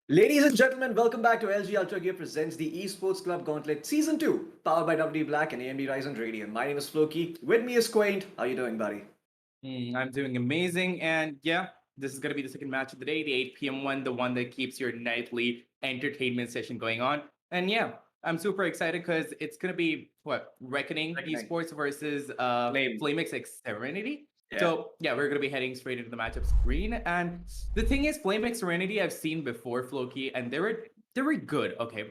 Ladies and gentlemen, welcome back to LG Ultragear presents the Esports Club Gauntlet Season 2, powered by WD Black and AMD Ryzen Radeon. My name is Floki. With me is Quaint. How you doing, buddy? I'm doing amazing. And yeah, this is going to be the second match of the day, the 8 p.m. one, the one that keeps your nightly entertainment session going on. And yeah, I'm super excited because it's going to be Reckoning Esports versus Flamex X Serenity. Yeah. So yeah, we're going to be heading straight into the matchup screen. And the thing is, Flamex Serenity I've seen before, Floki, and they were good. Okay.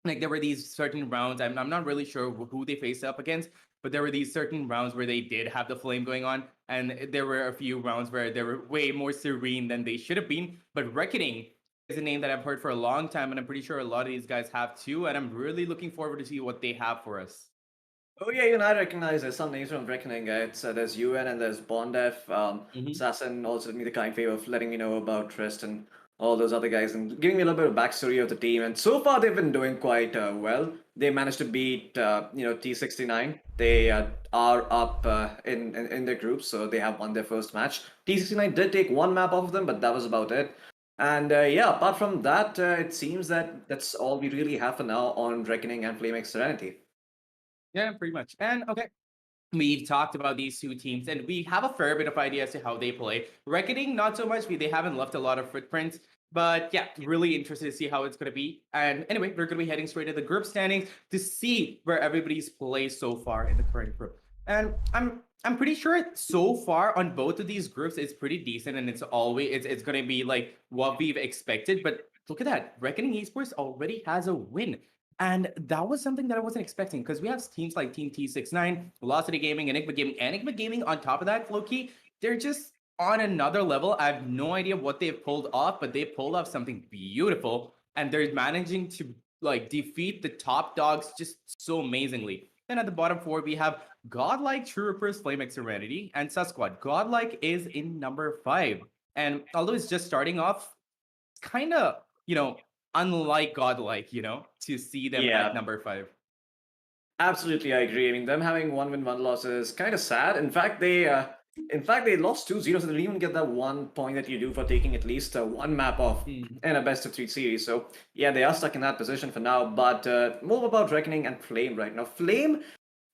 Like there were these certain rounds. I'm not really sure who they faced up against, but there were these certain rounds where they did have the flame going on, and there were a few rounds where they were way more serene than they should have been. But Reckoning is a name that I've heard for a long time, and I'm pretty sure a lot of these guys have too, and I'm really looking forward to see what they have for us. Oh yeah, I recognize there's some names from Reckoning. There's UN and there's Bondef. Assassin also did me the kind favor of letting me know about Trist and all those other guys and giving me a little bit of backstory of the team. And so far they've been doing quite well. They managed to beat T69. They are up in their group, so they have won their first match. T69 did take one map off of them, but that was about it. And yeah, apart from that, it seems that that's all we really have for now on Reckoning and Flamex Serenity. Yeah, pretty much. And okay, we've talked about these two teams, and we have a fair bit of idea as to how they play. Reckoning, not so much. They haven't left a lot of footprints. But yeah, really interested to see how it's going to be. And anyway, we're going to be heading straight to the group standings to see where everybody's placed so far in the current group. And I'm pretty sure so far on both of these groups it's pretty decent, and it's going to be like what we've expected. But look at that, Reckoning Esports already has a win. And that was something that I wasn't expecting because we have teams like Team T69, Velocity Gaming, Enigma Gaming on top of that, Floki. They're just on another level. I have no idea what they've pulled off, but they pulled off something beautiful. And they're managing to like defeat the top dogs just so amazingly. Then at the bottom four, we have Godlike, True Rippers, Flamex Serenity, and Susquad. Godlike is in number 5. And although it's just starting off, it's kind of, unlike Godlike, to see them at number 5. Absolutely, I agree. I mean, them having one win, one loss is kind of sad. In fact, they lost 2-0, so they didn't even get that 1 point that you do for taking at least one map off in a best of 3 series. So yeah, they are stuck in that position for now. But more about Reckoning and Flame right now. Flame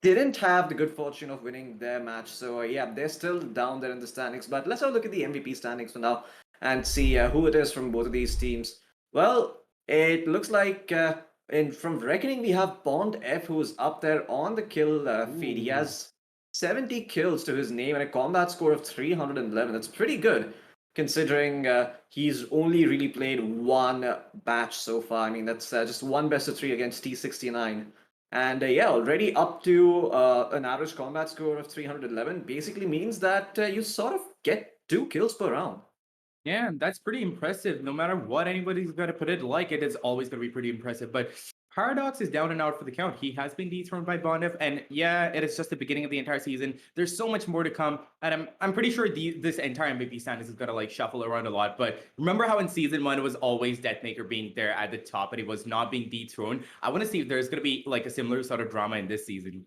didn't have the good fortune of winning their match, so yeah, they're still down there in the standings. But let's have a look at the MVP standings for now and see who it is from both of these teams. Well, it looks like from Reckoning we have Bond F, who's up there on the kill feed. He has 70 kills to his name and a combat score of 311. That's pretty good considering he's only really played one batch so far. I mean, that's just one best of 3 against T69. And yeah, already up to an average combat score of 311 basically means that you sort of get 2 kills per round. Yeah, that's pretty impressive. No matter what anybody's going to put it like, it is always going to be pretty impressive. But Paradox is down and out for the count. He has been dethroned by Bondef, and yeah, it is just the beginning of the entire season. There's so much more to come, and I'm pretty sure this entire MVP standings is gonna like shuffle around a lot. But remember how in season 1 it was always Deathmaker being there at the top, and he was not being dethroned. I want to see if there's gonna be like a similar sort of drama in this season.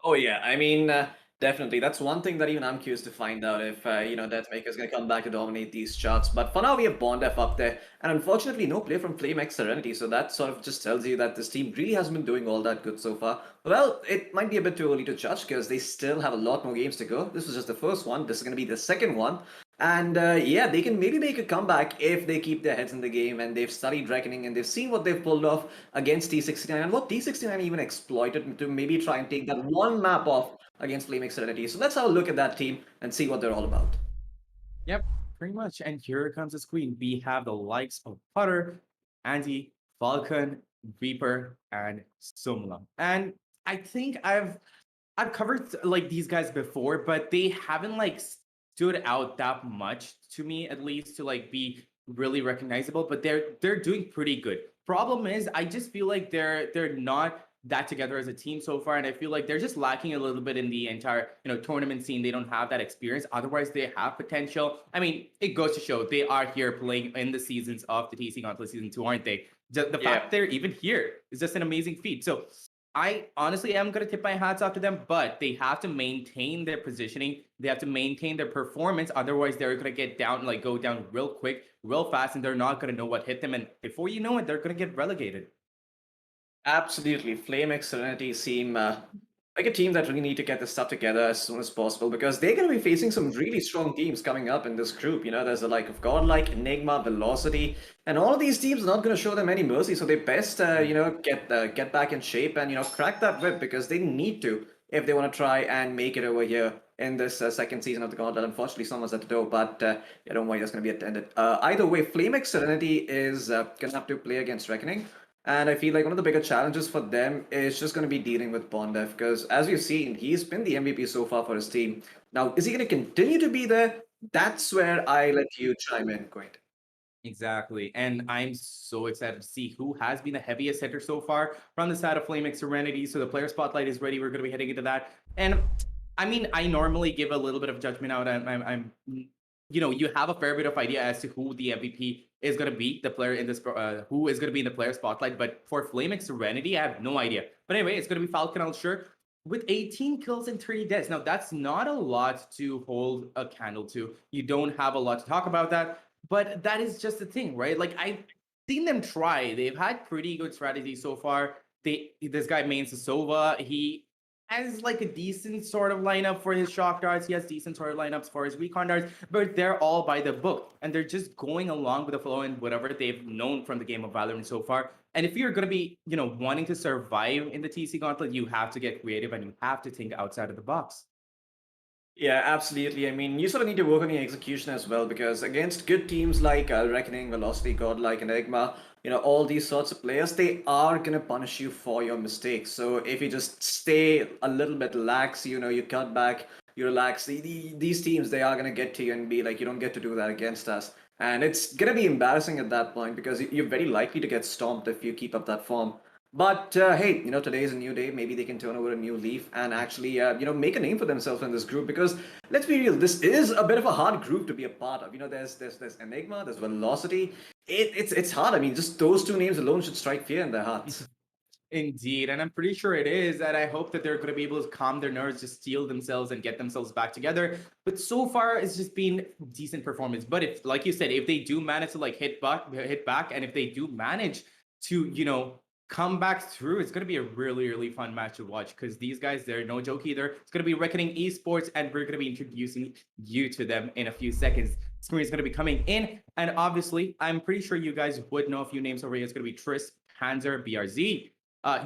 Oh yeah, I mean, Definitely. That's one thing that even I'm curious to find out if, Deathmaker is going to come back to dominate these charts. But for now, we have Bondef up there. And unfortunately, no play from Flame X Serenity. So that sort of just tells you that this team really hasn't been doing all that good so far. Well, it might be a bit too early to judge because they still have a lot more games to go. This was just the first one. This is going to be the second one. And yeah, they can maybe make a comeback if they keep their heads in the game and they've studied Reckoning and they've seen what they've pulled off against T69 and what T69 even exploited to maybe try and take that one map off against Flaming Serenity. So let's have a look at that team and see what they're all about. Yep, pretty much. And here comes the screen. We have the likes of Putter, Andy, Falcon, Reaper, and Sumla. And I think I've covered like these guys before, but they haven't like stood out that much to me, at least to like be really recognizable. But they're doing pretty good. Problem is, I just feel like they're not that together as a team so far, and I feel like they're just lacking a little bit in the entire tournament scene. They don't have that experience. Otherwise, they have potential. I mean, it goes to show they are here playing in the seasons of the TEC Gauntlet Season 2, aren't they? The fact they're even here is just an amazing feat. So I honestly am going to tip my hats off to them, but they have to maintain their positioning. They have to maintain their performance. Otherwise, they're going to get down, like go down real quick, real fast, and they're not going to know what hit them. And before you know it, they're going to get relegated. Absolutely. Flame X Serenity seem like a team that really need to get this stuff together as soon as possible because they're going to be facing some really strong teams coming up in this group. There's the like of Godlike, Enigma, Velocity, and all of these teams are not going to show them any mercy. So they best, get back in shape and, crack that whip because they need to if they want to try and make it over here in this second season of the Gauntlet. Unfortunately, someone's at the door, but yeah, don't worry, that's going to be attended. Either way, Flame X Serenity is going to have to play against Reckoning. And I feel like one of the bigger challenges for them is just going to be dealing with Bondef because, as we've seen, he's been the MVP so far for his team. Now, is he going to continue to be there? That's where I let you chime in, Quint. Exactly. And I'm so excited to see who has been the heaviest hitter so far from the side of Flaming Serenity. So the player spotlight is ready. We're going to be heading into that. And I mean, I normally give a little bit of judgment out. I'm you have a fair bit of idea as to who the MVP is going to be, the player in this, who is going to be in the player spotlight. But for Flaming Serenity, I have no idea. But anyway, it's going to be Falcon, I'm sure, with 18 kills and 3 deaths. Now, that's not a lot to hold a candle to. You don't have a lot to talk about that. But that is just the thing, right? Like, I've seen them try. They've had pretty good strategies so far. This guy mains Sova. He has like a decent sort of lineup for his shock darts. He has decent sort of lineups for his recon darts, but they're all by the book and they're just going along with the flow and whatever they've known from the game of Valorant so far. And if you're going to be, wanting to survive in the TC Gauntlet, you have to get creative and you have to think outside of the box. Yeah, absolutely. I mean, you sort of need to work on your execution as well because against good teams like Reckoning, Velocity, Godlike, and Enigma, all these sorts of players, they are going to punish you for your mistakes. So if you just stay a little bit lax, you cut back, you relax, these teams, they are going to get to you and be like, you don't get to do that against us. And it's going to be embarrassing at that point because you're very likely to get stomped if you keep up that form. But hey, today is a new day. Maybe they can turn over a new leaf and actually, make a name for themselves in this group. Because let's be real, this is a bit of a hard group to be a part of. There's Enigma, there's Velocity. It's hard. I mean, just those two names alone should strike fear in their hearts. Indeed, and I'm pretty sure it is, and I hope that they're going to be able to calm their nerves, just steel themselves, and get themselves back together. But so far, it's just been decent performance. But if, like you said, if they do manage to like hit back, and if they do manage to, come back through, it's going to be a really, really fun match to watch because these guys, they're no joke either. It's going to be Reckoning Esports, and we're going to be introducing you to them in a few seconds. Screen is going to be coming in, and obviously, I'm pretty sure you guys would know a few names over here. It's going to be Tris, Panzer, BRZ,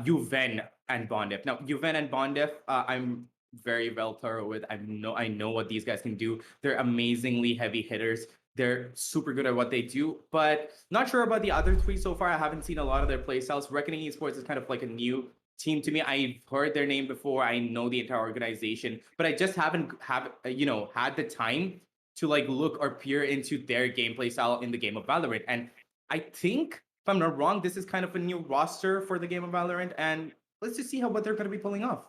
Juven, and Bondef. Now, Juven and Bondef, I'm very well thorough with. I know what these guys can do. They're amazingly heavy hitters. They're super good at what they do, but not sure about the other three so far. I haven't seen a lot of their play styles. Reckoning Esports is kind of like a new team to me. I've heard their name before. I know the entire organization, but I just haven't had the time to like look or peer into their gameplay style in the game of Valorant. And I think, if I'm not wrong, this is kind of a new roster for the game of Valorant, and let's just see what they're going to be pulling off.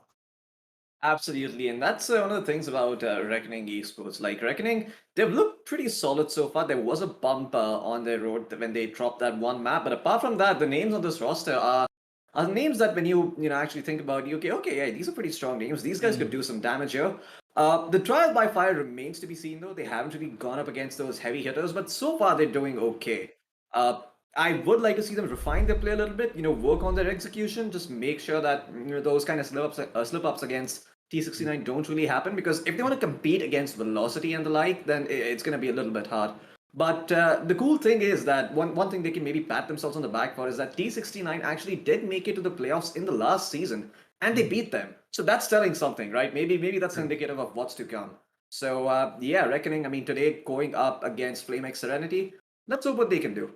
Absolutely, and that's one of the things about Reckoning Esports. Like Reckoning, they've looked pretty solid so far. There was a bump on their road when they dropped that one map, but apart from that, the names on this roster are are names that when you actually think about, okay, yeah, these are pretty strong names. These guys could do some damage here. The trial by fire remains to be seen, though. They haven't really gone up against those heavy hitters, but so far they're doing okay. I would like to see them refine their play a little bit, work on their execution, just make sure that those kind of slip ups against T69 don't really happen, because if they want to compete against velocity and the like, then it's going to be a little bit hard. But the cool thing is that one thing they can maybe pat themselves on the back for is that T69 actually did make it to the playoffs in the last season, and they beat them. So that's telling something, right? Maybe that's indicative of what's to come. So yeah, Reckoning, I mean, today going up against FlameX Serenity, let's hope what they can do.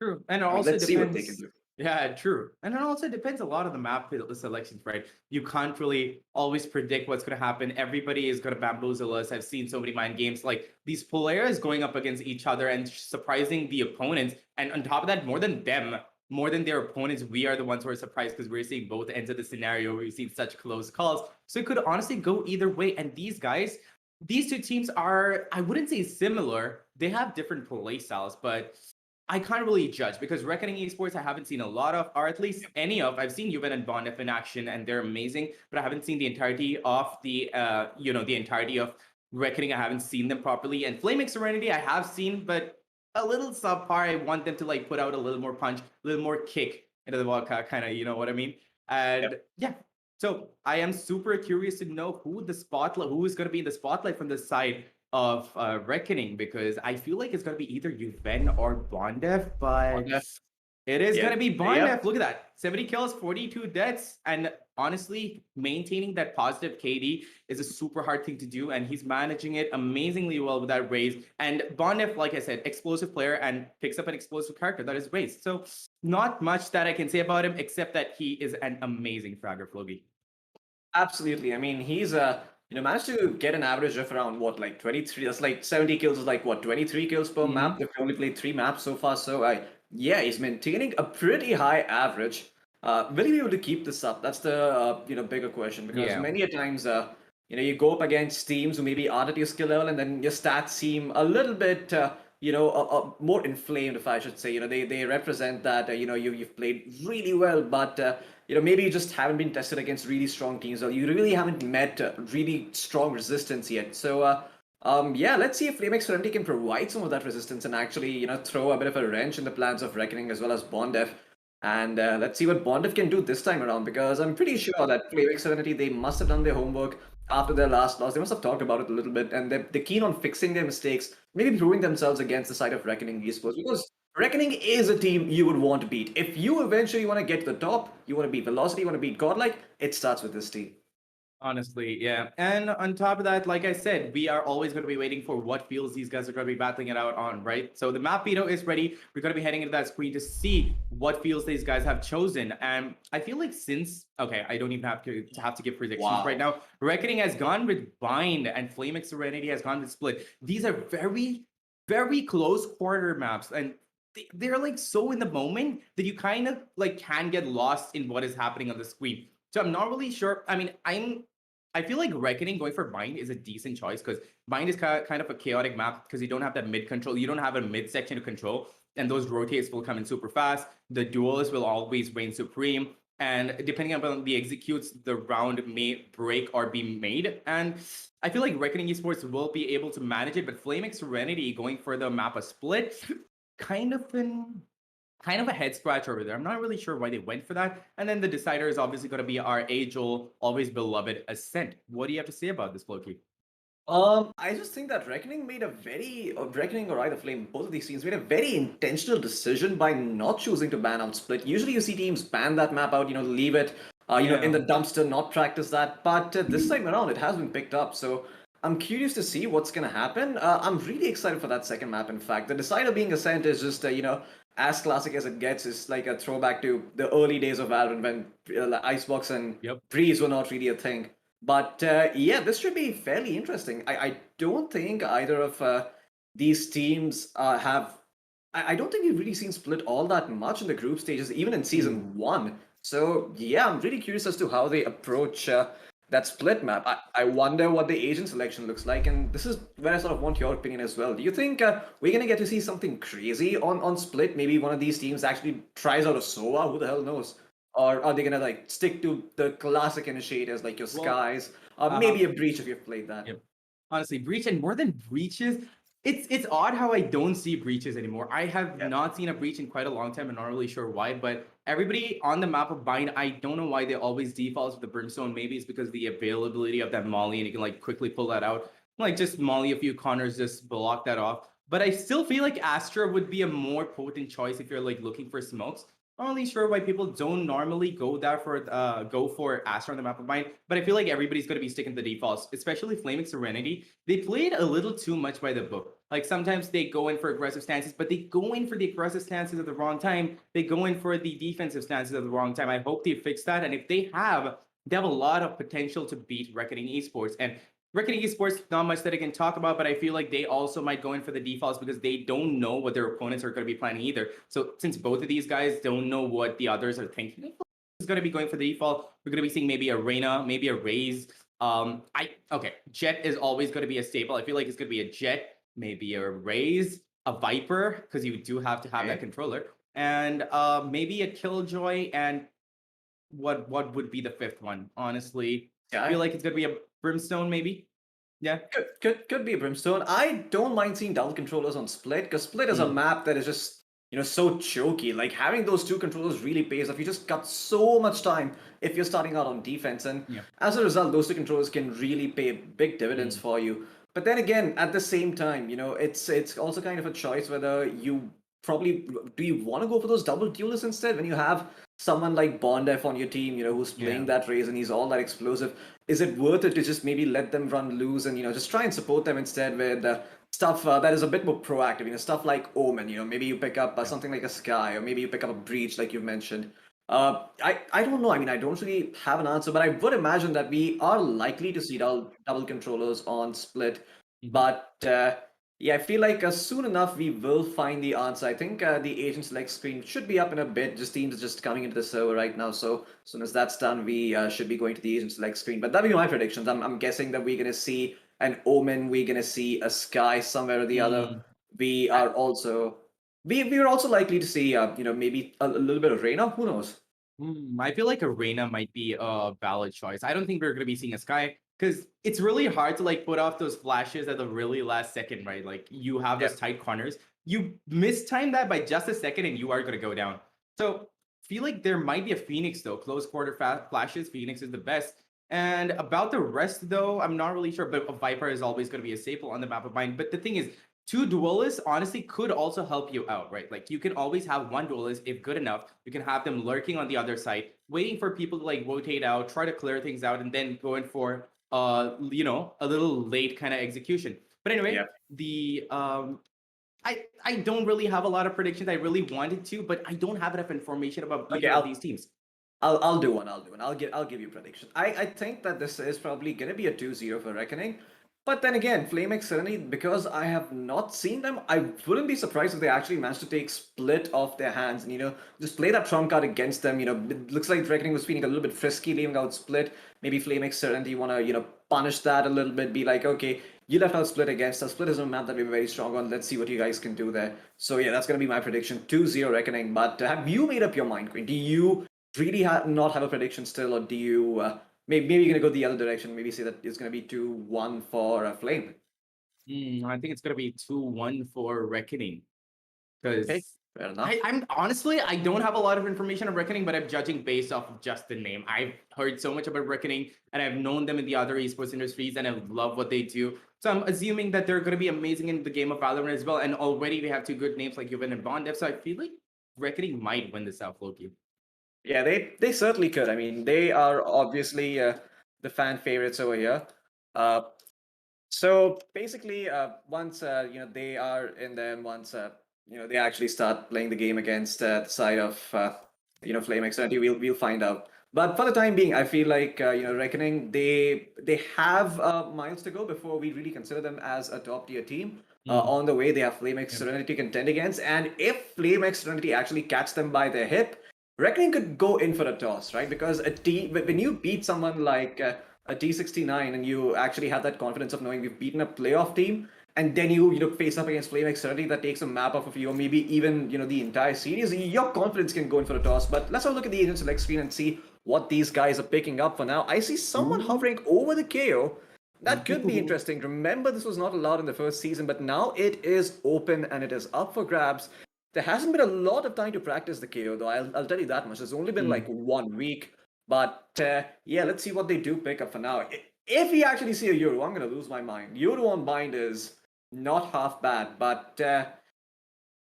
True. And it I mean, also let's see what they can depends. do. Yeah, true. And it also depends a lot on the map selections, right? You can't really always predict what's going to happen. Everybody is going to bamboozle us. I've seen so many mind games, like these players going up against each other and surprising the opponents. And on top of that, more than them, more than their opponents, we are the ones who are surprised because we're seeing both ends of the scenario. We've seen such close calls. So it could honestly go either way. And these guys, these two teams are, I wouldn't say similar. They have different play styles, but I can't really judge because Reckoning Esports I haven't seen a lot of, or at least any of. I've seen Juven and Bondef in action, and they're amazing, but I haven't seen the entirety of the the entirety of Reckoning. I haven't seen them properly. And Flaming Serenity I have seen, but a little subpar. I want them to like put out a little more punch, a little more kick into the ball, kind of, you know what I mean? And yeah. So I am super curious to know who is going to be in the spotlight from the side of Reckoning, because I feel like it's gonna be either Yuven or Bondef, but it is gonna be Bondef. Look at that. 70 kills, 42 deaths, and honestly, maintaining that positive KD is a super hard thing to do, and he's managing it amazingly well with that raise. And Bondef, like I said, explosive player and picks up an explosive character that is raised. So not much that I can say about him, except that he is an amazing fragger, Flogi. Absolutely. I mean, he's managed to get an average of around what, like 23. That's like 70 kills is like what, 23 kills per map. They've only played 3 maps so far. So yeah, he's maintaining a pretty high average. Will he be able to keep this up? That's the bigger question, because many a times you go up against teams who maybe aren't at your skill level, and then your stats seem a little bit more inflamed, if I should say. They represent that you've played really well, but maybe you just haven't been tested against really strong teams, or you really haven't met really strong resistance yet. So yeah, let's see if FlameX Serenity can provide some of that resistance and actually throw a bit of a wrench in the plans of Reckoning as well as Bondef. And let's see what Bondef can do this time around, because I'm pretty sure that FlameX Serenity, they must have done their homework after their last loss. They must have talked about it a little bit, and they're keen on fixing their mistakes, maybe proving themselves against the side of Reckoning Esports, because Reckoning is a team you would want to beat. If you eventually want to get to the top, you want to beat Velocity, you want to beat Godlike, it starts with this team. Honestly, yeah. And on top of that, like I said, we are always going to be waiting for what fields these guys are going to be battling it out on, right? So the map veto is ready. We're going to be heading into that screen to see what fields these guys have chosen. And I feel like I don't even have to give predictions right now. Reckoning has gone with Bind and Flaming Serenity has gone with Split. These are very, very close quarter maps, and they're like so in the moment that you kind of like can get lost in what is happening on the screen. So I'm not really sure. I mean, I feel like Reckoning going for Bind is a decent choice, because Bind is kind of a chaotic map because you don't have that mid control. You don't have a mid section to control, and those rotates will come in super fast. The duels will always reign supreme, and depending on the executes, the round may break or be made. And I feel like Reckoning Esports will be able to manage it, but Flaming Serenity going for the map a split, kind of a head scratch over there. I'm not really sure why they went for that. And then the decider is obviously going to be our age-old, always beloved Ascent. What do you have to say about this, Floki? I just think that Reckoning or either Flame, both of these teams made a very intentional decision by not choosing to ban out Split. Usually you see teams ban that map out, leave it, in the dumpster, not practice that. But this time around, it has been picked up. So I'm curious to see what's going to happen. I'm really excited for that second map, in fact. The decider being Ascent is just, as classic as it gets. Is like a throwback to the early days of Valorant when Icebox and Breeze were not really a thing. But yeah, this should be fairly interesting. I don't think either of these teams have. I don't think we've really seen Split all that much in the group stages, even in season 1. So yeah, I'm really curious as to how they approach that Split map. I wonder what the agent selection looks like, and this is where I sort of want your opinion as well. Do you think we're gonna get to see something crazy on Split? Maybe one of these teams actually tries out a SOA. Who the hell knows? or are they gonna like stick to the classic initiators like your Well, Skies, or uh-huh. maybe a Breach if you've played that? Yep. Honestly, breach and more than breaches, it's odd how I don't see breaches anymore. I have Yeah. not seen a breach in quite a long time. I'm not really sure why, but everybody on the map of Bind, I don't know why they always defaults with the Brimstone. Maybe it's because the availability of that Molly and you can like quickly pull that out. Like just Molly a few corners, just block that off. But I still feel like Astra would be a more potent choice if you're like looking for smokes. Not really sure why people don't normally go for Astra on the map of mine, but I feel like everybody's gonna be sticking to the defaults, especially Flaming Serenity. They played a little too much by the book. Like sometimes they go in for aggressive stances, but they go in for the aggressive stances at the wrong time. They go in for the defensive stances at the wrong time. I hope they fix that. And if they have a lot of potential to beat Reckoning Esports. And Reckoning Esports, not much that I can talk about, but I feel like they also might go in for the defaults because they don't know what their opponents are going to be planning either. So since both of these guys don't know what the others are thinking, is going to be going for the default. We're going to be seeing maybe a Reyna, maybe a Raze. Jet is always going to be a staple. I feel like it's going to be a Jet, maybe a Raze, a Viper, because you do have to have that Okay. controller, and maybe a Killjoy. And what would be the fifth one? Honestly, I feel Yeah, like it's going to be a Brimstone, maybe. Yeah. could be a Brimstone. I don't mind seeing double controllers on Split because Split is a Mm. map that is just so choky. Like having those two controllers really pays off. You just got so much time if you're starting out on defense, and Yeah. as a result, those two controllers can really pay big dividends Mm. for you. But then again, at the same time, it's also kind of a choice whether you probably do you want to go for those double duelists instead when you have someone like Bondef on your team, who's playing Yeah. that race and he's all that explosive. Is it worth it to just maybe let them run loose and just try and support them instead with stuff that is a bit more proactive, stuff like Omen. Maybe you pick up Yeah. something like a Sky, or maybe you pick up a Breach like you mentioned. I don't know. I mean, I don't really have an answer, but I would imagine that we are likely to see double controllers on Split. Mhm. But yeah, I feel like soon enough we will find the answer. I think the agent select screen should be up in a bit. Just Teams is just coming into the server right now, so as soon as that's done, we should be going to the agent select screen. But that'll be my predictions. I'm guessing that we're gonna see an Omen, we're gonna see a Sky somewhere or the other. Mm. We I, are also we are also likely to see maybe a little bit of Reyna. Who knows? I feel like Arena might be a valid choice. I don't think we're going to be seeing a Sky because it's really hard to like put off those flashes at the really last second, right? Like you have Yeah. those tight corners. You mistime that by just a second and you are going to go down. So feel like there might be a Phoenix though. Close quarter flashes. Phoenix is the best. And about the rest though, I'm not really sure. But a Viper is always going to be a staple on the map of mine. But the thing is, two duelists honestly could also help you out, right? Like you can always have one duelist if good enough. You can have them lurking on the other side, waiting for people to like rotate out, try to clear things out, and then going for a little late kind of execution. But Yeah. anyway, the I don't really have a lot of predictions. I really wanted to, but I don't have enough information about Okay. either of these teams. I'll do one. I'll do one. I'll give you a prediction. I think that this is probably gonna be a 2-0 for Reckoning. But then again, FlameX Serenity, because I have not seen them, I wouldn't be surprised if they actually managed to take Split off their hands and just play that trump card against them. It looks like Reckoning was feeling a little bit frisky, leaving out Split. Maybe FlameX Serenity wanna punish that a little bit, be like, okay, you left out Split against us. Split is a map that we were very strong on. Let's see what you guys can do there. So yeah, that's gonna be my prediction, 2-0 Reckoning. But have you made up your mind, Queen? Do you really not have a prediction still, or do you maybe you're gonna go the other direction? Maybe say that it's gonna be 2-1 for Flame. I think it's gonna be 2-1 for Reckoning. Okay, Because fair enough. I'm honestly, I don't have a lot of information on Reckoning, but I'm judging based off of just the name. I've heard so much about Reckoning and I've known them in the other esports industries and I love what they do. So I'm assuming that they're going to be amazing in the game of Valorant as well. And already we have two good names like Yuven and Bondev. So I feel like Reckoning might win this out, Loki. Yeah, they certainly could. I mean, they are obviously the fan favorites over here. Uh, So basically, once they are in there, and once they actually start playing the game against the side of Flame Externity, we'll find out. But for the time being, I feel like Reckoning they have miles to go before we really consider them as a top tier team. On the way, they have Flame Yep. Externity to contend against, and if Flame Externity actually catch them by their hip, Reckoning could go in for a toss, right? Because a team when you beat someone like a T69 and you actually have that confidence of knowing we've beaten a playoff team and then you face up against Flame Serenity that takes a map off of you, or maybe even the entire series, your confidence can go in for a toss. But let's have a look at the agent select screen and see what these guys are picking up for now. I see someone hovering over the KO. That could be interesting. Remember, this was not allowed in the first season, but now it is open and it is up for grabs. There hasn't been a lot of time to practice the KO, though. I'll tell you that much. It's only been like 1 week. But yeah, let's see what they do pick up for now. If we actually see a Euro, I'm going to lose my mind. Euro on bind is not half bad, but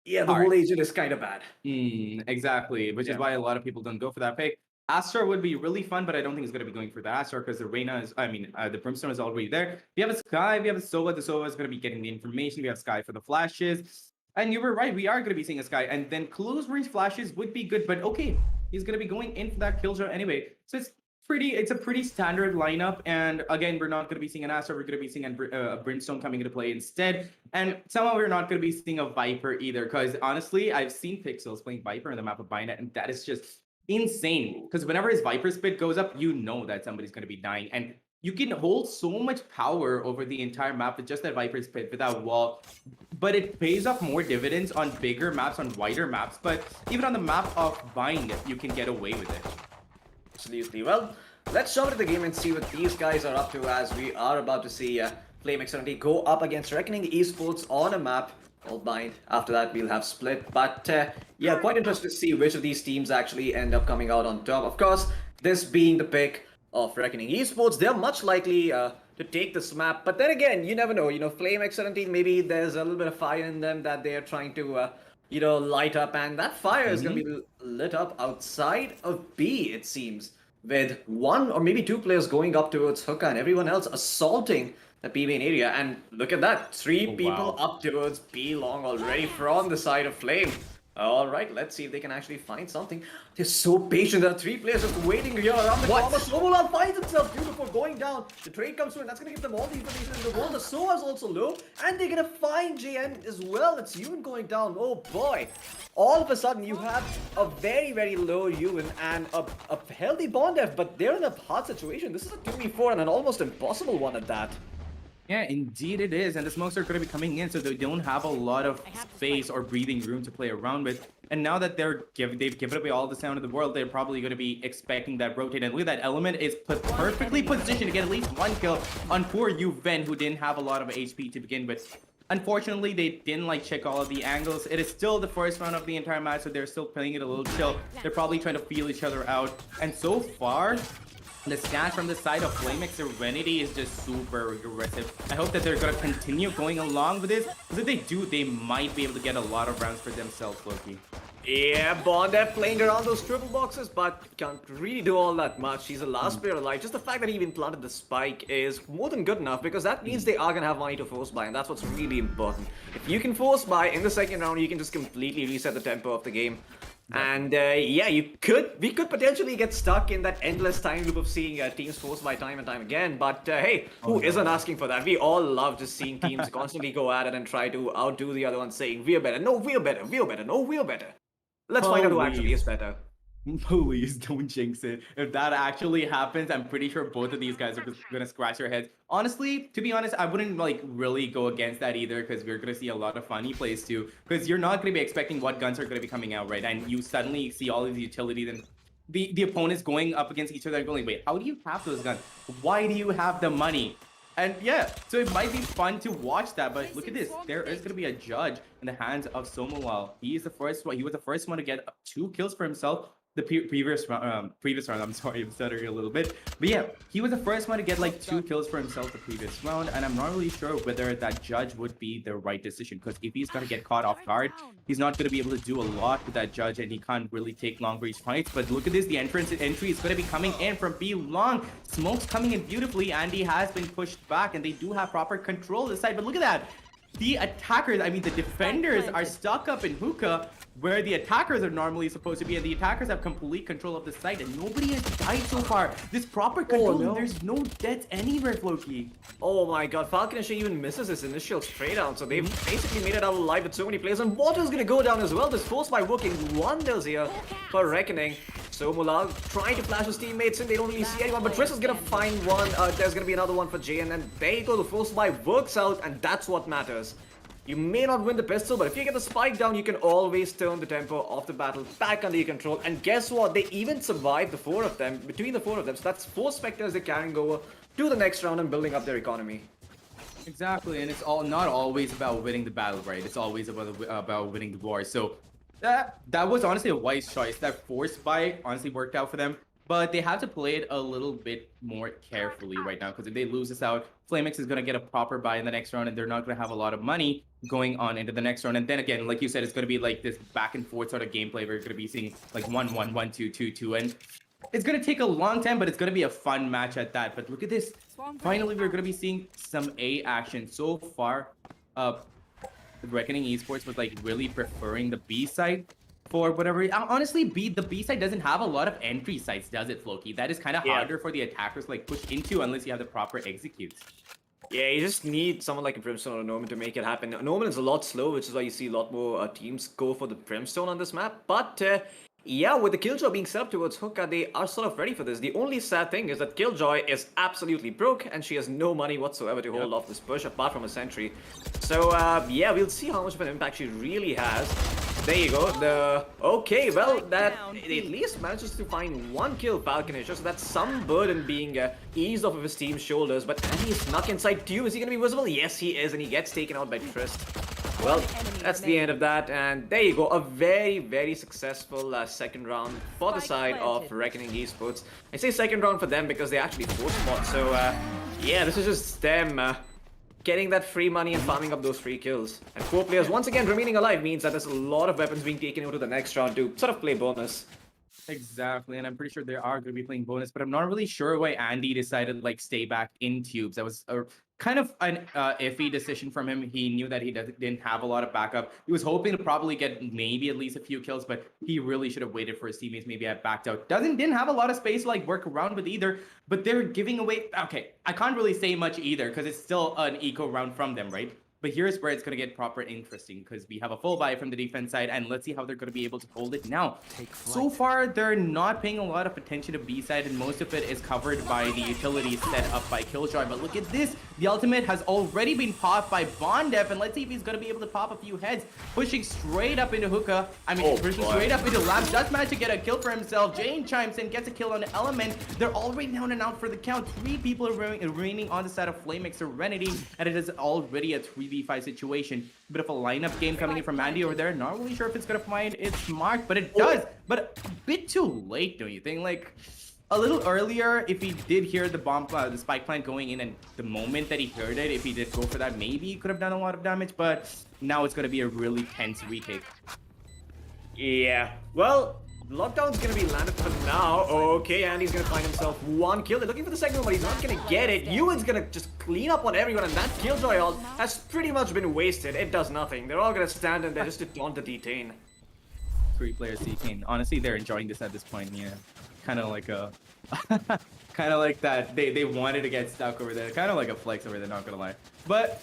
yeah, the whole agent is kind of bad. Exactly, which is why a lot of people don't go for that pick. Astra would be really fun, but I don't think it's going to be going for the Astra because the Reyna is, the Brimstone is already there. We have a Sky, we have a Sova. The Sova is going to be getting the information. We have Sky for the flashes. And you were right, we are going to be seeing a Sky. And then close range flashes would be good, but okay, he's going to be going in for that kill shot anyway. So it's a pretty standard lineup. And again, we're not going to be seeing an Astra. We're going to be seeing a Brimstone coming into play instead. And somehow we're not going to be seeing a Viper either because honestly, I've seen Pixels playing Viper on the map of Binet, and that is just insane because whenever his Viper spit goes up, you know that somebody's going to be dying, and you can hold so much power over the entire map with just that Viper spit without wall. But it pays off more dividends on bigger maps, on wider maps. But even on the map of Bind, you can get away with it. Absolutely. Well, let's jump into the game and see what these guys are up to, as we are about to see Flame Serenity go up against Reckoning Esports on a map called Bind. After that, we'll have Split. But yeah, quite interested to see which of these teams actually end up coming out on top. Of course, this being the pick of Reckoning Esports, they're much likely to take this map. But then again, you never know. Flame Serenity, maybe there's a little bit of fire in them that they're trying to light up, and that fire is going to be lit up outside of B, it seems, with 1 or maybe 2 players going up towards Hookah and everyone else assaulting the B main area. And look at that, 3 people up towards B long already from the side of Flame. All right, let's see if they can actually find something. They're so patient. There are 3 players just waiting here around the corner. Somolan finds himself beautiful going down. The trade comes through, and that's going to give them all the information in the world. The Soa is also low, and they're going to find JN as well. It's Ewan going down. Oh boy. All of a sudden, you have a very, very low Ewan and a healthy Bondef, but they're in a hard situation. This is a 2v4 and an almost impossible one at that. Yeah, indeed it is. And the smokes are going to be coming in, so they don't have a lot of space or breathing room to play around with. And now that they've given away all the sound in the world, they're probably going to be expecting that rotate. And look at that, Element is perfectly positioned to get at least 1 kill on poor Yuven, who didn't have a lot of HP to begin with. Unfortunately, they didn't check all of the angles. It is still the first round of the entire match, so they're still playing it a little chill. They're probably trying to feel each other out. And so far, the stats from the side of Flame Serenity is just super aggressive. I hope that they're going to continue going along with this, because if they do, they might be able to get a lot of rounds for themselves, Loki. Yeah, Bondef playing around those triple boxes, but can't really do all that much. He's the last player alive. Just the fact that he even planted the spike is more than good enough, because that means they are going to have money to force buy, and that's what's really important. If you can force buy in the second round, you can just completely reset the tempo of the game. And yeah, we could potentially get stuck in that endless time loop of seeing teams forced by time and time again. But hey, who isn't asking for that? We all love just seeing teams constantly go at it and try to outdo the other one, saying we're better, no, we're better, we're better, no, we're better. Let's find out who actually is better. Please don't jinx it. If that actually happens, I'm pretty sure both of these guys are gonna scratch their heads. Honestly, to be honest, I wouldn't really go against that either, because we're gonna see a lot of funny plays too. Because you're not gonna be expecting what guns are gonna be coming out, right? And you suddenly see all of the utilities and the opponents going up against each other and going, wait, how do you have those guns? Why do you have the money? And yeah, so it might be fun to watch that, but look at this. There is going to be a judge in the hands of Somawal. He is the first one. He was the first one to get 2 kills for himself. The previous round, I'm sorry, I'm stuttering a little bit. But yeah, he was the first one to get 2 kills for himself the previous round. And I'm not really sure whether that judge would be the right decision. Because if he's going to get caught off guard, he's not going to be able to do a lot with that judge. And he can't really take long range fights. But look at this. The entry is going to be coming in from B long. Smoke's coming in beautifully. Andy has been pushed back. And they do have proper control of the side. But look at that. The attackers, the defenders are stuck up in hookah where the attackers are normally supposed to be, and the attackers have complete control of the site, and nobody has died so far. This proper control, there's no deaths anywhere, Floki. Oh my god, Falconisha even misses his initial spray down, so they've basically made it out alive with so many players, and Water's gonna go down as well. This force by working wonders here for Reckoning. So Mulal trying to flash his teammates in, they don't really see anyone, but Triss is gonna find one. There's gonna be another one for Jay, and then there you go, the force buy works out, and that's what matters. You may not win the pistol, but if you get the spike down, you can always turn the tempo of the battle back under your control. And guess what? They even survived the four of them, between the four of them. So that's 4 Spectres they're carrying over to the next round and building up their economy. Exactly, and it's all not always about winning the battle, right? It's always about winning the war. So that was honestly a wise choice. That force buy honestly worked out for them. But they have to play it a little bit more carefully right now, because if they lose this out, Flamix is going to get a proper buy in the next round, and they're not going to have a lot of money going on into the next round. And then again, like you said, it's going to be like this back and forth sort of gameplay where you're going to be seeing like 1-1, 1-2, 2-2, and it's going to take a long time, but it's going to be a fun match at that. But look at this. Finally, we're going to be seeing some A action. So far, Reckoning Esports was like really preferring the B side. For whatever, honestly, the B side doesn't have a lot of entry sites, does it, Floki? That is kind of harder for the attackers to like push into unless you have the proper executes. Yeah, you just need someone like a Brimstone or a Norman to make it happen. Norman is a lot slow, which is why you see a lot more teams go for the Brimstone on this map. But yeah, with the Killjoy being set up towards Hookah, they are sort of ready for this. The only sad thing is that Killjoy is absolutely broke, and she has no money whatsoever to hold off this push, apart from a sentry. So yeah, we'll see how much of an impact she really has. There you go. Okay, well, that at least manages to find 1 kill, Falconisher, so that's some burden being eased off of his team's shoulders. But Andy is snuck inside too. Is he going to be visible? Yes, he is, and he gets taken out by Trist. Well, that's the end of that, and there you go. A very, very successful second round for the side of Reckoning Esports. I say second round for them because they actually 4th spot. So yeah, this is just them getting that free money and farming up those free kills. And 4 players once again remaining alive means that there's a lot of weapons being taken into the next round to sort of play bonus. Exactly, and I'm pretty sure they are going to be playing bonus, but I'm not really sure why Andy decided like stay back in tubes. That was kind of an iffy decision from him. He knew that he didn't have a lot of backup. He was hoping to probably get maybe at least a few kills, but he really should have waited for his teammates. Maybe had backed out. Didn't have a lot of space to like work around with either, but they're giving away. Okay, I can't really say much either because it's still an eco round from them, right? But here's where it's going to get proper interesting, because we have a full buy from the defense side, and let's see how they're going to be able to hold it now. So far, they're not paying a lot of attention to B side, and most of it is covered by the utilities set up by Killjoy. But look at this. The ultimate has already been popped by Bondef, and let's see if he's going to be able to pop a few heads. Pushing straight up into Hookah. Pushing straight up into Lakhs. Just managed to get a kill for himself. Jane chimes in, gets a kill on the Element. They're already down and out for the count. 3 people are remaining on the side of Flamix Serenity, and it is already a 3v5 situation. Bit of a lineup game coming in from Andy over there. Not really sure if it's gonna find its mark, but it does. But a bit too late, don't you think? Like a little earlier, if he did hear the bomb, the spike plant going in, and the moment that he heard it, if he did go for that, maybe he could have done a lot of damage. But now it's gonna be a really tense retake. Yeah. Well, Lockdown's gonna be landed for now. Okay, Andy's gonna find himself 1 kill. They're looking for the second one, but he's not gonna get it. Ewan's gonna just clean up on everyone, and that Killjoy ult has pretty much been wasted. It does nothing. They're all gonna stand in there just to taunt the detain. 3 players seeking. Honestly, they're enjoying this at this point. Yeah, kind of like a, kind of like that. They wanted to get stuck over there. Kind of like a flex over there. Not gonna lie, but.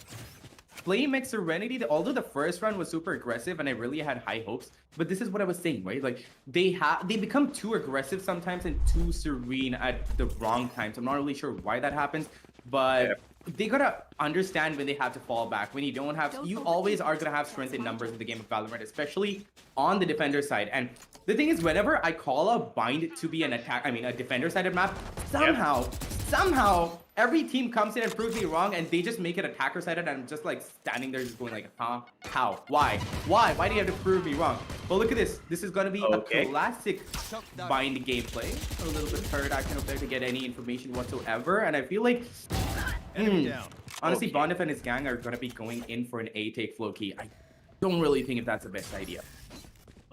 Flamix Serenity, although the first round was super aggressive and I really had high hopes, but this is what I was saying, right? Like they become too aggressive sometimes and too serene at the wrong times. I'm not really sure why that happens, but they gotta understand when they have to fall back. When you don't have, you always are gonna have strength in numbers in the game of Valorant, especially on the defender side. And the thing is, whenever I call a bind to be an a defender-sided map, somehow every team comes in and proves me wrong, and they just make it attacker-sided, and I'm just like standing there just going like, huh? How? Why? Why do you have to prove me wrong? But look at this. This is gonna be a classic bind gameplay. A little bit third action up there to get any information whatsoever, and I feel like honestly, Bondef and his gang are gonna be going in for an A take flow key. I don't really think if that's the best idea.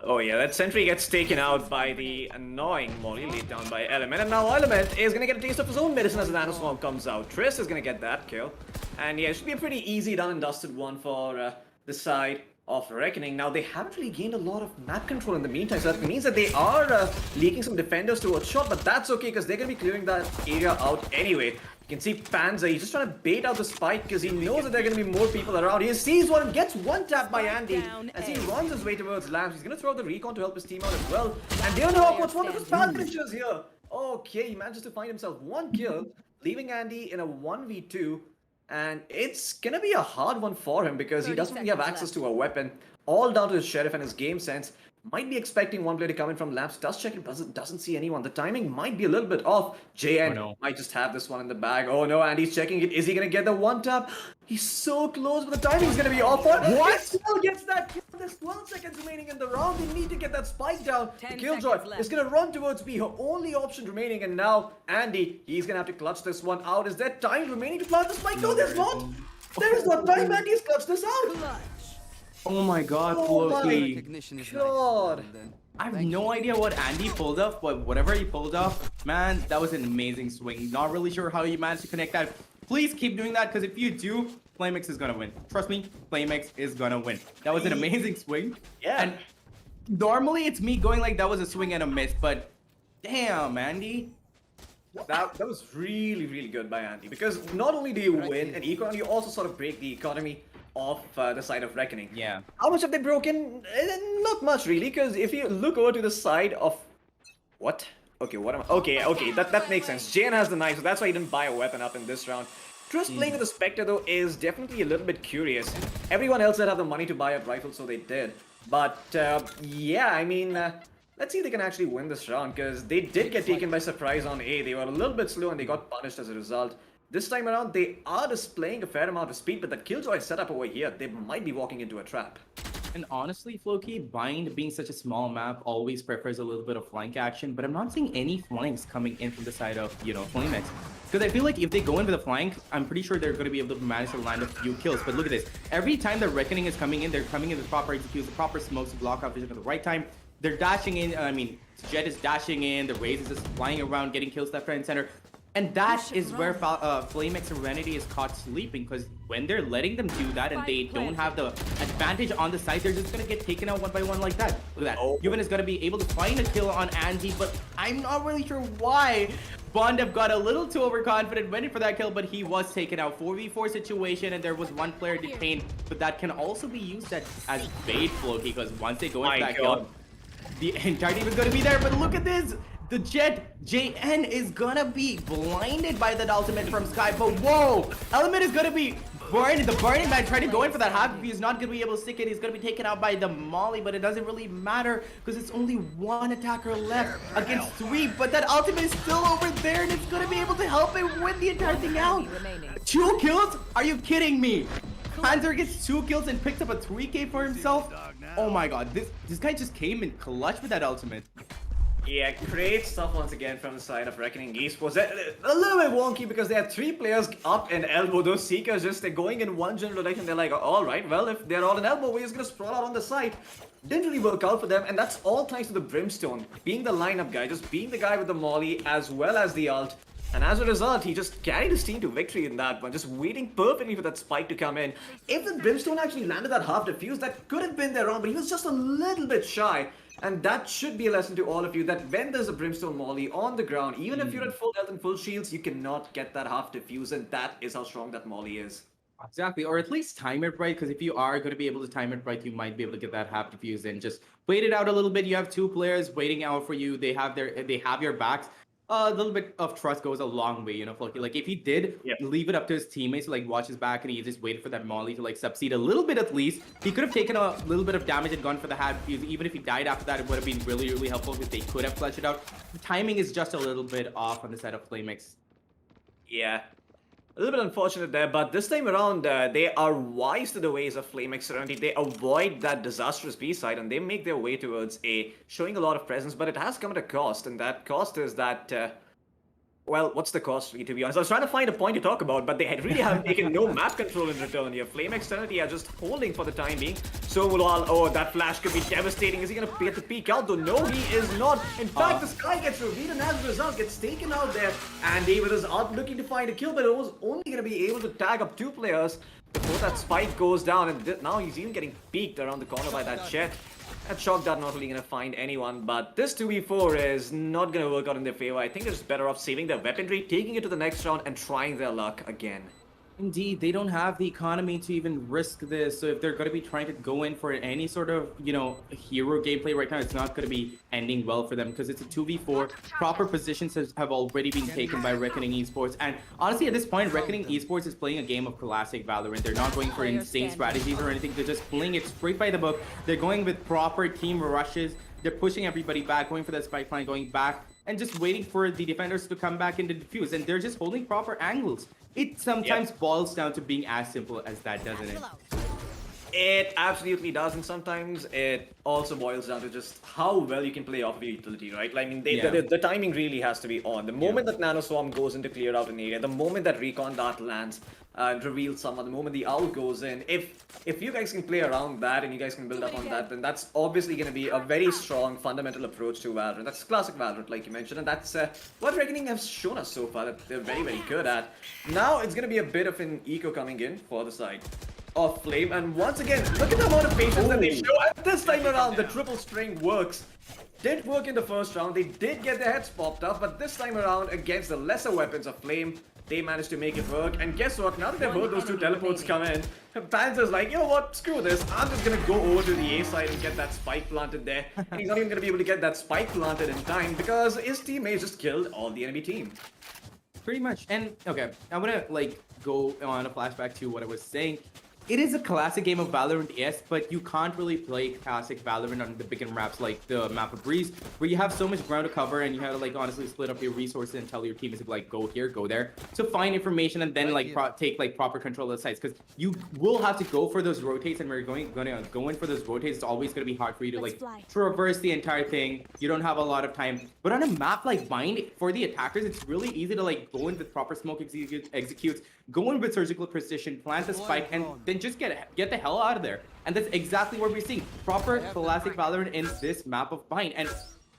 Oh yeah, that sentry gets taken out by the annoying Molly laid down by Element, and now Element is gonna get a taste of his own medicine as the Nanoswarm comes out. Triss is gonna get that kill, and yeah, it should be a pretty easy done and dusted one for the side of Reckoning. Now they haven't really gained a lot of map control in the meantime, so that means that they are leaking some defenders towards shot, but that's okay because they're gonna be clearing that area out anyway. You can see Panzer, he's just trying to bait out the spike because he knows that there are going to be more people around. He sees one and gets one tap by Andy as he runs his way towards Lamps. He's going to throw the recon to help his team out as well. And they're not what's one of his bad finishes here. Okay, he manages to find himself one kill, leaving Andy in a 1v2. And it's going to be a hard one for him because he doesn't really have access to a weapon. All down to his sheriff and his game sense. Might be expecting one player to come in from Lamps. Does check it, doesn't see anyone. The timing might be a little bit off. JN might just have this one in the bag. Oh no, Andy's checking it. Is he going to get the one tap? He's so close, but the timing's going to be off. What? He still gets that kill. There's 12 seconds remaining in the round. They need to get that spike down. The Killjoy is going to run towards B, her only option remaining. And now, Andy, he's going to have to clutch this one out. Is there time remaining to plant the spike? No, there's not. There is not time. Andy's clutched this out. Oh my god, Floki. God. I have no idea what Andy pulled off, but whatever he pulled off, man, that was an amazing swing. Not really sure how you managed to connect that. Please keep doing that, because if you do, Flamix is gonna win. Trust me, Flamix is gonna win. That was an amazing swing. Yeah. And normally it's me going like that was a swing and a miss, but damn, Andy. That was really, really good by Andy, because not only do you win an econ, you also sort of break the economy of the side of Reckoning. Yeah. How much have they broken? Not much really, because if you look over to the side of what? Okay, what am I? Okay, that makes sense. Jane has the knife, so that's why he didn't buy a weapon up in this round. Trust playing with the Spectre though is definitely a little bit curious. Everyone else that have the money to buy up rifles, so they did. But yeah, I mean, let's see if they can actually win this round, because they did get taken by surprise on A. They were a little bit slow and they got punished as a result. This time around, they are displaying a fair amount of speed, but that Killjoy setup over here, they might be walking into a trap. And honestly, Floki, Bind being such a small map always prefers a little bit of flank action, but I'm not seeing any flanks coming in from the side of, Flamex. Because I feel like if they go in with a flank, I'm pretty sure they're going to be able to manage to land a few kills. But look at this. Every time the Reckoning is coming in, they're coming in with proper executes, the proper smokes to block out vision at the right time. They're dashing in, Jet is dashing in, the Raze is just flying around, getting kills left, right, and center. And that is where Flamex Serenity is caught sleeping, because when they're letting them do that and they don't have the advantage on the side, they're just going to get taken out one by one like that. Look at that. Yuvan is going to be able to find a kill on Andy, but I'm not really sure why. Bondev got a little too overconfident, went in for that kill, but he was taken out. 4v4 situation, and there was one player detained, but that can also be used as bait, Floki, because once they go into that kill, the entire team is going to be there. But look at this. The Jet, JN, is gonna be blinded by that ultimate from Sky, but whoa! Element is gonna be burned. The Burning Man trying to go in for that half. He's not gonna be able to stick it. He's gonna be taken out by the Molly, but it doesn't really matter because it's only one attacker left against three. But that ultimate is still over there, and it's gonna be able to help him win the entire thing out. 2 kills? Are you kidding me? Panzer gets 2 kills and picked up a 3k for himself. Oh my god, this guy just came in clutch with that ultimate. Yeah, great stuff once again from the side of Reckoning Esports. A little bit wonky because they have 3 players up in elbow. Those Seekers they're going in one general direction. They're like, alright, well, if they're all in elbow, we're just gonna sprawl out on the side. Didn't really work out for them, and that's all thanks to the Brimstone. Being the lineup guy, just being the guy with the Molly as well as the ult. And as a result, he just carried his team to victory in that one, just waiting perfectly for that spike to come in. If the Brimstone actually landed that half defuse, that could have been their round, but he was just a little bit shy. And that should be a lesson to all of you, that when there's a Brimstone Molly on the ground, even if you're at full health and full shields, you cannot get that half defuse, and that is how strong that Molly is. Exactly, or at least time it right, because if you are going to be able to time it right, you might be able to get that half defuse and just wait it out a little bit. You have 2 players waiting out for you. They have your backs. A little bit of trust goes a long way, Floki. Like, if he did leave it up to his teammates to, like, watch his back and he just waited for that Molly to, like, succeed a little bit at least, he could have taken a little bit of damage and gone for the half defuse. Even if he died after that, it would have been really, really helpful because they could have clutched it out. The timing is just a little bit off on the side of Flamix. Yeah. A little bit unfortunate there, but this time around, they are wise to the ways of Flamex Serenity. They avoid that disastrous B side and they make their way towards A, showing a lot of presence, but it has come at a cost, and that cost is that, well, what's the cost, to be honest? I was trying to find a point to talk about, but they really haven't taken no map control in return here. Flamex Serenity are just holding for the time being. So, oh, that flash could be devastating. Is he going to get the peek out, though? No, he is not. In fact, the Sky gets revealed and as a result gets taken out there. And he with his ult looking to find a kill, but it was only going to be able to tag up 2 players before that spike goes down. And now he's even getting peeked around the corner by that Jet. That shock dart not really gonna find anyone, but this 2v4 is not gonna work out in their favor. I think they're just better off saving their weaponry, taking it to the next round, and trying their luck again. Indeed, they don't have the economy to even risk this. So if they're going to be trying to go in for any sort of, hero gameplay right now, it's not going to be ending well for them because it's a 2v4. Proper positions have already been taken by Reckoning Esports. And honestly, at this point, Reckoning Esports is playing a game of classic Valorant. They're not going for insane strategies or anything. They're just playing it straight by the book. They're going with proper team rushes. They're pushing everybody back, going for that spike line, going back, and just waiting for the defenders to come back into defuse. And they're just holding proper angles. It sometimes boils down to being as simple as that, doesn't it? It absolutely does, and sometimes it also boils down to just how well you can play off of your utility, right? I mean, the timing really has to be on. The moment that Nano Swarm goes in to clear out an area, the moment that Recon Dart lands and reveals someone, the moment the Owl goes in, if you guys can play around that and you guys can build up on that, then that's obviously going to be a very strong fundamental approach to Valorant. That's classic Valorant, like you mentioned, and that's what Reckoning have shown us so far that they're very, very good at. Now it's going to be a bit of an eco coming in for the side of Flame, and once again, look at the amount of patience that they show. And this time around, the triple string works. Didn't work in the first round. They did get their heads popped up, but this time around, against the lesser weapons of Flame, they managed to make it work. And guess what? Now that they've heard those two teleports come in, Panzer's like, you know what? Screw this. I'm just gonna go over to the A side and get that spike planted there. And he's not even gonna be able to get that spike planted in time because his teammates just killed all the enemy team. Pretty much. And okay, I'm gonna go on a flashback to what I was saying. It is a classic game of Valorant, yes, but you can't really play classic Valorant on the bigger maps like the map of Breeze, where you have so much ground to cover and you have to honestly split up your resources and tell your teammates to go here, go there. So find information and then take proper control of the sites, because you will have to go for those rotates, and we're going to go in for those rotates. It's always going to be hard for you to traverse the entire thing. You don't have a lot of time. But on a map like Bind, for the attackers, it's really easy to go in with proper smoke executes, go in with surgical precision, plant the spike, and then just get the hell out of there. And that's exactly what we're seeing. Proper classic Valorant in this map of Bind. And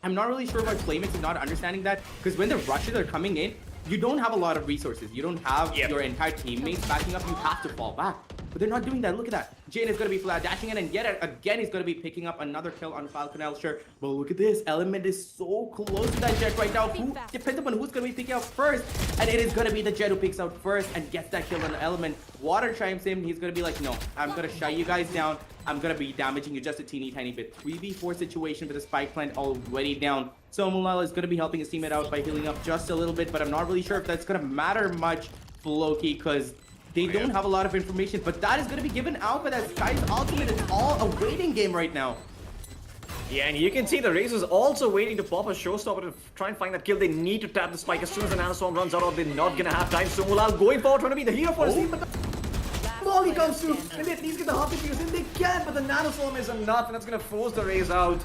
I'm not really sure why Flamix is not understanding that, because when the rushes are coming in, you don't have a lot of resources. You don't have your entire teammates backing up. You have to fall back. But they're not doing that. Look at that. Jane is going to be flat dashing in, and yet again he's going to be picking up another kill on Falcon Elsher. But look at this. Element is so close to that Jet right now. Who depends upon who's going to be picking out first. And it is going to be the Jet who picks out first and gets that kill on the Element. Water chimes in. He's going to be like, no, I'm going to shut you guys down. I'm going to be damaging you just a teeny tiny bit. 3v4 situation with the spike plant already down. So Mulal is going to be helping his teammate out by healing up just a little bit, but I'm not really sure if that's going to matter much for Loki, because they don't have a lot of information. But that is going to be given out by that Sky's ultimate. It's all a waiting game right now. Yeah, and you can see the Razors also waiting to pop a showstopper to try and find that kill. They need to tap the spike as soon as the Nanoswarm runs out, or they're not going to have time. So Mulal going forward, trying to be the hero for his team, but the volley comes through, and they at least get the half defuse in. They can, but the Nanoswarm is enough, and that's going to force the Raze out.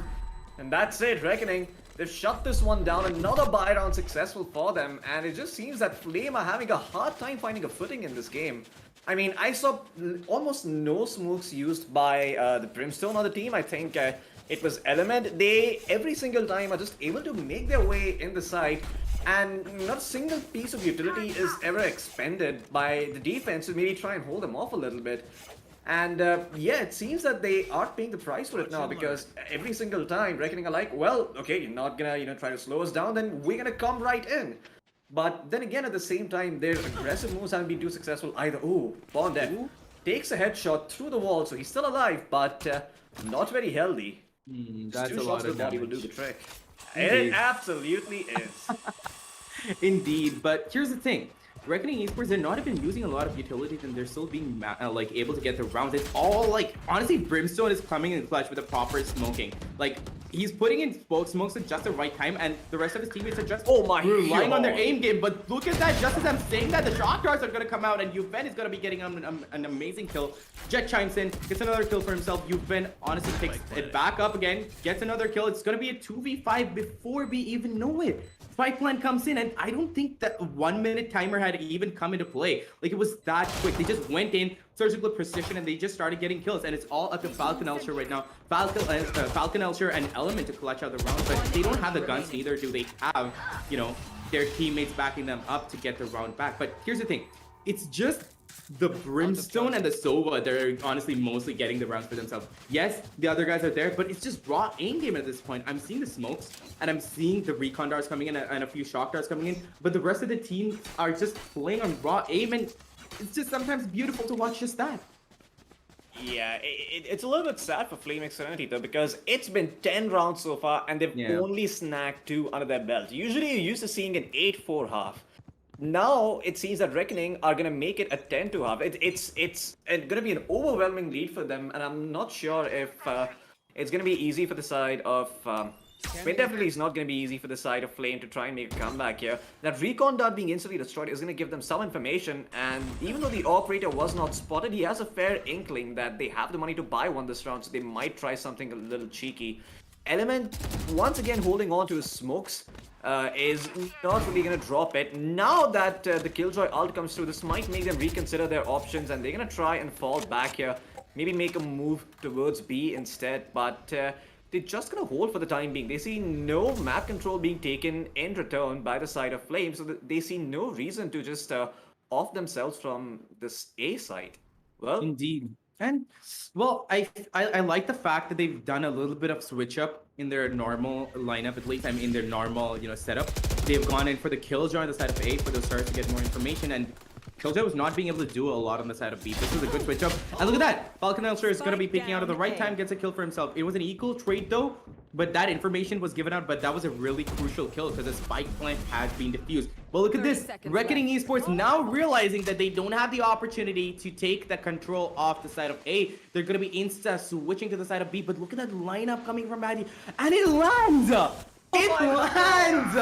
And that's it, Reckoning. They've shut this one down. Another buy round successful for them, and it just seems that Flame are having a hard time finding a footing in this game. I mean, I saw almost no smokes used by the Brimstone on the team. I think it was Element. They, every single time, are just able to make their way in the side, and not a single piece of utility is ever expended by the defense to maybe try and hold them off a little bit. And yeah, it seems that they are paying the price for it now, because every single time Reckoning are like, well, okay, you're not gonna, try to slow us down, then we're gonna come right in. But then again, at the same time, their aggressive moves haven't been too successful either. Ooh, Bonded takes a headshot through the wall, so he's still alive, but not very healthy. That's Two a shots lot to of the body damage. will do the trick. Indeed. It absolutely is. Indeed, but here's the thing. Reckoning Esports, they're not even using a lot of utilities, and they're still being able to get the rounds. It's all honestly, Brimstone is coming in clutch with the proper smoking. He's putting in smokes at just the right time, and the rest of his teammates are just relying on their aim game. But look at that, just as I'm saying that, the shock darts are going to come out, and Yuven is going to be getting an amazing kill. Jet chimes in, gets another kill for himself. Yuven honestly picks it back up again, gets another kill. It's going to be a 2v5 before we even know it. Spike plant comes in, and I don't think that 1 minute timer had even come into play. It was that quick. They just went in, surgical precision, and they just started getting kills. And it's all up to Falcon Elsher right now. Falcon Elsher and Element to clutch out the round, but they don't have the guns, neither do they have, their teammates backing them up to get the round back. But here's the thing. it's just the Brimstone and the Sova that are honestly mostly getting the rounds for themselves. Yes, the other guys are there, but it's just raw aim game at this point. I'm seeing the smokes and I'm seeing the recon darts coming in and a few shock darts coming in, but the rest of the team are just playing on raw aim, and it's just sometimes beautiful to watch just that. Yeah, it's a little bit sad for Flaming Serenity though, because it's been 10 rounds so far and they've only snagged 2 under their belt. Usually you're used to seeing an 8-4 half. Now it seems that Reckoning are gonna make it a 10-2 half. It's gonna be an overwhelming lead for them, and I'm not sure if it's gonna be easy for the side of. Definitely it's not gonna be easy for the side of Flame to try and make a comeback here. That recon dart being instantly destroyed is gonna give them some information, and even though the operator was not spotted, he has a fair inkling that they have the money to buy one this round, so they might try something a little cheeky. Element once again holding on to his smokes. Is not really going to drop it. Now that the Killjoy ult comes through, this might make them reconsider their options, and they're going to try and fall back here. Maybe make a move towards B instead, but they're just going to hold for the time being. They see no map control being taken in return by the side of Flame, so they see no reason to just off themselves from this A side. Well, indeed. And well, I like the fact that they've done a little bit of switch up in their normal lineup, at least. I mean, in their normal, setup. They've gone in for the Killjoy on the side of A for the stars to get more information, and Killjoy was not being able to do a lot on the side of B. This is a good switch up. And look at that! Falcon Ultra is going to be picking out at the right time, gets a kill for himself. It was an equal trade though, but that information was given out, but that was a really crucial kill because the spike plant has been defused. But look at this, Reckoning Esports now realizing that they don't have the opportunity to take the control off the side of A. They're going to be insta switching to the side of B, but look at that lineup coming from Maddie, and it lands! It lands!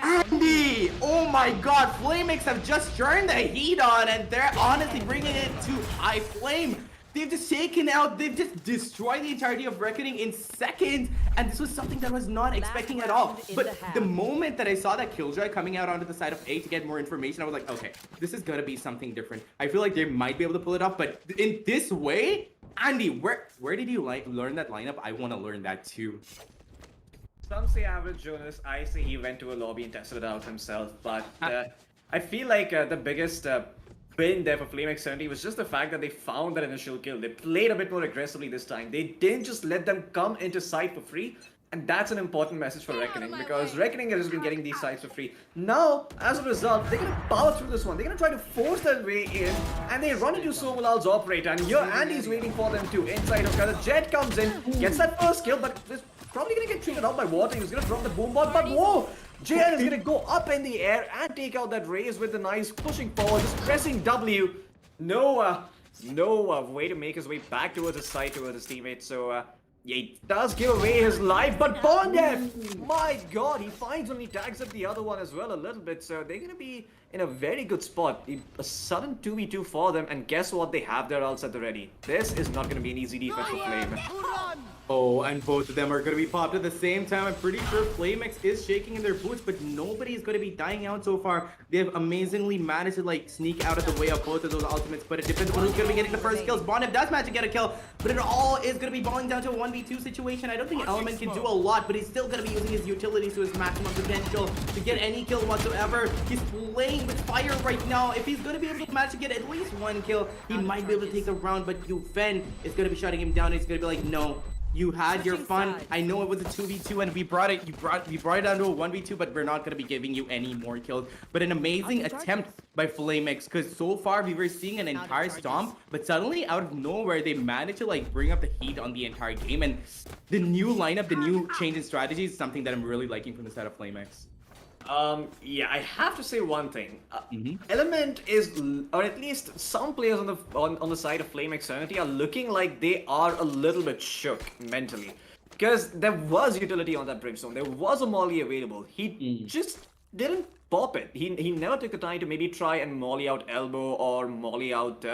Andy! Oh my god, Flamex have just turned the heat on, and they're honestly bringing it to high flame. They've just taken out, they've just destroyed the entirety of Reckoning in seconds, and this was something that I was not expecting at all. But the moment that I saw that Killjoy coming out onto the side of A to get more information, I was like, okay, this is gonna be something different. I feel like they might be able to pull it off, but in this way, Andy, where did you learn that lineup? I want to learn that too. Some say average Jonas, I say he went to a lobby and tested it out himself, but I feel like the biggest win there for Flamex 70 was just the fact that they found that initial kill. They played a bit more aggressively this time. They didn't just let them come into sight for free, and that's an important message for Reckoning, because Reckoning has been getting these sites for free. Now, as a result, they're going to power through this one. They're going to try to force their way in, and they run into Somalal's operator, and here Andy's waiting for them to inside of the Jet comes in, gets that first kill, but this probably gonna get treated out by water. He's gonna drop the boom bot, but whoa! JN is gonna go up in the air and take out that Raze with the nice pushing forward, just pressing W. No way to make his way back towards his side, towards his teammates. So yeah, he does give away his life, but Bondef, my god, he finds only tags up the other one as well a little bit. So they're gonna be in a very good spot. A sudden 2v2 for them, and guess what? They have their ults at the ready. This is not gonna be an easy defense for Flame. Oh, and both of them are going to be popped at the same time. I'm pretty sure Flamex is shaking in their boots, but nobody is going to be dying out so far. They've amazingly managed to sneak out of the way of both of those ultimates, but it depends on who's going to be getting the first kills. Bondef does manage to get a kill, but it all is going to be falling down to a 1v2 situation. I don't think Element can do a lot, but he's still going to be using his utilities to his maximum potential to get any kill whatsoever. He's playing with fire right now. If he's going to be able to manage to get at least one kill, he might be able to take the round, but Yufen is going to be shutting him down. He's going to be like, no. You had your fun. I know it was a 2v2 and we brought it down to a 1v2, but we're not going to be giving you any more kills. But an amazing attempt by Flamex, because so far we were seeing an entire stomp, but suddenly out of nowhere they managed to bring up the heat on the entire game. And the new lineup, the new change in strategy is something that I'm really liking from the side of Flamex. Yeah, I have to say one thing. Element is, or at least some players on the side of Flamex Serenity are looking like they are a little bit shook mentally, because there was utility on that Brimstone. There was a molly available. He just didn't pop it. He never took the time to maybe try and molly out Elbow or molly out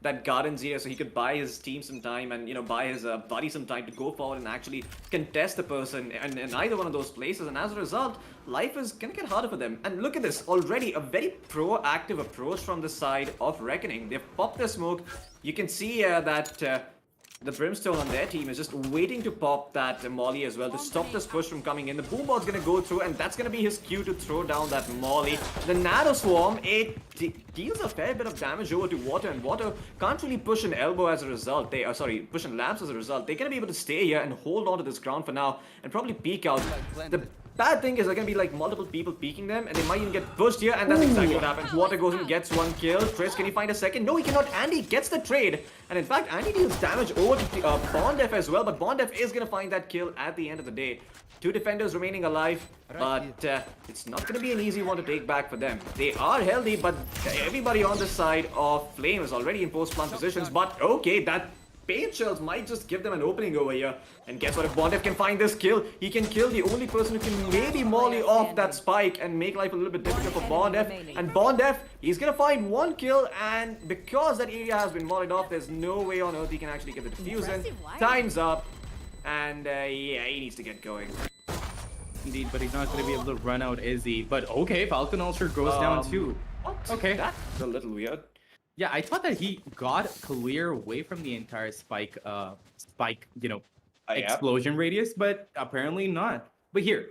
that Garden Zero, so he could buy his team some time and buy his buddy some time to go forward and actually contest the person in either one of those places. And as a result, life is gonna get harder for them. And look at this, already a very proactive approach from the side of Reckoning. They've popped their smoke. You can see that the Brimstone on their team is just waiting to pop that Molly as well to stop this push from coming in. The Boombot's gonna go through, and that's gonna be his cue to throw down that Molly. The Nano Swarm, it deals a fair bit of damage over to Water, and Water can't really push an elbow as a result. They push an lamps as a result. They're gonna be able to stay here and hold on to this ground for now and probably peek out. The bad thing is there are gonna be like multiple people peeking them, and they might even get pushed here, and that's exactly what happens. Water goes and gets one kill. Chris, can he find a second? No, he cannot. Andy gets the trade, and in fact, Andy deals damage over to Bondef as well, but Bondef is gonna find that kill at the end of the day. 2 defenders remaining alive, but it's not gonna be an easy one to take back for them. They are healthy, but everybody on the side of Flame is already in post-plant positions, but okay, that paint shells might just give them an opening over here. And guess what? If Bondef can find this kill, he can kill the only person who can maybe molly off that spike and make life a little bit difficult for Bondef. And Bondef, he's gonna find one kill, and because that area has been mollied off, there's no way on earth he can actually get the defuse in. Time's up, and yeah, he needs to get going. Indeed, but he's not going to be able to run out, is he? But okay, Falcon Ultra goes down too. What? Okay. That's a little weird. Yeah, I thought that he got clear away from the entire spike, explosion radius, but apparently not. But here,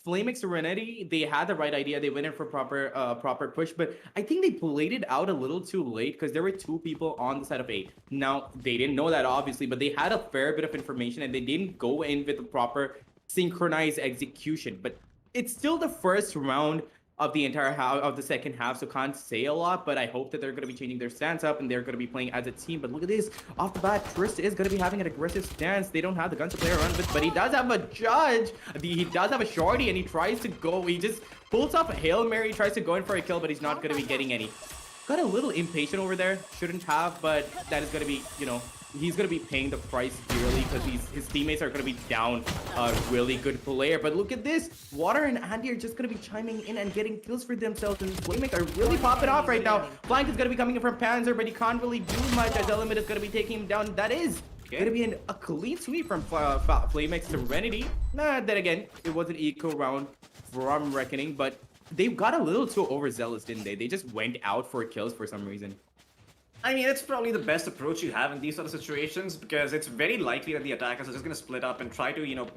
Flaming Serenity, they had the right idea. They went in for proper push, but I think they played it out a little too late because there were 2 people on the side of A. Now, they didn't know that, obviously, but they had a fair bit of information, and they didn't go in with the proper synchronized execution. But it's still the first round of the entire of the second half, so can't say a lot, but I hope that they're going to be changing their stance up and they're going to be playing as a team. But look at this, off the bat, Trist is going to be having an aggressive stance. They don't have the gun to play around with, but he does have a judge. He does have a shorty, and he tries to go, he just pulls off a Hail Mary, tries to go in for a kill, but he's not going to be getting any. Got a little impatient over there, shouldn't have, but that is going to be, you know, he's going to be paying the price dearly because his teammates are going to be down a really good player. But look at this. Water and Andy are just going to be chiming in and getting kills for themselves. And Flaming are really popping off right now. Flank is going to be coming in from Panzer, but he can't really do much as Element is going to be taking him down. That is going to be a clean sweep from Flaming Serenity. Then again, it was an eco round from Reckoning, but they got a little too overzealous, didn't they? They just went out for kills for some reason. I mean, it's probably the best approach you have in these sort of situations because it's very likely that the attackers are just going to split up and try to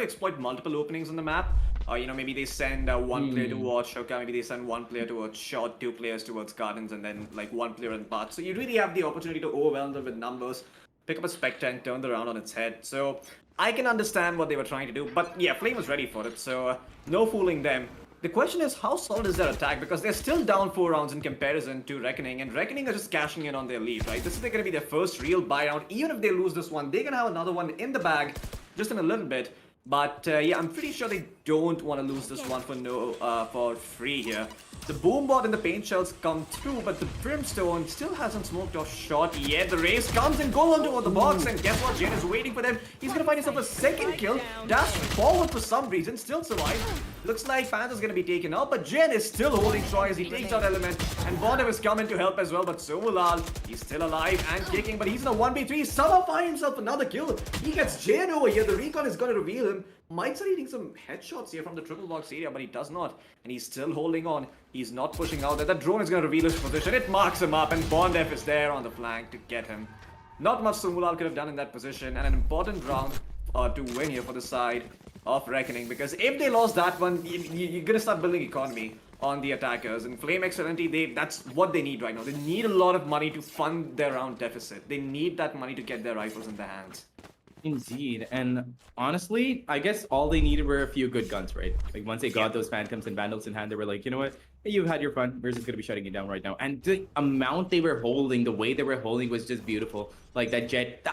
exploit multiple openings on the map. Maybe they send one player towards Shoka, maybe they send one player towards Short, 2 players towards Gardens, and then like 1 player in Path. So you really have the opportunity to overwhelm them with numbers, pick up a Spectre and turn the round on its head. So I can understand what they were trying to do, but yeah, Flame was ready for it, so no fooling them. The question is, how solid is their attack? Because they're still down 4 rounds in comparison to Reckoning, and Reckoning are just cashing in on their lead, right? This is going to be their first real buy round. Even if they lose this one, they're going to have another one in the bag just in a little bit. But yeah, I'm pretty sure they don't want to lose this one for free here. The Boombot and the paint shells come through, but the Brimstone still hasn't smoked off Short yet. The race comes and goes onto the box, and guess what? Jen is waiting for them. He's going to find himself a second kill. Dash forward for some reason, still survives. Looks like Panther's going to be taken out, but Jen is still holding Troy as he takes out Element. And Bondem is coming to help as well, but so will Al. He's still alive and kicking, but he's in a 1v3. Somehow find himself another kill. He gets Jen over here. The recon is going to reveal him. Might start eating some headshots here from the triple box area, but he does not. And he's still holding on. He's not pushing out there. That drone is going to reveal his position. It marks him up, and Bondef is there on the flank to get him. Not much Sumulal could have done in that position, and an important round to win here for the side of Reckoning, because if they lost that one, you're going to start building economy on the attackers. And Flame Serenity, that's what they need right now. They need a lot of money to fund their round deficit. They need that money to get their rifles in their hands. Indeed, and honestly, I guess all they needed were a few good guns, right? Like once they got those Phantoms and Vandals in hand, they were like, you know what? Hey, you've had your fun. We're just gonna be shutting it down right now. And the amount they were holding, the way they were holding was just beautiful. Like that Jet,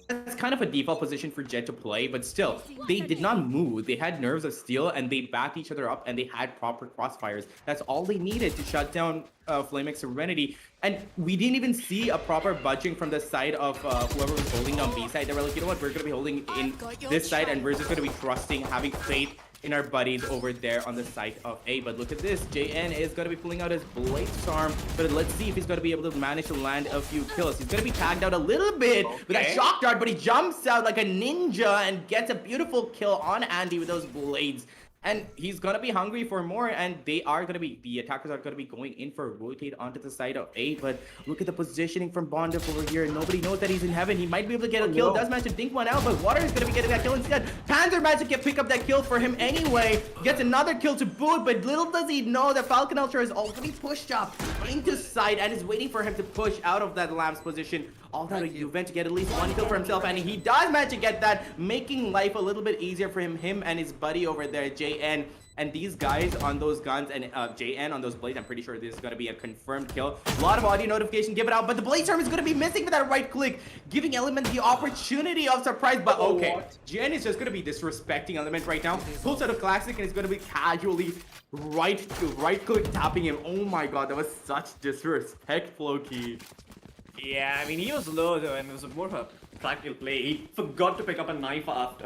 that's kind of a default position for Jet to play, but still, they did not move. They had nerves of steel, and they backed each other up, and they had proper crossfires. That's all they needed to shut down Flaming Serenity. And we didn't even see a proper budging from the side of whoever was holding on B side. They were like, you know what, we're gonna be holding in this side, and we're just gonna be trusting, having faith in our buddies over there on the side of A. But look at this, JN is going to be pulling out his Blade Storm, but let's see if he's going to be able to manage to land a few kills. He's going to be tagged out a little bit with a shock dart, but he jumps out like a ninja and gets a beautiful kill on Andy with those blades. And he's gonna be hungry for more, and the attackers are gonna be going in for a rotate onto the side of A. But look at the positioning from Bondip over here. Nobody knows that he's in heaven. He might be able to get a kill. Does manage to dink one out, but Water is gonna be getting that kill instead. Panzer managed to pick up that kill for him anyway. Gets another kill to boot, but little does he know that Falcon Ultra is already pushed up into side and is waiting for him to push out of that Lamb's position. All that event to get at least one kill for himself, and he does manage to get that, making life a little bit easier for him and his buddy over there, JN. And these guys on those guns and JN on those blades, I'm pretty sure this is going to be a confirmed kill. A lot of audio notification, give it out, but the blade storm is going to be missing for that right click, giving Element the opportunity of surprise. But okay, JN is just going to be disrespecting Element right now. Pulls out of Classic and is going to be casually right click tapping him. Oh my god, that was such disrespect, Floki. Yeah, I mean, he was low though, and it was more of a practical play. He forgot to pick up a knife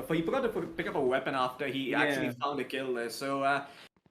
he forgot to pick up a weapon after he actually found a kill there. So,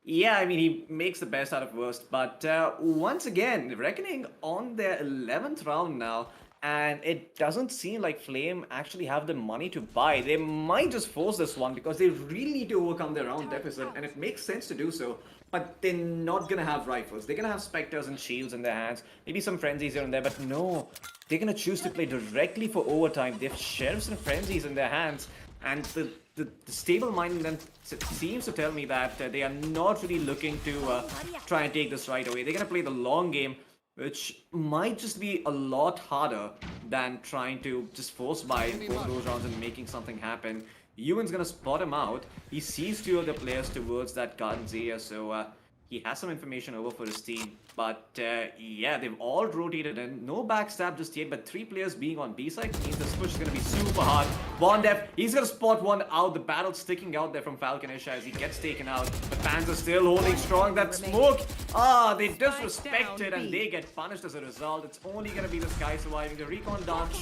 yeah, I mean, he makes the best out of worst. But once again, Reckoning on their 11th round now, and it doesn't seem like Flame actually have the money to buy. They might just force this one because they really need to overcome their round deficit, and it makes sense to do so. But they're not gonna have rifles. They're gonna have specters and shields in their hands. Maybe some frenzies here and there, but no. They're gonna choose to play directly for overtime. They have sheriffs and frenzies in their hands, and the stable mind in them seems to tell me that they are not really looking to try and take this right away. They're gonna play the long game, which might just be a lot harder than trying to just force buy both those rounds and making something happen. Ewan's gonna spot him out. He sees two of the players towards that gardens area, so he has some information over for his team. But yeah, they've all rotated in. No backstab just yet, but 3 players being on B side means this push is gonna be super hard. Bondef, he's gonna spot one out. The battle's sticking out there from Falconish as he gets taken out. But fans are still holding strong. That smoke, they disrespected and they get punished as a result. It's only gonna be this guy surviving the recon dance.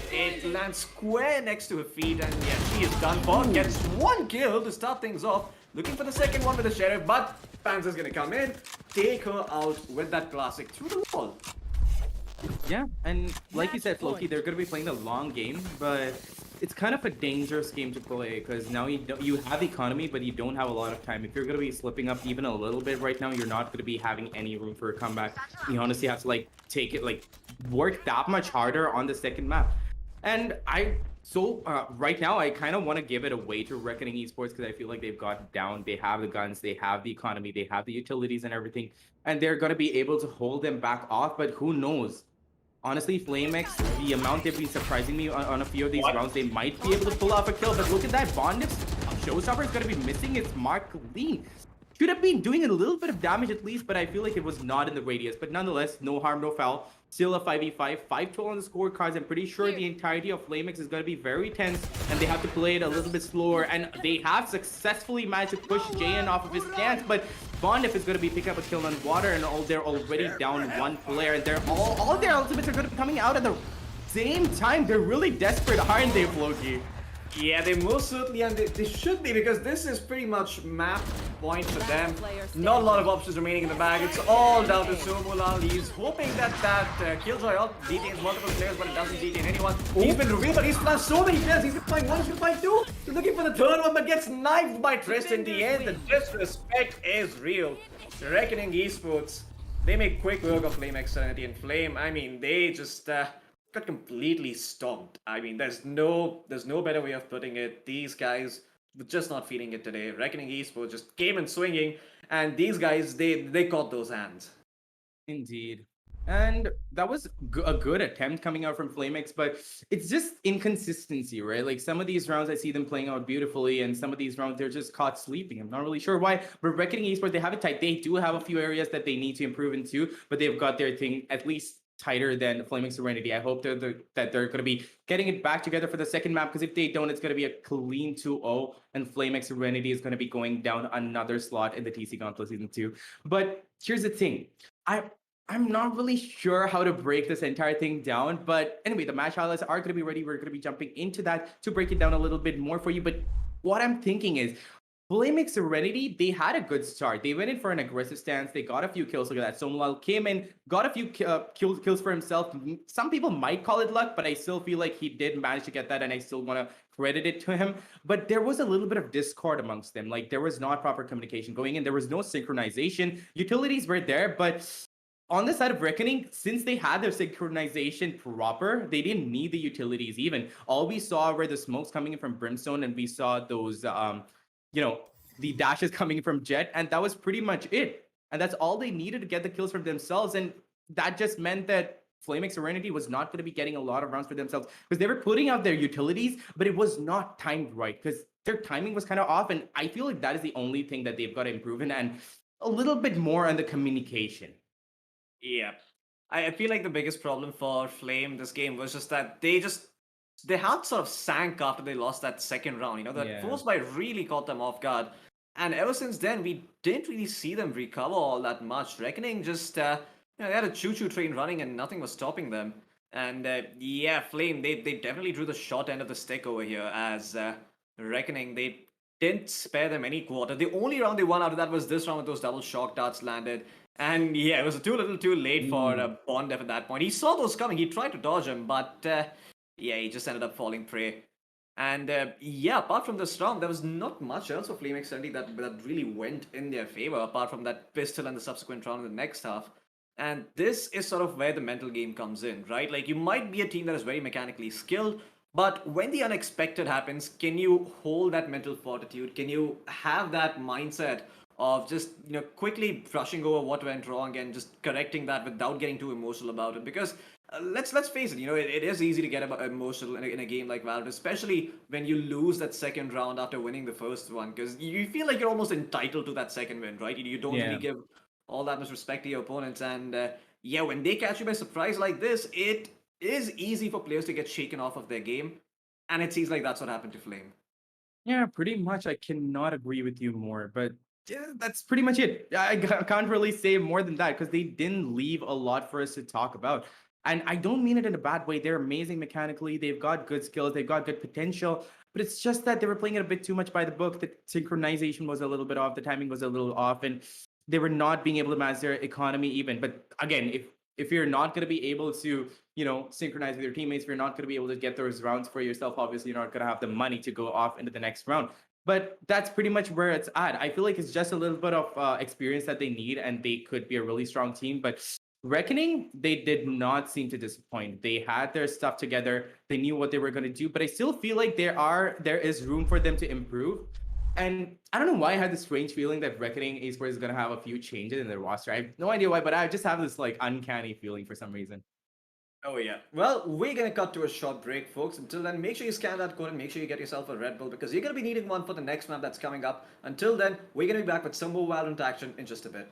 It lands square next to her feet, and yeah, she is done for. Gets 1 kill to start things off. Looking for the second one with the Sheriff, but Panzer's gonna come in, take her out with that classic through the wall. Yeah, and like you said, Floki, they're gonna be playing the long game, but it's kind of a dangerous game to play because now you have economy, but you don't have a lot of time. If you're gonna be slipping up even a little bit right now, you're not gonna be having any room for a comeback. You honestly have to take it, work that much harder on the second map. And right now, I kind of want to give it away to Reckoning Esports because I feel like they've got down. They have the guns, they have the economy, they have the utilities and everything, and they're going to be able to hold them back off. But who knows? Honestly, FlameX, the amount they've been surprising me on a few of these rounds, they might be able to pull off a kill. But look at that, Bondip's Showstopper is going to be missing its mark clean. Should have been doing a little bit of damage at least, but I feel like it was not in the radius. But nonetheless, no harm, no foul. Still a 5v5, 5-12 on the scorecards. I'm pretty sure the entirety of FlameX is going to be very tense, and they have to play it a little bit slower. And they have successfully managed to push JN off of his stance, but Bondip is going to be picking up a kill on Water, and they're already down 1 player, and they're all their ultimates are going to be coming out at the same time. They're really desperate, aren't they, Floki? Yeah, they most certainly, and they should be, because this is pretty much map point for them. Not a lot of options remaining in the bag. It's all down to Somulal. He's hoping that Killjoy ult detains multiple players, but it doesn't detain anyone. He's been revealed, but he's flashed so many players. He's been playing 1, he's been playing 2. He's looking for the third one, but gets knifed by Trist in the end. The disrespect is real. Reckoning Esports, they make quick work of FlameX, Serenity, and Flame. I mean, they just got completely stomped. I mean, there's no better way of putting it. These guys were just not feeling it today. Reckoning Esports just came in swinging, and these guys, they caught those hands. Indeed. And that was a good attempt coming out from FlameX, but it's just inconsistency, right? Like some of these rounds, I see them playing out beautifully, and some of these rounds, they're just caught sleeping. I'm not really sure why, but Reckoning Esports, they have it tight. They do have a few areas that they need to improve into, but they've got their thing at least tighter than Flaming Serenity. I hope that they're going to be getting it back together for the second map, because if they don't, it's going to be a clean 2-0, and Flaming Serenity is going to be going down another slot in the TEC Gauntlet Season 2. But here's the thing. I'm not really sure how to break this entire thing down, but anyway, the match highlights are going to be ready. We're going to be jumping into that to break it down a little bit more for you. But what I'm thinking is, Flaming Serenity, they had a good start. They went in for an aggressive stance. They got a few kills. Look at that. Somlal came in, got a few kills for himself. Some people might call it luck, but I still feel like he did manage to get that, and I still want to credit it to him. But there was a little bit of discord amongst them. Like, there was not proper communication going in. There was no synchronization. Utilities were there, but on the side of Reckoning, since they had their synchronization proper, they didn't need the utilities even. All we saw were the smokes coming in from Brimstone, and we saw those, the dashes coming from Jet, and that was pretty much it. And that's all they needed to get the kills from themselves. And that just meant that Flaming Serenity was not going to be getting a lot of rounds for themselves because they were putting out their utilities, but it was not timed right because their timing was kind of off. And I feel like that is the only thing that they've got to improve in, and a little bit more on the communication. Yeah. I feel like the biggest problem for Flame this game was just that their heart sort of sank after they lost that second round. That Frostbite really caught them off guard. And ever since then, we didn't really see them recover all that much. Reckoning just, they had a choo-choo train running and nothing was stopping them. And Flame, they definitely drew the short end of the stick over here as Reckoning, they didn't spare them any quarter. The only round they won out of that was this round with those double shock darts landed. And it was too little too late for Bondef at that point. He saw those coming. He tried to dodge them, but he just ended up falling prey. And apart from this round, there was not much else for Flame X70 that really went in their favor, apart from that pistol and the subsequent round in the next half. And this is sort of where the mental game comes in, right? Like, you might be a team that is very mechanically skilled, but when the unexpected happens, can you hold that mental fortitude? Can you have that mindset of just quickly brushing over what went wrong and just correcting that without getting too emotional about it? Because let's face it, it is easy to get emotional in a game like Valorant, especially when you lose that second round after winning the first one, because you feel like you're almost entitled to that second win, right? You don't really give all that much respect to your opponents, and when they catch you by surprise like this, it is easy for players to get shaken off of their game, and it seems like that's what happened to Flame. Yeah, pretty much. I cannot agree with you more, but yeah, that's pretty much it. I can't really say more than that because they didn't leave a lot for us to talk about. And I don't mean it in a bad way. They're amazing mechanically. They've got good skills. They've got good potential. But it's just that they were playing it a bit too much by the book. The synchronization was a little bit off. The timing was a little off. And they were not being able to manage their economy even. But again, if you're not going to be able to, synchronize with your teammates, if you're not going to be able to get those rounds for yourself, obviously you're not going to have the money to go off into the next round. But that's pretty much where it's at. I feel like it's just a little bit of experience that they need, and they could be a really strong team. But Reckoning, they did not seem to disappoint. They had their stuff together. They knew what they were going to do. But I still feel like there is room for them to improve. And I don't know why I had this strange feeling that Reckoning Esports is going to have a few changes in their roster. I have no idea why, but I just have this uncanny feeling for some reason. Oh yeah. Well, we're gonna cut to a short break, folks. Until then, make sure you scan that code and make sure you get yourself a Red Bull because you're gonna be needing one for the next map that's coming up. Until then, we're gonna be back with some more Valorant action in just a bit.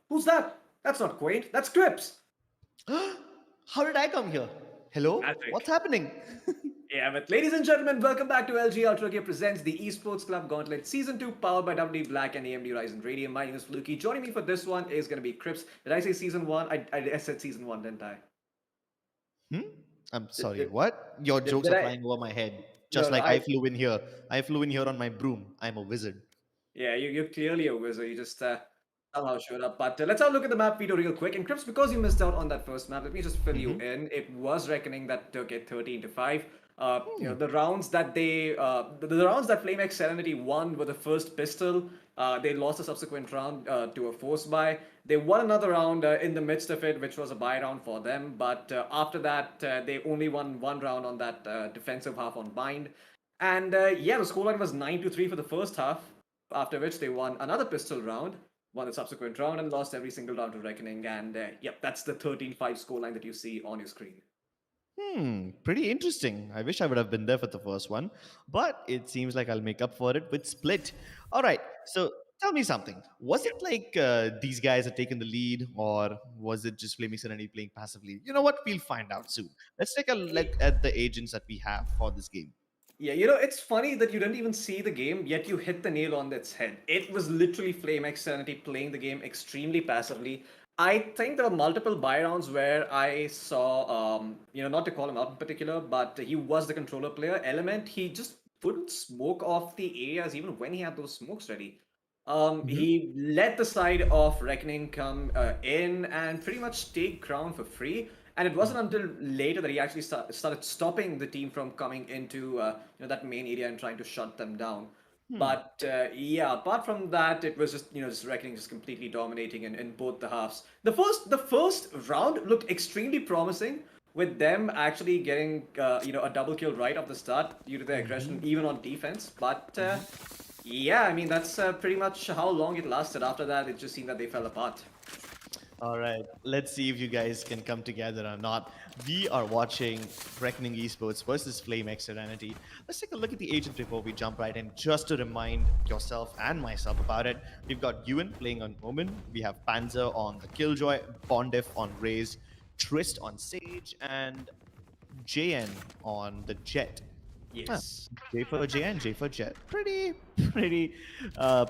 Who's that? That's not Quaint. That's Crips. How did I come here? Hello? What's Magic. happening? Yeah, but ladies and gentlemen, welcome back to LG Ultragear presents the Esports Club Gauntlet Season 2, powered by WD Black and AMD Ryzen Radium. My name is Fluky. Joining me for this one is going to be Crips. Did I say Season 1? I said Season 1, didn't I? Hmm? I'm Did, sorry, did, what? Your jokes did are I? flying over my head. No, Just no, like I flew in here. I flew in here on my broom. I'm a wizard. Yeah, you're clearly a wizard. You just somehow showed up. But let's have a look at the map video real quick. And Crips, because you missed out on that first map, let me just fill you Mm-hmm. in. It was reckoning that took it 13 to 5. Hmm. The rounds that the rounds that FlameX Serenity won were the first pistol. They lost the subsequent round to a force buy. They won another round in the midst of it, which was a buy round for them. But after that, they only won one round on that defensive half on bind. And yeah, the scoreline was 9 to 3 for the first half, after which they won another pistol round, won the subsequent round, and lost every single round to Reckoning. And yep, that's the 13-5 scoreline that you see on your screen. Pretty interesting. I wish I would have been there for the first one, but it seems like I'll make up for it with Split. All right, so tell me something. Was it like these guys had taken the lead, or was it just Flaming Serenity playing passively? You know what? We'll find out soon. Let's take a look at the agents that we have for this game. Yeah, you know, it's funny that you didn't even see the game, yet you hit the nail on its head. It was literally Flame X Serenity playing the game extremely passively. I think there were multiple buy rounds where I saw, not to call him out in particular, but he was the controller player. Element, he just wouldn't smoke off the areas even when he had those smokes ready. Mhm. He let the side of Reckoning come in and pretty much take ground for free. And it wasn't until later that he actually started stopping the team from coming into that main area and trying to shut them down. Hmm. But yeah, apart from that, it was just Reckoning just completely dominating in both the halves. The first round looked extremely promising with them actually getting a double kill right off the start due to their aggression Mhm. even on defense. But Mhm. yeah, I mean that's pretty much how long it lasted. After that, it just seemed that they fell apart. All right, let's see if you guys can come together or not. We are watching Reckoning Esports versus Flame X Serenity. Let's take a look at the agent before we jump right in. Just to remind yourself and myself about it, we've got Ewan playing on Omen, we have Panzer on the Killjoy, Bondef on Raze, Trist on Sage, and JN on the Jet. Ah, Yes. J for JN, J for Jet. Pretty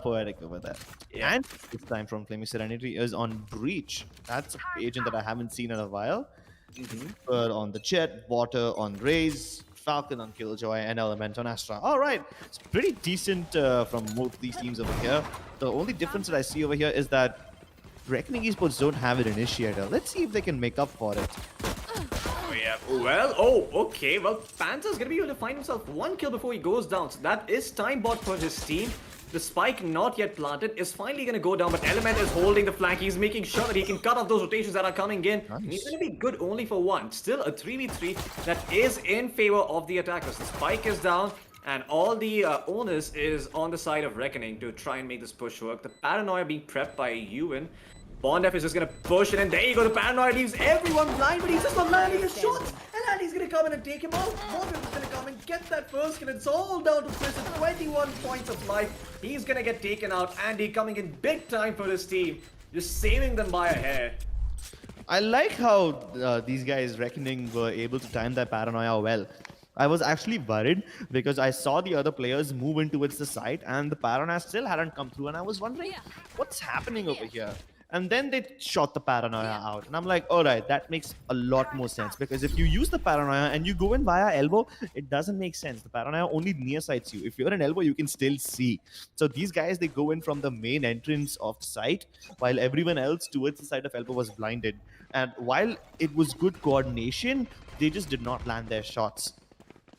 poetic over there. Yeah. And this time from Flaming Serenity is on Breach. That's an agent that I haven't seen in a while. Hmm. But on the Jet, Water on Raze, Falcon on Killjoy, and Element on Astra. All right, it's pretty decent from both these teams over here. The only difference that I see over here is that Reckoning Esports don't have an initiator. Let's see if they can make up for it. Oh yeah. Well, oh, okay. Well, Panther's gonna be able to find himself one kill before he goes down. So that is time bought for his team. The spike not yet planted is finally gonna go down, but Element is holding the flank. He's making sure that he can cut off those rotations that are coming in. And he's Nice. gonna be good only for one. Still a 3v3 that is in favor of the attackers. The spike is down. And all the onus is on the side of Reckoning to try and make this push work. The paranoia being prepped by Ewan. Bondef is just gonna push it, and there you go. The paranoia leaves everyone blind, but he's just not landing his shots. And Andy's gonna come in and take him out. Bondef is gonna come and get that first kill. It's all down to Chris at 21 points of life. He's gonna get taken out. Andy coming in big time for his team, just saving them by a hair. I like how these guys Reckoning were able to time their paranoia well. I was actually worried because I saw the other players move in towards the site and the paranoia still hadn't come through, and I was wondering what's happening over here. And then they shot the paranoia out, and I'm like, all right, that makes a lot more sense because if you use the paranoia and you go in via elbow, it doesn't make sense. The paranoia only near sights you. If you're an elbow, you can still see. So these guys, they go in from the main entrance of the site, while everyone else towards the side of elbow was blinded. And while it was good coordination, they just did not land their shots.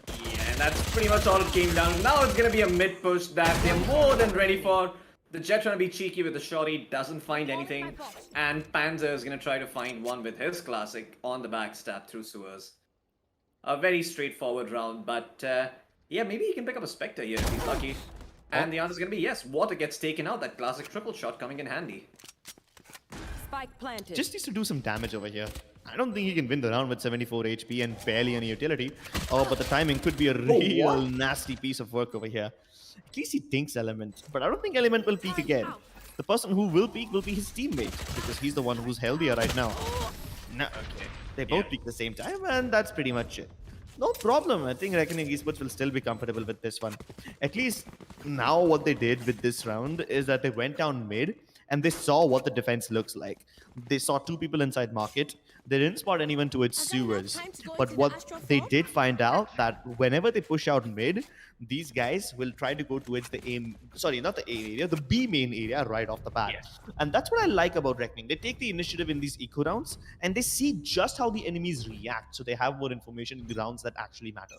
Yeah, and that's pretty much all it came down. Now it's gonna be a mid push that they're more than ready for. The Jet trying to be cheeky with the shorty, doesn't find anything. And Panzer is gonna try to find one with his classic on the backstab through sewers. A very straightforward round, but yeah, maybe he can pick up a Spectre here if he's lucky. And the answer is gonna be yes. Water gets taken out. That classic triple shot coming in handy. Spike planted. Just needs to do some damage over here. I don't think he can win the round with 74 HP and barely any utility. Oh, but the timing could be a real nasty piece of work over here. At least he thinks Element, but I don't think Element will peak again. The person who will peak will be his teammate because he's the one who's healthier right now. No, okay. They both peak at the same time, and that's pretty much it. No problem. I think Reckoning Esports will still be comfortable with this one. At least now what they did with this round is that they went down mid and they saw what the defense looks like. They saw two people inside market. They didn't spot anyone towards sewers. But what they did find out that whenever they push out mid, these guys will try to go towards the aim, sorry, not the A area, the B main area right off the bat. And that's what I like about Reckoning. They take the initiative in these eco rounds and they see just how the enemies react. So they have more information in the rounds that actually matter.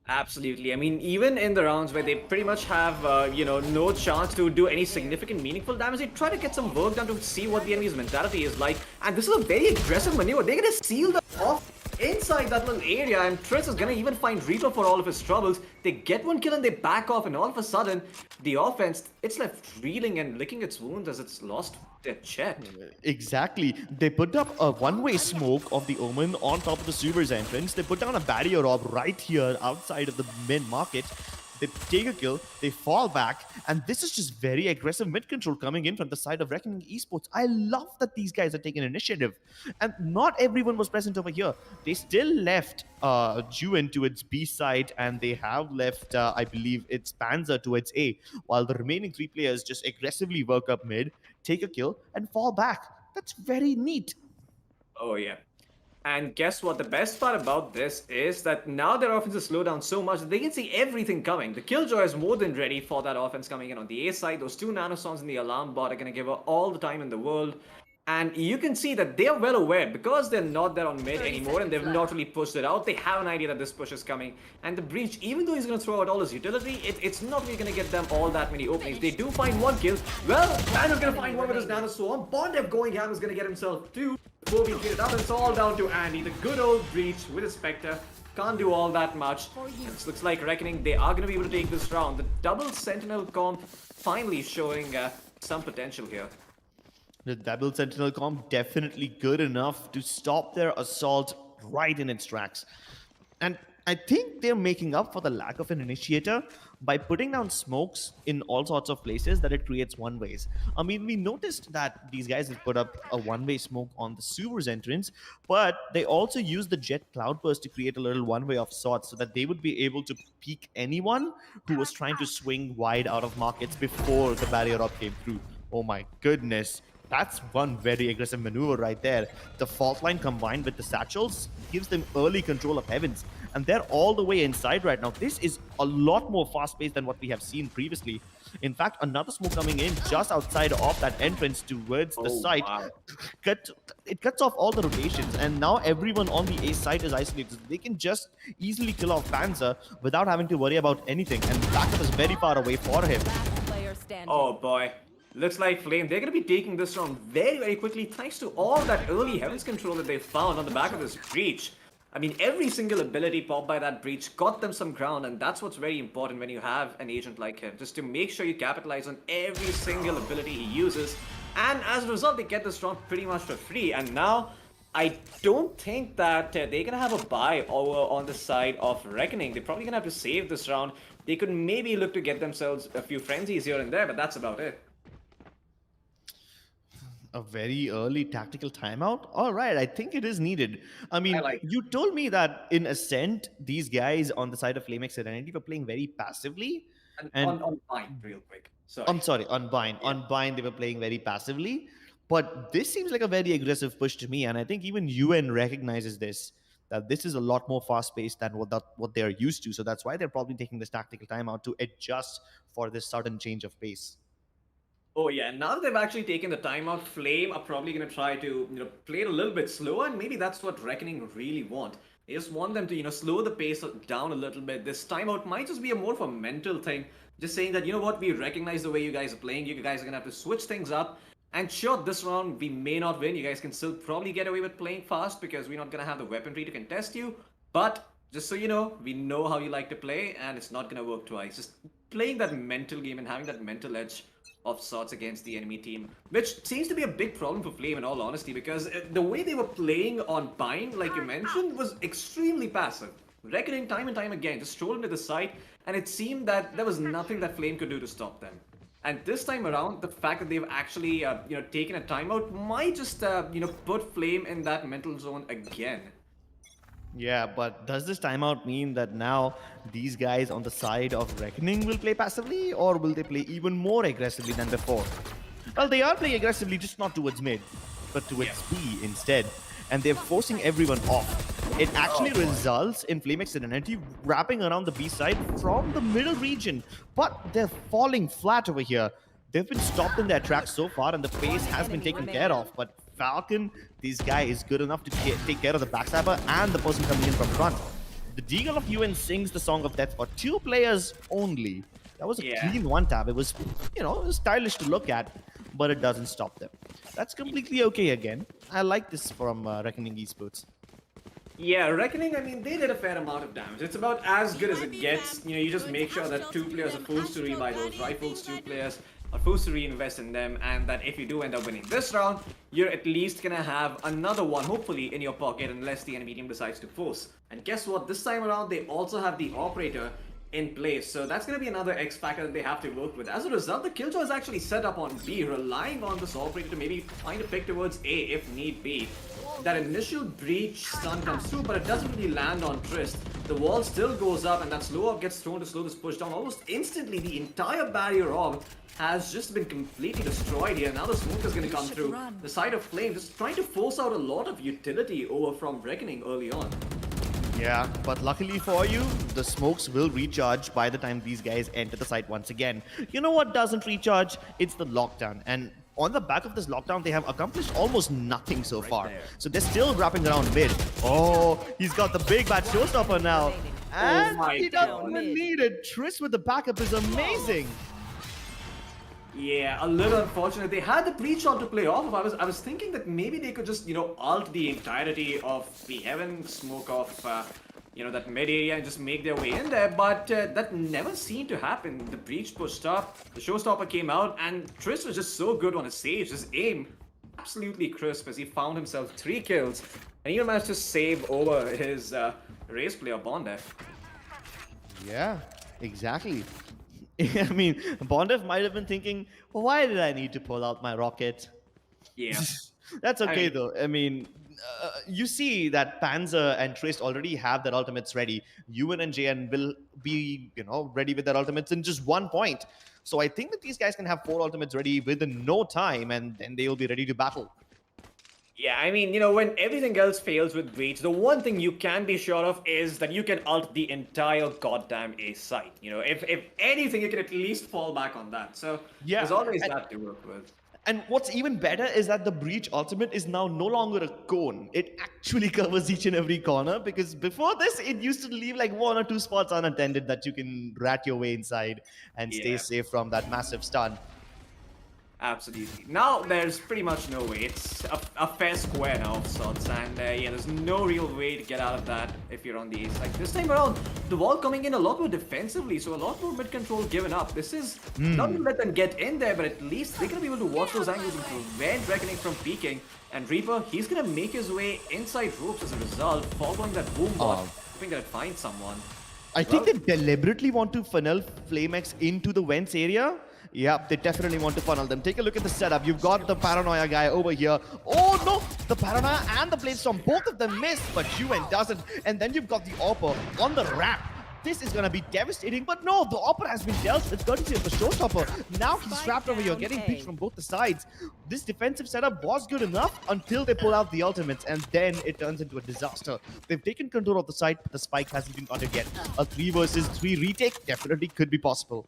Absolutely. I mean, even in the rounds where they pretty much have, no chance to do any significant, meaningful damage, they try to get some work done to see what the enemy's mentality is like. And this is a very aggressive maneuver. They're going to seal them off inside that little area, and Triss is going to even find Reaper for all of his troubles. They get one kill and they back off, and all of a sudden, the offense, it's left reeling and licking its wounds as it's lost their Jet. Exactly. They put up a one-way smoke of the Omen on top of the sewers entrance. They put down a barrier orb right here outside of the main market. They take a kill, they fall back, and this is just very aggressive mid control coming in from the side of Reckoning Esports. I love that these guys are taking initiative, and not everyone was present over here. They still left Juin to its B side, and they have left, I believe, its Panzer to its A, while the remaining 3 players just aggressively work up mid, take a kill, and fall back. That's very neat. Oh, yeah. And guess what? The best part about this is that now their offense is slowed down so much that they can see everything coming. The Killjoy is more than ready for that offense coming in on the A side. Those 2 nanosons in the alarm bot are going to give her all the time in the world. And you can see that they're well aware, because they're not there on mid anymore and they've not really pushed it out. They have an idea that this push is coming. And the Breach, even though he's going to throw out all his utility, it's not really going to get them all that many openings. They do find 1 kill. Well, Banner's going to find 1 with his nanoswarm. Bondev going ham is going to get himself 2. Before we get it up, it's all down to Andy, the good old Breach with his Spectre. Can't do all that much. This looks like Reckoning, they are going to be able to take this round. The double Sentinel comp finally showing some potential here. The double Sentinel comp definitely good enough to stop their assault right in its tracks. And I think they're making up for the lack of an initiator by putting down smokes in all sorts of places that it creates one-ways. I mean, we noticed that these guys have put up a one-way smoke on the sewers entrance, but they also used the jet cloudburst to create a little one-way of sorts so that they would be able to peek anyone who was trying to swing wide out of markets before the barrier up came through. Oh my goodness. That's one very aggressive maneuver right there. The fault line combined with the satchels gives them early control of heavens. And they're all the way inside right now. This is a lot more fast-paced than what we have seen previously. In fact, another smoke coming in just outside of that entrance towards the site. Wow. It cuts off all the rotations. And now everyone on the A side is isolated. They can just easily kill off Panzer without having to worry about anything. And backup is very far away for him. Last player standing. Oh boy. Looks like Flame, they're going to be taking this round very, very quickly thanks to all that early Heavens control that they found on the back of this Breach. I mean, every single ability popped by that Breach got them some ground, and that's what's very important when you have an agent like him, just to make sure you capitalize on every single ability he uses. And as a result, they get this round pretty much for free. And now, I don't think that they're going to have a buy over on the side of Reckoning. They're probably going to have to save this round. They could maybe look to get themselves a few frenzies here and there, but that's about it. A very early tactical timeout? All right, I think it is needed. I mean, like you told me that in Ascent, these guys on the side of FlameX Serenity were playing very passively. And on Bind, real quick. Sorry. I'm sorry, on Bind. Yeah. On Bind, they were playing very passively. But this seems like a very aggressive push to me. And I think even UN recognizes this, that this is a lot more fast-paced than what they're used to. So that's why they're probably taking this tactical timeout to adjust for this sudden change of pace. Oh yeah, now that they've actually taken the timeout, Flame are probably going to try to, play it a little bit slower, and maybe that's what Reckoning really want. They just want them to, slow the pace down a little bit. This timeout might just be a more of a mental thing, just saying that, we recognize the way you guys are playing, you guys are going to have to switch things up, and sure, this round we may not win, you guys can still probably get away with playing fast because we're not going to have the weaponry to contest you, but just so you know, we know how you like to play, and it's not going to work twice. Just playing that mental game and having that mental edge of sorts against the enemy team, which seems to be a big problem for Flame in all honesty, because the way they were playing on Bind, like you mentioned, was extremely passive. Reckoning time and time again, just strolled into the site, and it seemed that there was nothing that Flame could do to stop them. And this time around, the fact that they've actually, taken a timeout might just, put Flame in that mental zone again. Yeah, but does this timeout mean that now these guys on the side of Reckoning will play passively, or will they play even more aggressively than before? Well, they are playing aggressively, just not towards mid, but towards B instead. And they're forcing everyone off. It actually results in FlameX Serenity wrapping around the B side from the middle region, but they're falling flat over here. They've been stopped in their tracks so far, and the pace has been taken care of, but Falcon, this guy is good enough to take care of the backstabber and the person coming in from front. The Deagle of UN sings the Song of Death for 2 players only. That was a clean one tap. It was, it was stylish to look at, but it doesn't stop them. That's completely okay again. I like this from Reckoning Esports. Yeah, Reckoning, I mean, they did a fair amount of damage. It's about as good as it gets. You just make sure that 2 players are forced to rebuy those rifles, 2 players are forced to reinvest in them, and that if you do end up winning this round, you're at least gonna have another one, hopefully, in your pocket, unless the enemy team decides to force. And guess what? This time around, they also have the Operator. in place. So that's going to be another X factor that they have to work with. As a result, the Killjoy is actually set up on B, relying on this operator to maybe find a pick towards A if need be. That initial breach stun comes through, but it doesn't really land on Trist. The wall still goes up, and that slow up gets thrown to slow this push down. Almost instantly, the entire barrier orb has just been completely destroyed here. Now the smoke is going to come through. The side of Flame just trying to force out a lot of utility over from Reckoning early on. Yeah, but luckily for you, the smokes will recharge by the time these guys enter the site once again. You know what doesn't recharge? It's the lockdown. And on the back of this lockdown, they have accomplished almost nothing so far. So they're still wrapping around mid. Oh, he's got the big bad showstopper now. And he doesn't even need it. Triss with the backup is amazing. Yeah, a little unfortunate. They had the pre-shot to play off of. I was thinking that maybe they could just, ult the entirety of the Heaven smoke off, that mid area and just make their way in there. But that never seemed to happen. The breach pushed up, the showstopper came out, and Triss was just so good on his stage. His aim, absolutely crisp as he found himself 3 kills. And he managed to save over his race player Bondev. Yeah, exactly. I mean, Bondev might have been thinking, why did I need to pull out my rocket? Yeah. That's okay, though. I mean, you see that Panzer and Trist already have their ultimates ready. Ewan and JN will be, ready with their ultimates in just 1 point. So I think that these guys can have 4 ultimates ready within no time, and then they will be ready to battle. Yeah, I mean, when everything else fails with Breach, the one thing you can be sure of is that you can ult the entire goddamn A site. If anything, you can at least fall back on that. So Yeah, there's always that to work with. And what's even better is that the Breach ultimate is now no longer a cone. It actually covers each and every corner, because before this, it used to leave like 1 or 2 spots unattended that you can rat your way inside and stay safe from that massive stun. Absolutely. Now there's pretty much no way. It's a fair square now of sorts, and there's no real way to get out of that if you're on the ace. Like this time around, the wall coming in a lot more defensively, so a lot more mid control given up. This is not going to let them get in there, but at least they're going to be able to watch those angles and prevent Reckoning from peeking. And Reaper, he's going to make his way inside ropes as a result, following that boom bot, hoping that it finds someone. I think they deliberately want to funnel Flamex into the vents area. Yeah, they definitely want to funnel them. Take a look at the setup. You've got the Paranoia guy over here. Oh no! The Paranoia and the Bladestorm, both of them miss, but Yuan doesn't. And then you've got the Opper on the ramp. This is going to be devastating, but no, the Opper has been dealt. It's courtesy of the Showstopper. Now he's trapped over here, getting picked from both the sides. This defensive setup was good enough until they pull out the ultimates, and then it turns into a disaster. They've taken control of the site, but the spike hasn't been got it yet. A 3 versus 3 retake definitely could be possible.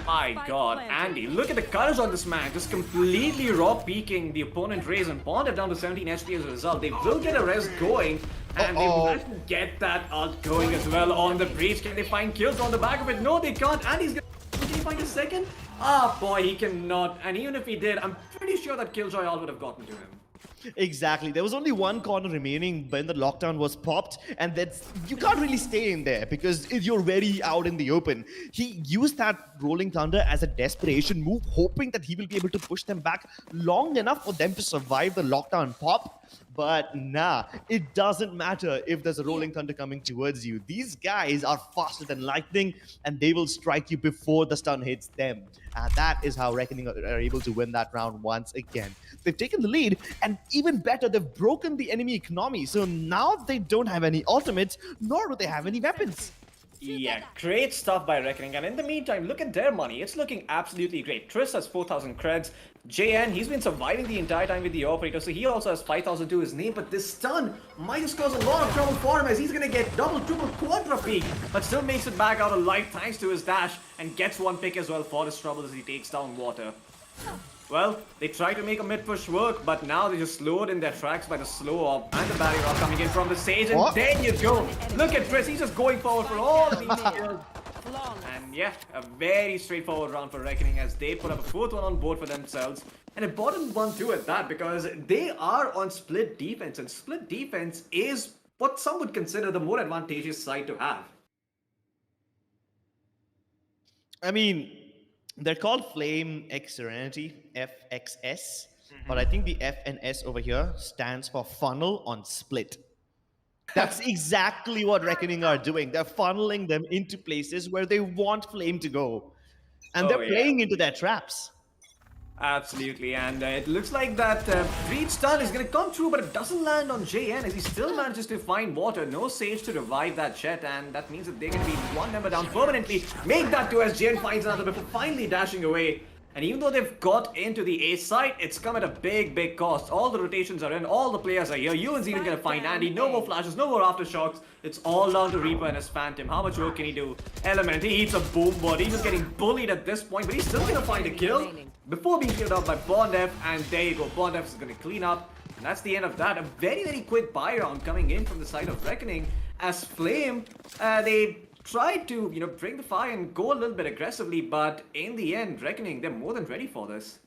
My god, Andy, look at the courage on this man, just completely raw peeking the opponent Raze and Bondev down to 17 HP as a result. They will get a res going, and they managed to get that ult going as well on the breach. Can they find kills on the back of it? No, they can't. Andy's gonna... Can he find a second? Ah, boy, he cannot. And even if he did, I'm pretty sure that Killjoy ult would have gotten to him. Exactly. There was only 1 corner remaining when the lockdown was popped, and you can't really stay in there because you're very out in the open. He used that Rolling Thunder as a desperation move, hoping that he will be able to push them back long enough for them to survive the lockdown pop. But nah, it doesn't matter if there's a Rolling Thunder coming towards you. These guys are faster than lightning, and they will strike you before the stun hits them. And that is how Reckoning are able to win that round once again. They've taken the lead, and even better, they've broken the enemy economy. So now they don't have any ultimates, nor do they have any weapons. Yeah, great stuff by Reckoning. And in the meantime, look at their money. It's looking absolutely great. Triss has 4,000 creds. JN, he's been surviving the entire time with the operator, so he also has 5,000 to his name. But this stun might just cause a lot of trouble for him, as he's going to get double, triple, quadra peak, but still makes it back out alive thanks to his dash and gets 1 pick as well for his trouble as he takes down Water. Well, they tried to make a mid-push work, but now they just slowed in their tracks by the slow orb and the barrier orb coming in from the stage, and there you go! Look at Triss, he's just going forward for all of these kills. And yeah, a very straightforward round for Reckoning as they put up a 4th one on board for themselves. And a bottom one too at that, because they are on split defense, and split defense is what some would consider the more advantageous side to have. I mean, they're called Flame X Serenity, FXS, but I think the F and S over here stands for funnel on split. That's exactly what Reckoning are doing. They're funneling them into places where they want Flame to go. And Oh, they're yeah. playing into their traps. Absolutely, and it looks like that Breach stun is going to come through, but it doesn't land on JN as he still manages to find water. No Sage to revive that Jet, and that means that they're going to be one member down permanently. Make that two as JN finds another before finally dashing away. And even though they've got into the A site, it's come at a big cost. All the rotations are in, all the players are here. Ewan's even going to find Andy. No more flashes, no more aftershocks. It's all down to Reaper and his Phantom. How much work can he do? Element, he eats a boom board. He's just getting bullied at this point, but he's still going to find a kill before being killed out by Bondef. And there you go, Bondef is going to clean up. And that's the end of that. A very quick buy round coming in from the side of Reckoning as Flame, they tried to, bring the fire and go a little bit aggressively, but in the end, Reckoning, they're more than ready for this.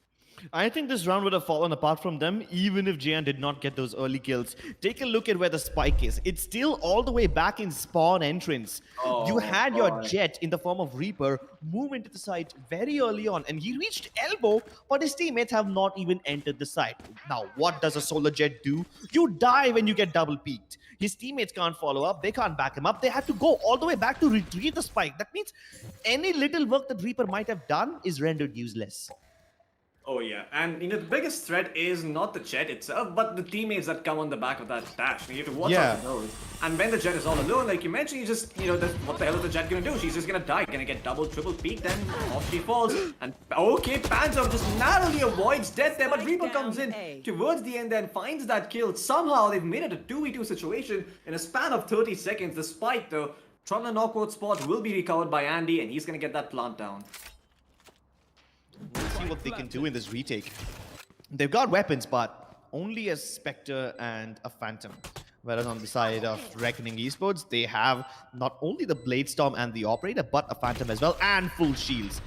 I think this round would have fallen apart from them even if Jian did not get those early kills. Take a look at where the spike is. It's still all the way back in spawn entrance. You had your Jet in the form of Reaper move into the site very early on, and he reached elbow, but his teammates have not even entered the site. Now, what does a solo Jet do? You die when you get double peaked. His teammates can't follow up, they can't back him up, they have to go all the way back to retrieve the spike. That means any little work that Reaper might have done is rendered useless. Oh yeah, and the biggest threat is not the Jet itself, but the teammates that come on the back of that dash. You have to watch out for those. And when the Jet is all alone, like you mentioned, you just, what the hell is the Jet gonna do? She's just gonna die, gonna get double, triple peaked, then off she falls. And okay, Phantom just narrowly avoids death there, but Reaper comes in towards the end and finds that kill. Somehow they've made it a 2v2 situation in a span of 30 seconds. The spike though, Trouble and awkward spot will be recovered by Andy, and he's gonna get that plant down. We'll see what they can do in this retake. They've got weapons, but only a Spectre and a Phantom. Whereas on the side of Reckoning Esports, they have not only the Blade Storm and the Operator, but a Phantom as well, and full shields.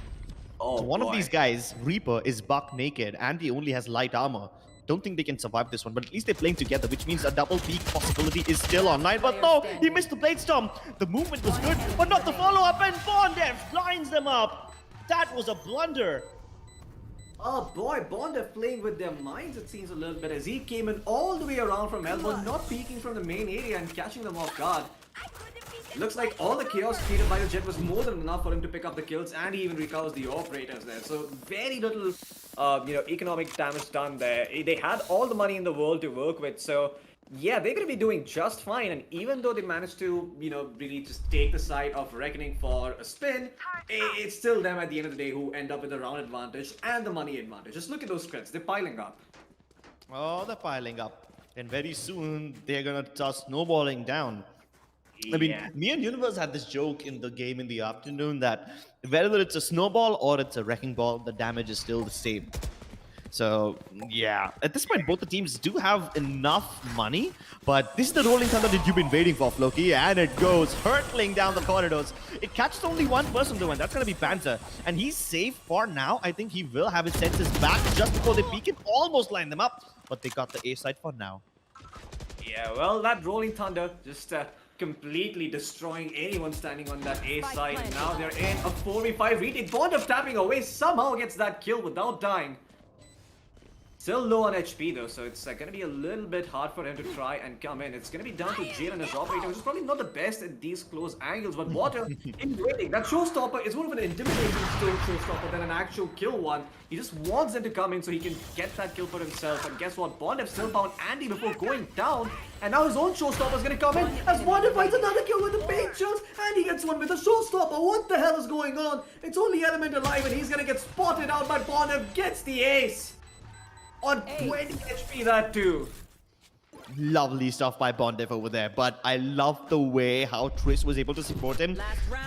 So one of these guys, Reaper, is buck naked, and he only has light armor. Don't think they can survive this one, but at least they're playing together, which means a double peak possibility is still online. But no, he missed the Blade Storm. The movement was good, but not the follow-up, and Bondef blinds them up. That was a blunder. Oh boy, Bond are playing with their minds, it seems a little bit, as he came in all the way around from elbow, not peeking from the main area and catching them off guard. Looks like all the chaos created by the Jet was more than enough for him to pick up the kills, and he even recovers the operators there. So very little, economic damage done there. They had all the money in the world to work with, so yeah, they're going to be doing just fine. And even though they managed to, really just take the side of Reckoning for a spin, it's still them at the end of the day who end up with the round advantage and the money advantage. Just look at those crits, they're piling up. Oh, they're piling up. And very soon, they're going to start snowballing down. I mean, me and Universe had this joke in the game in the afternoon that whether it's a snowball or it's a wrecking ball, the damage is still the same. So, yeah, at this point, both the teams do have enough money, but this is the rolling thunder that you've been waiting for, Floki, and it goes hurtling down the corridors. It catches only one person, though, and that's going to be Panther, and he's safe for now. I think he will have his senses back just before they peek and almost line them up, but they got the A side for now. Yeah, well, that rolling thunder just completely destroying anyone standing on that A side, and now they're in a 4v5 retake. Bond of tapping away somehow gets that kill without dying. Still low on HP though, so it's going to be a little bit hard for him to try and come in. It's going to be down to Jalen and his operator, which is probably not the best at these close angles, but Water in waiting. That showstopper is more of an intimidating stone showstopper than an actual kill one. He just wants them to come in so he can get that kill for himself. And guess what? Bondef still found Andy before going down, and now his own showstopper is going to come in as Bondef finds another kill with the paint shells, and he gets one with a showstopper. What the hell is going on? It's only Element alive, and he's going to get spotted out by Bondef. Gets the ace. On 20 HP, that too. Lovely stuff by Bondef over there, but I love the way how Triss was able to support him.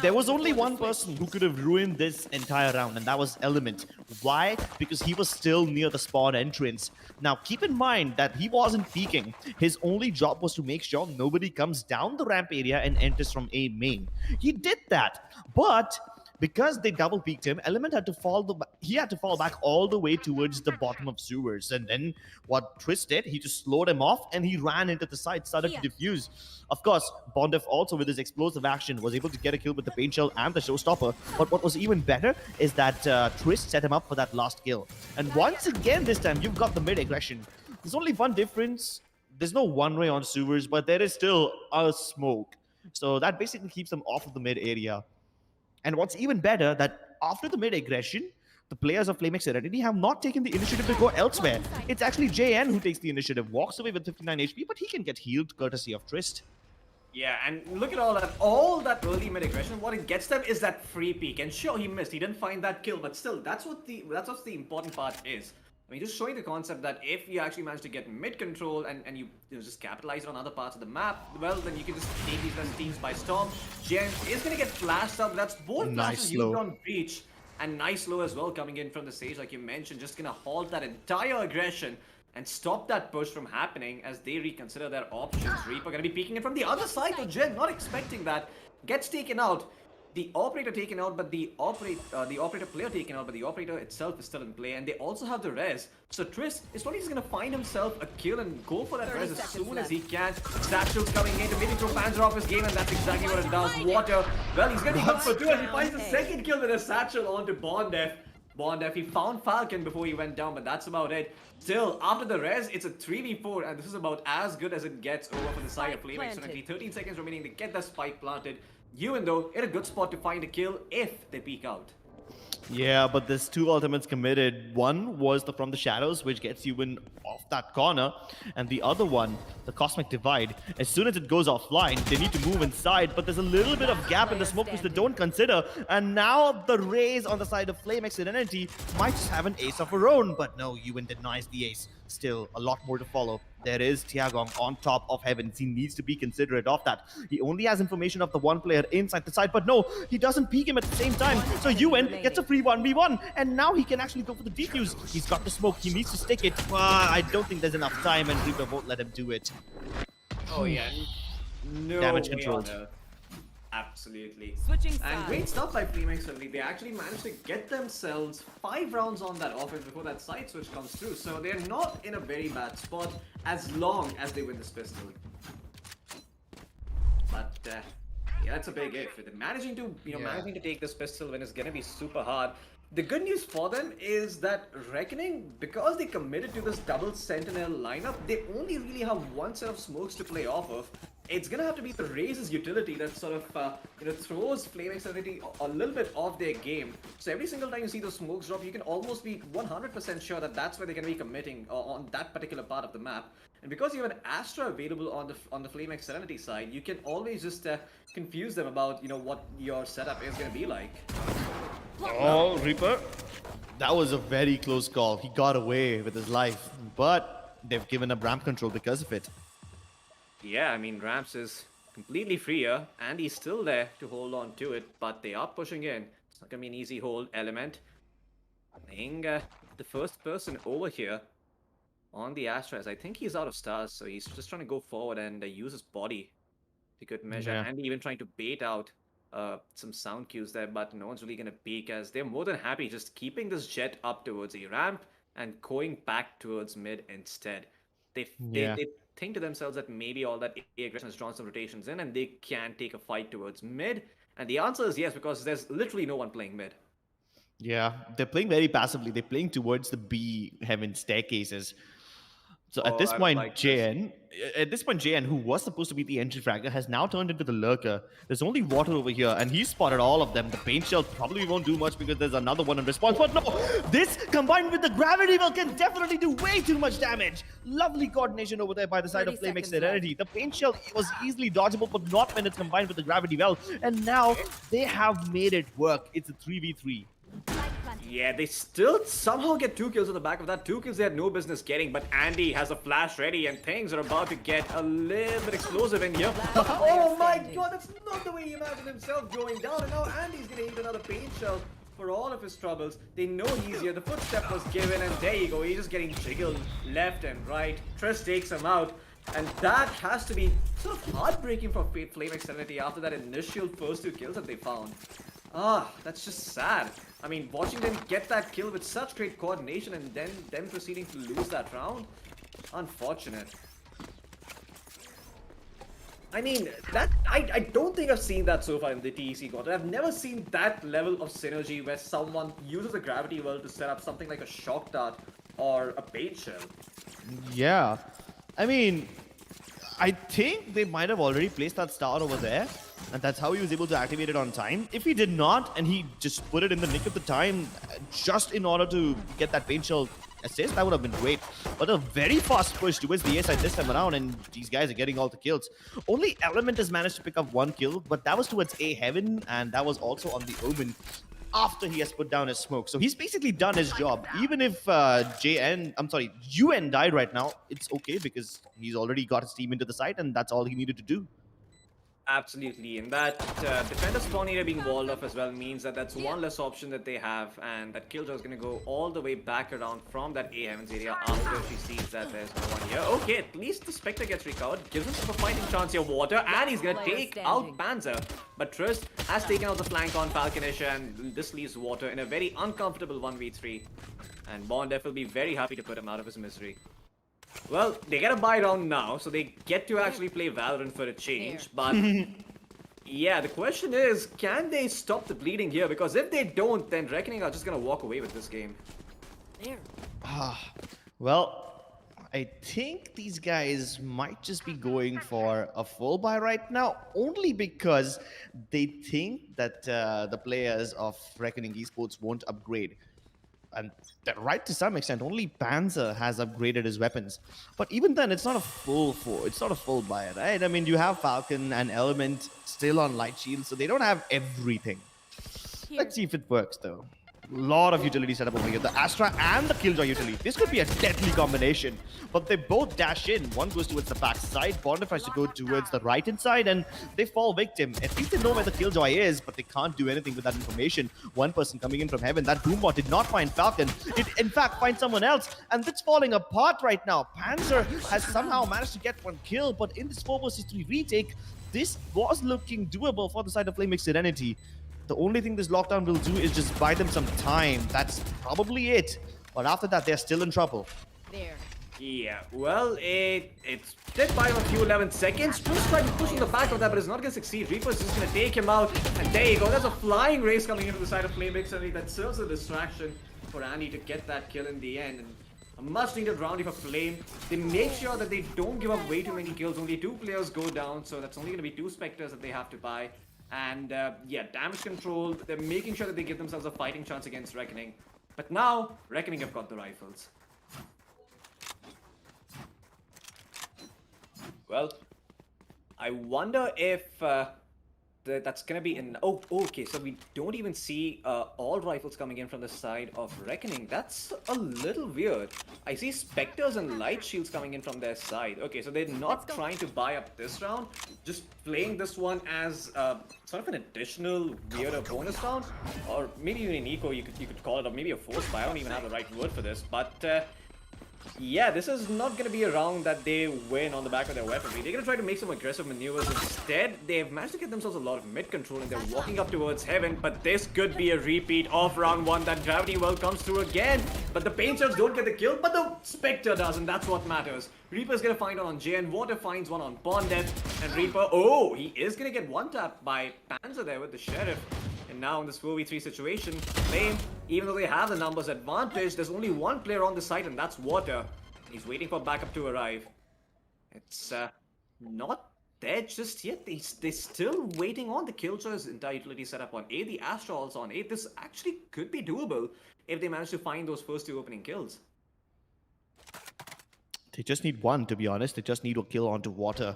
There was only one person who could have ruined this entire round, and that was Element. Why? Because he was still near the spawn entrance. Now, keep in mind that he wasn't peeking. His only job was to make sure nobody comes down the ramp area and enters from A main. He did that, but because they double peaked him, Element had to fall back all the way towards the bottom of sewers. And then what Triss did, he just slowed him off and he ran into the side, started to defuse. Of course, Bondef also with his explosive action was able to get a kill with the paint shell and the showstopper. But what was even better is that Triss set him up for that last kill. And once again this time, you've got the mid aggression. There's only one difference. there's no one way on sewers, but there is still a smoke. So that basically keeps them off of the mid area. And what's even better, that after the mid aggression, the players of Flamex Serenity have not taken the initiative to go elsewhere. It's actually JN who takes the initiative, walks away with 59 HP, but he can get healed courtesy of Trist. Yeah, and look at all that early mid aggression. What it gets them is that free peek. And sure, he missed. He didn't find that kill, but still, that's what the important part is. I mean, just showing the concept that if you actually manage to get mid control and you just capitalize on other parts of the map, well, then you can just take these teams by storm. Jen is going to get flashed up. That's both flashes used on Breach. And nice low as well coming in from the stage, like you mentioned, just going to halt that entire aggression and stop that push from happening as they reconsider their options. Reaper going to be peeking in from the other side, so Jen not expecting that. Gets taken out. The operator taken out, but the operator player taken out, but the operator itself is still in play, and they also have the res. So Triss is probably just gonna find himself a kill and go for that res as soon as he can. Satchel's coming in to maybe throw Panzer off his game, and that's exactly what it does. Water, well, he's gonna be good for 2, and he finds the second kill with a Satchel onto Bondef. Bondef, he found Falcon before he went down, but that's about it. Still, after the res, it's a 3v4, and this is about as good as it gets over for the side of Flamex. So 13 seconds remaining to get the spike planted. Ewan, though, in a good spot to find a kill if they peek out. Yeah, but there's 2 ultimates committed. One was the From the Shadows, which gets Ewan off that corner. And the other one, the Cosmic Divide. As soon as it goes offline, they need to move inside. But there's a little bit of gap in the smoke which they don't consider. And now the Rays on the side of Flamex Serenity might just have an ace of her own. But no, Ewan denies the ace. Still, a lot more to follow. There is Tiagong on top of Heavens. He needs to be considerate of that. He only has information of the one player inside the side, but no, he doesn't peek him at the same time. So Ewan gets a free 1v1, and now he can actually go for the defuse. He's got the smoke. He needs to stick it. I don't think there's enough time, and Reaper won't let him do it. Oh, yeah. No Damage way controlled. on Earth. Absolutely. Switching And sides. great stuff by Flamex early. They actually managed to get themselves 5 rounds on that offense before that side switch comes through. So they're not in a very bad spot as long as they win this pistol. But yeah, that's a big if. They're managing to, managing to take this pistol when it's gonna be super hard. The good news for them is that Reckoning, because they committed to this double Sentinel lineup, they only really have one set of smokes to play off of. It's gonna have to be the Raze's utility that sort of throws Flamex Serenity a little bit off their game. So every single time you see those smokes drop, you can almost be 100% sure that that's where they're gonna be committing on that particular part of the map. And because you have an Astra available on the Flamex Serenity side, you can always just confuse them about what your setup is gonna be like. Oh, Reaper. That was a very close call. He got away with his life, but they've given up ramp control because of it. Yeah, I mean, Ramps is completely free here, and he's still there to hold on to it, but they are pushing in. It's not gonna be an easy hold element. Playing the first person over here on the Astras. I think he's out of stars, so he's just trying to go forward and use his body to good measure, Yeah. and even trying to bait out some sound cues there, but no one's really gonna peek as they're more than happy just keeping this jet up towards a ramp and going back towards mid instead. They think to themselves that maybe all that A aggression has drawn some rotations in and they can take a fight towards mid. And the answer is yes, because there's literally no one playing mid. Yeah, they're playing very passively. They're playing towards the B heaven staircases. So at this I don't point, like this. JN, who was supposed to be the entry fragger, has now turned into the lurker. There's only water over here, and he's spotted all of them. The paint shell probably won't do much because there's another one in response. But no, this combined with the gravity well can definitely do way too much damage. Lovely coordination over there by the side of 30 Flamex seconds Serenity. The paint shell was easily dodgeable, but not when it's combined with the gravity well. And now they have made it work. It's a 3v3. Yeah, they still somehow get 2 kills on the back of that. 2 kills they had no business getting, but Andy has a flash ready and things are about to get a little bit explosive in here. Oh my god, that's not the way he imagined himself going down, and now Andy's gonna eat another paint shell for all of his troubles. They know he's here, the footstep was given, and there you go, he's just getting jiggled left and right. Triss takes him out. And that has to be sort of heartbreaking for Flamex Serenity after that initial first 2 kills that they found. That's just sad. I mean, watching them get that kill with such great coordination and then them proceeding to lose that round, unfortunate. I mean, I don't think I've seen that so far in the TEC Gauntlet. I've never seen that level of synergy where someone uses a gravity well to set up something like a shock dart or a bait shell. Yeah. I mean, I think they might have already placed that star over there, and that's how he was able to activate it on time. If he did not, and he just put it in the nick of the time, just in order to get that paint shell assist, that would have been great. But a very fast push towards the A side this time around, and these guys are getting all the kills. Only Element has managed to pick up one kill, but that was towards A Heaven, and that was also on the Omen after he has put down his smoke. So he's basically done his job. Even if UN died right now, it's okay because he's already got his team into the site, and that's all he needed to do. Absolutely, and that defender spawn area being walled off as well means that that's one less option that they have, and that Killjoy is going to go all the way back around from that A Heavens area after she sees that there's no one here. Okay, at least the Spectre gets recovered, gives himself a fighting chance here, Water, and he's going to take out Panzer. But Trist has taken out the flank on Falconish, and this leaves Water in a very uncomfortable 1v3. And Bondef will be very happy to put him out of his misery. Well, they get a buy round now, so they get to actually play Valorant for a change, but yeah, the question is, can they stop the bleeding here? Because if they don't, then Reckoning are just gonna walk away with this game. Well, I think these guys might just be going for a full buy right now, only because they think that the players of Reckoning Esports won't upgrade. And that, right, to some extent, only Panzer has upgraded his weapons. But even then, it's not a full buy, right? I mean, you have Falcon and Element still on light shield, so they don't have everything. Let's see if it works, though. Lot of utility setup over here. The Astra and the Killjoy utility. This could be a deadly combination. But they both dash in. One goes towards the back side. Bonder tries to go towards the right-hand side, and they fall victim. At least they know where the Killjoy is, but they can't do anything with that information. One person coming in from heaven. That Boombot did not find Falcon. It, in fact, finds someone else, and it's falling apart right now. Panzer has somehow managed to get one kill, but in this 4 vs 3 retake, this was looking doable for the side of Flaming Serenity. The only thing this lockdown will do is just buy them some time. That's probably it. But after that, they're still in trouble. There. Yeah, well, it's dead by a few 11 seconds. Just trying to push on the back of that, but it's not going to succeed. Reaper's just going to take him out. And there you go. There's a flying race coming into the side of Flaming Serenity that serves as a distraction for Andy to get that kill in the end. And a much needed round for Flame. They make sure that they don't give up way too many kills. Only 2 players go down, so that's only going to be 2 Spectres that they have to buy. And yeah, damage control, they're making sure that they give themselves a fighting chance against Reckoning. But now, Reckoning have got the rifles. Well, I wonder if that's gonna be in... Oh, okay, so we don't even see all rifles coming in from the side of Reckoning. That's a little weird. I see Spectres and Light Shields coming in from their side. Okay, so they're not trying to buy up this round, just playing this one as sort of an additional weirder bonus round. Or maybe even an eco, you could call it, or maybe a force buy. I don't even have the right word for this, but... yeah, this is not going to be a round that they win on the back of their weaponry. They're going to try to make some aggressive maneuvers. Instead, they've managed to get themselves a lot of mid control and they're walking up towards heaven. But this could be a repeat of round 1. That Gravity Well comes through again. But the paint shells don't get the kill, but the Spectre does, and that's what matters. Reaper's going to find one on JN. Water finds one on Bondef. And Reaper, oh, he is going to get one tapped by Panzer there with the Sheriff. And now in this 4v3 situation, Flame, even though they have the numbers advantage, there's only one player on the side, and that's Water. He's waiting for backup to arrive. It's not there just yet. They're still waiting on the Killjoy's entire utility setup on A. The Astra also on A. This actually could be doable if they manage to find those first 2 opening kills. They just need one, to be honest. They just need a kill onto Water.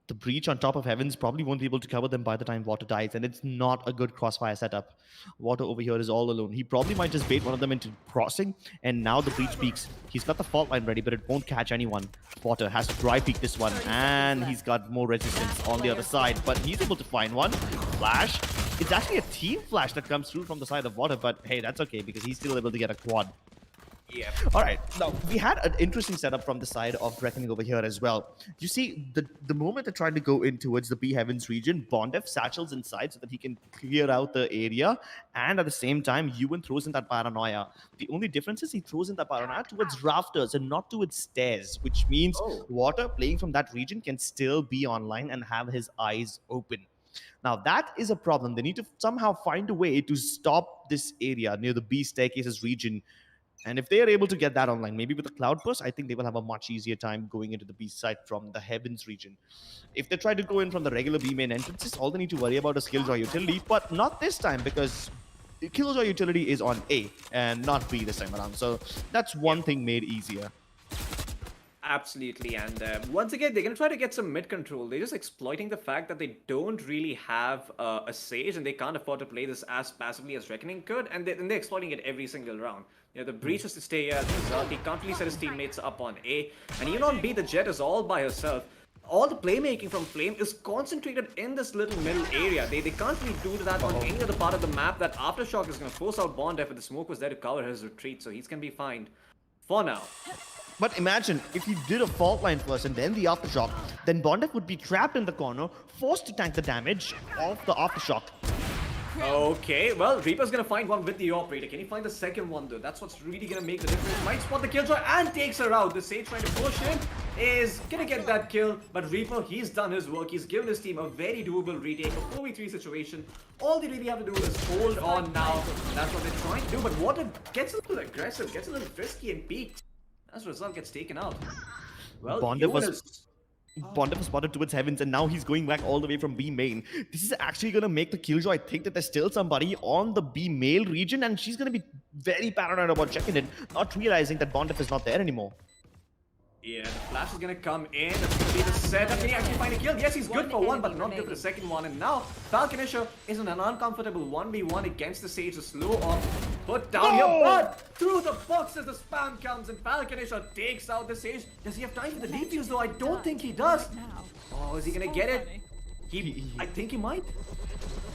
The breach on top of Heavens probably won't be able to cover them by the time Water dies, and it's not a good crossfire setup. Water over here is all alone. He probably might just bait one of them into crossing, and now the breach peaks. He's got the fault line ready, but it won't catch anyone. Water has to dry peek this one, and he's got more resistance on the other side, but he's able to find one. Flash. It's actually a team flash that comes through from the side of Water, but hey, that's okay, because he's still able to get a quad. Yeah. All right. Now, we had an interesting setup from the side of Reckoning over here as well. You see, the moment they're trying to go in towards the B Heavens region, Bondef satchels inside so that he can clear out the area. And at the same time, Ewan throws in that paranoia. The only difference is he throws in that paranoia towards rafters and not towards stairs, which means Water playing from that region can still be online and have his eyes open. Now, that is a problem. They need to somehow find a way to stop this area near the B staircases region And if they are able to get that online, maybe with a cloud burst, I think they will have a much easier time going into the B side from the heavens region. If they try to go in from the regular B main entrances, all they need to worry about is Killjoy utility, but not this time because Killjoy utility is on A and not B this time around. So that's one thing made easier. Absolutely, and once again, they're going to try to get some mid control. They're just exploiting the fact that they don't really have a Sage and they can't afford to play this as passively as Reckoning could, and they're exploiting it every single round. You know, the Breach has to stay here as a result. He can't really set his teammates up on A, and even on B, the Jet is all by herself. All the playmaking from Flame is concentrated in this little middle area. They can't really do that on any other part of the map. That Aftershock is going to force out Bond if the smoke was there to cover his retreat, so he's going to be fine for now. But imagine if he did a fault line first and then the aftershock, then Bondef would be trapped in the corner, forced to tank the damage of the aftershock. Okay, well, Reaper's gonna find one with the operator. Can he find the second one though? That's what's really gonna make the difference. Might spot the Killjoy and takes her out. The Sage trying to push in is gonna get that kill, but Reaper, he's done his work. He's given his team a very doable retake, a 4v3 situation. All they really have to do is hold on now. That's what they're trying to do, but Water gets a little aggressive, gets a little frisky and peaked. As a result, gets taken out. Well, Bondef was spotted towards heavens, and now he's going back all the way from B main. This is actually going to make the Killjoy think that there's still somebody on the B male region, and she's going to be very paranoid about checking it, not realizing that Bondef is not there anymore. Yeah, the flash is gonna come in. That's gonna be the setup. Can he actually find a kill? Yes, he's good for one, but not good for the second one. And now, Falconisher is in an uncomfortable 1v1 against the Sage. The slow off put down here, but through the boxes the spam comes and Falconisher takes out the Sage. Does he have time for the defuse though? I don't think he does. Oh, is he gonna get it? I think he might.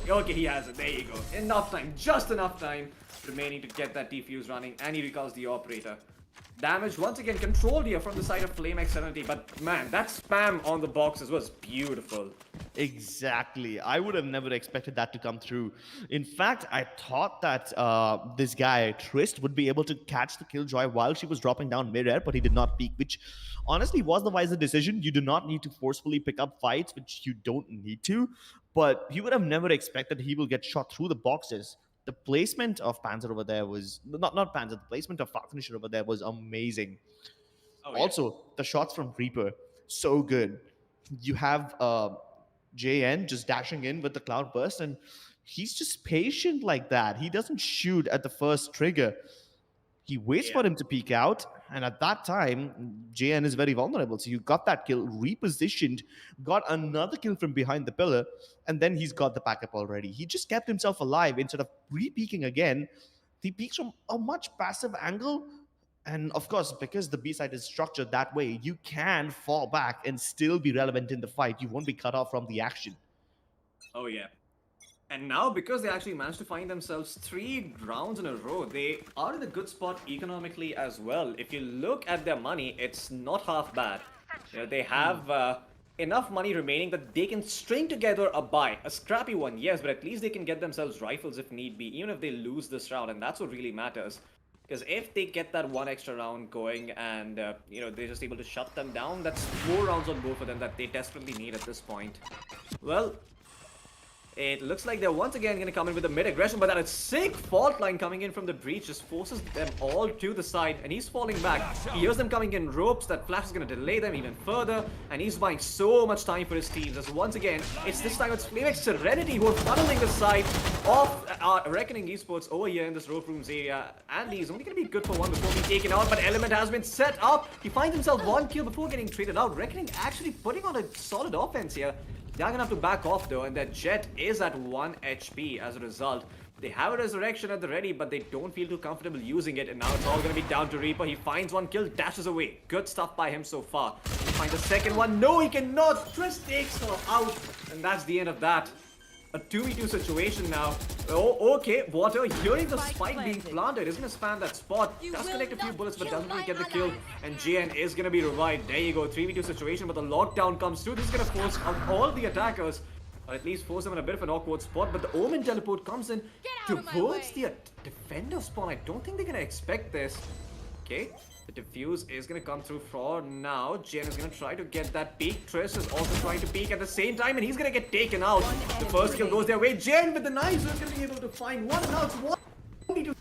Okay, he has it. There you go. Enough time, just enough time remaining to get that defuse running, and he recalls the operator. Damage once again controlled here from the side of Flame SERENITY, but man, that spam on the boxes was beautiful. Exactly. I would have never expected that to come through. In fact, I thought that this guy, Trist, would be able to catch the Killjoy while she was dropping down mid-air, but he did not peek, which honestly was the wiser decision. You do not need to forcefully pick up fights, which you don't need to, but you would have never expected he will get shot through the boxes. The placement of Panzer over there was not Panzer. The placement of Falconisher over there was amazing. Oh, yeah. Also, the shots from Reaper, so good. You have JN just dashing in with the cloud burst, and he's just patient like that. He doesn't shoot at the first trigger. He waits for him to peek out, and at that time, JN is very vulnerable. So you got that kill, repositioned, got another kill from behind the pillar, and then he's got the backup already. He just kept himself alive instead of re-peeking again. He peeks from a much passive angle, and of course, because the B side is structured that way, you can fall back and still be relevant in the fight. You won't be cut off from the action. Oh yeah. And now, because they actually managed to find themselves 3 rounds in a row, they are in a good spot economically as well. If you look at their money, it's not half bad. You know, they have enough money remaining that they can string together a buy. A scrappy one, yes, but at least they can get themselves rifles if need be, even if they lose this round, and that's what really matters. Because if they get that 1 extra round going and, you know, they're just able to shut them down, that's 4 rounds on go for them that they desperately need at this point. Well, it looks like they're once again going to come in with a mid-aggression, but that is sick fault line coming in from the breach just forces them all to the side, and he's falling back. He hears them coming in ropes. That flash is going to delay them even further, and he's buying so much time for his teams. As once again, it's this time it's Flame SERENITY who are funneling the side of Reckoning Esports over here in this rope rooms area, and he's only going to be good for one before being taken out, but Element has been set up. He finds himself 1 kill before getting traded out. Reckoning actually putting on a solid offense here. They're gonna have to back off though, and their Jet is at 1 HP as a result. They have a resurrection at the ready, but they don't feel too comfortable using it, and now it's all gonna be down to Reaper. He finds 1 kill, dashes away. Good stuff by him so far. He finds a second one. No, he cannot. Trist takes her out, and that's the end of that. A 2v2 situation now. Oh, okay. Water, hearing the spike being planted, is going to spam that spot. Does collect a few bullets, but doesn't really get the kill. And JN is going to be revived. There you go. 3v2 situation, but the lockdown comes through. This is going to force out all the attackers, or at least force them in a bit of an awkward spot. But the Omen teleport comes in towards the defender spawn. I don't think they're going to expect this. Okay. The defuse is going to come through for now. Jen is going to try to get that peek. Triss is also trying to peek at the same time, and he's going to get taken out. The first kill goes their way. Jen with the knives is going to be able to find one, and now it's 1v2.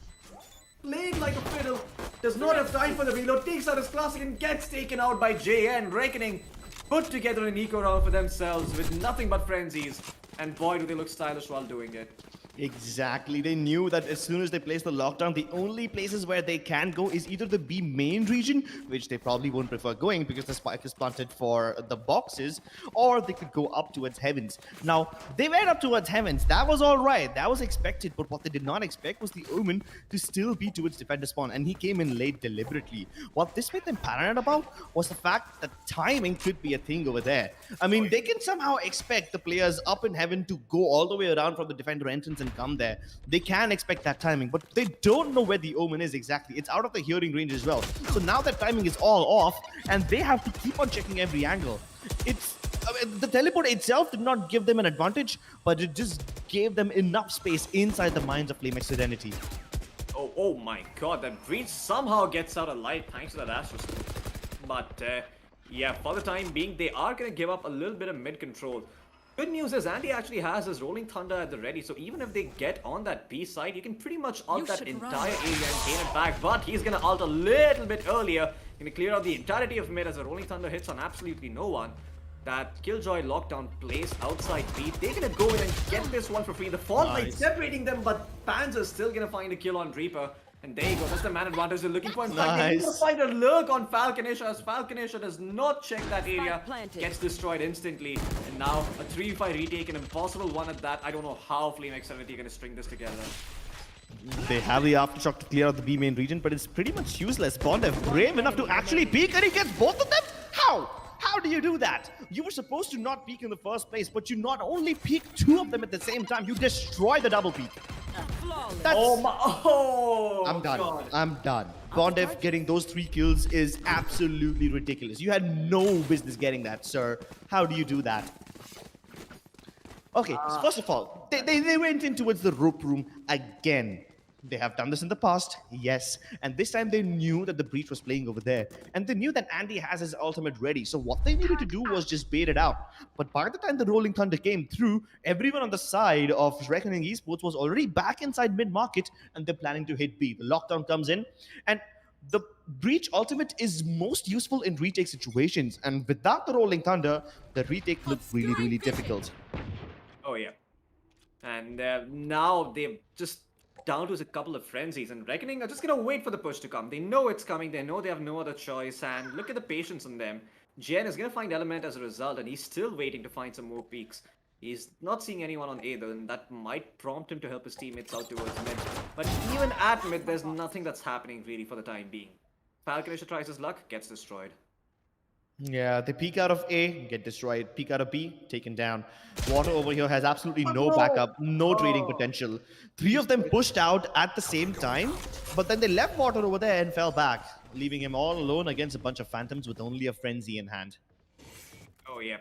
Played like a fiddle. Does not have time for the reload, takes out his classic and gets taken out by JN. Reckoning put together an eco round for themselves with nothing but frenzies. And boy, do they look stylish while doing it. Exactly. They knew that as soon as they place the lockdown, the only places where they can go is either the B main region, which they probably won't prefer going because the spike is planted for the boxes, or they could go up towards heavens. Now, they went up towards heavens. That was all right. That was expected. But what they did not expect was the Omen to still be towards defender spawn, and he came in late deliberately. What this made them paranoid about was the fact that timing could be a thing over there. I mean, they can somehow expect the players up in heaven to go all the way around from the defender entrance and come there. They can expect that timing, but they don't know where the Omen is exactly. It's out of the hearing range as well. So now that timing is all off, and they have to keep on checking every angle. The teleport itself did not give them an advantage, but it just gave them enough space inside the minds of Flamex Serenity. Oh my god, that breach somehow gets out alive thanks to that Astro Scoop. But yeah, for the time being, they are going to give up a little bit of mid control. Good news is Andy actually has his Rolling Thunder at the ready, so even if they get on that B side, you can pretty much ult that entire area and gain it back. But he's going to ult a little bit earlier, going to clear out the entirety of mid as the Rolling Thunder hits on absolutely no one. That Killjoy lockdown plays outside B. They're going to go in and get this one for free. The Fault Light separating them, but Panzer's still going to find a kill on Reaper. And there you go, that's the man advantage they're looking for. In fact, they're going to find a lurk on Falconisha as Falconisha does not check that area. Gets destroyed instantly. And now a 3v5 retake, an impossible one at that. I don't know how Flamex Serenity are going to string this together. They have the Aftershock to clear out the B main region, but it's pretty much useless. Bondev brave enough to actually peek, and he gets both of them? How? How do you do that? You were supposed to not peek in the first place, but you not only peek two of them at the same time, you destroy the double peek. That's... Oh my... Oh, I'm done. God. I'm done. Bondev getting those 3 kills is absolutely ridiculous. You had no business getting that, sir. How do you do that? Okay, so first of all, they went in towards the rope room again. They have done this in the past, yes. And this time they knew that the breach was playing over there. And they knew that Andy has his ultimate ready. So what they needed to do was just bait it out. But by the time the Rolling Thunder came through, everyone on the side of Reckoning Esports was already back inside mid-market, and they're planning to hit B. The lockdown comes in, and the breach ultimate is most useful in retake situations. And without the Rolling Thunder, the retake looked really, really difficult. Oh, yeah. And now they've just down to a couple of frenzies, and Reckoning are just gonna wait for the push to come. They know it's coming, they know they have no other choice, and look at the patience on them. Jen is gonna find Element as a result, and he's still waiting to find some more peaks. He's not seeing anyone on A though, and that might prompt him to help his teammates out towards mid. But even at mid, there's nothing that's happening really for the time being. Falconisha tries his luck, gets destroyed. Yeah, they peek out of A, get destroyed. Peek out of B, taken down. Water over here has absolutely no backup, no trading potential. 3 of them pushed out at the same time, but then they left Water over there and fell back, leaving him all alone against a bunch of Phantoms with only a frenzy in hand. Oh yeah.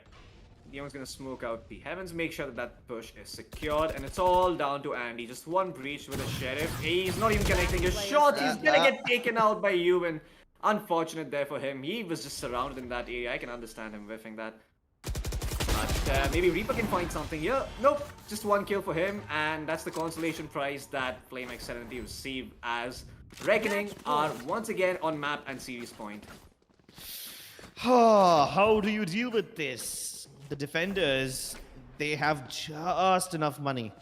Neon's gonna smoke out B. Heavens make sure that that push is secured, and it's all down to Andy. Just one breach with a Sheriff. He's not even connecting his shots. He's gonna get taken out by Ewan. Unfortunate there for him. He was just surrounded in that area. I can understand him whiffing that. But maybe Reaper can find something here. Nope, just 1 kill for him, and that's the consolation prize that Flamex Serenity received as Reckoning are once again on map and series point. How do you deal with this? The defenders, they have just enough money.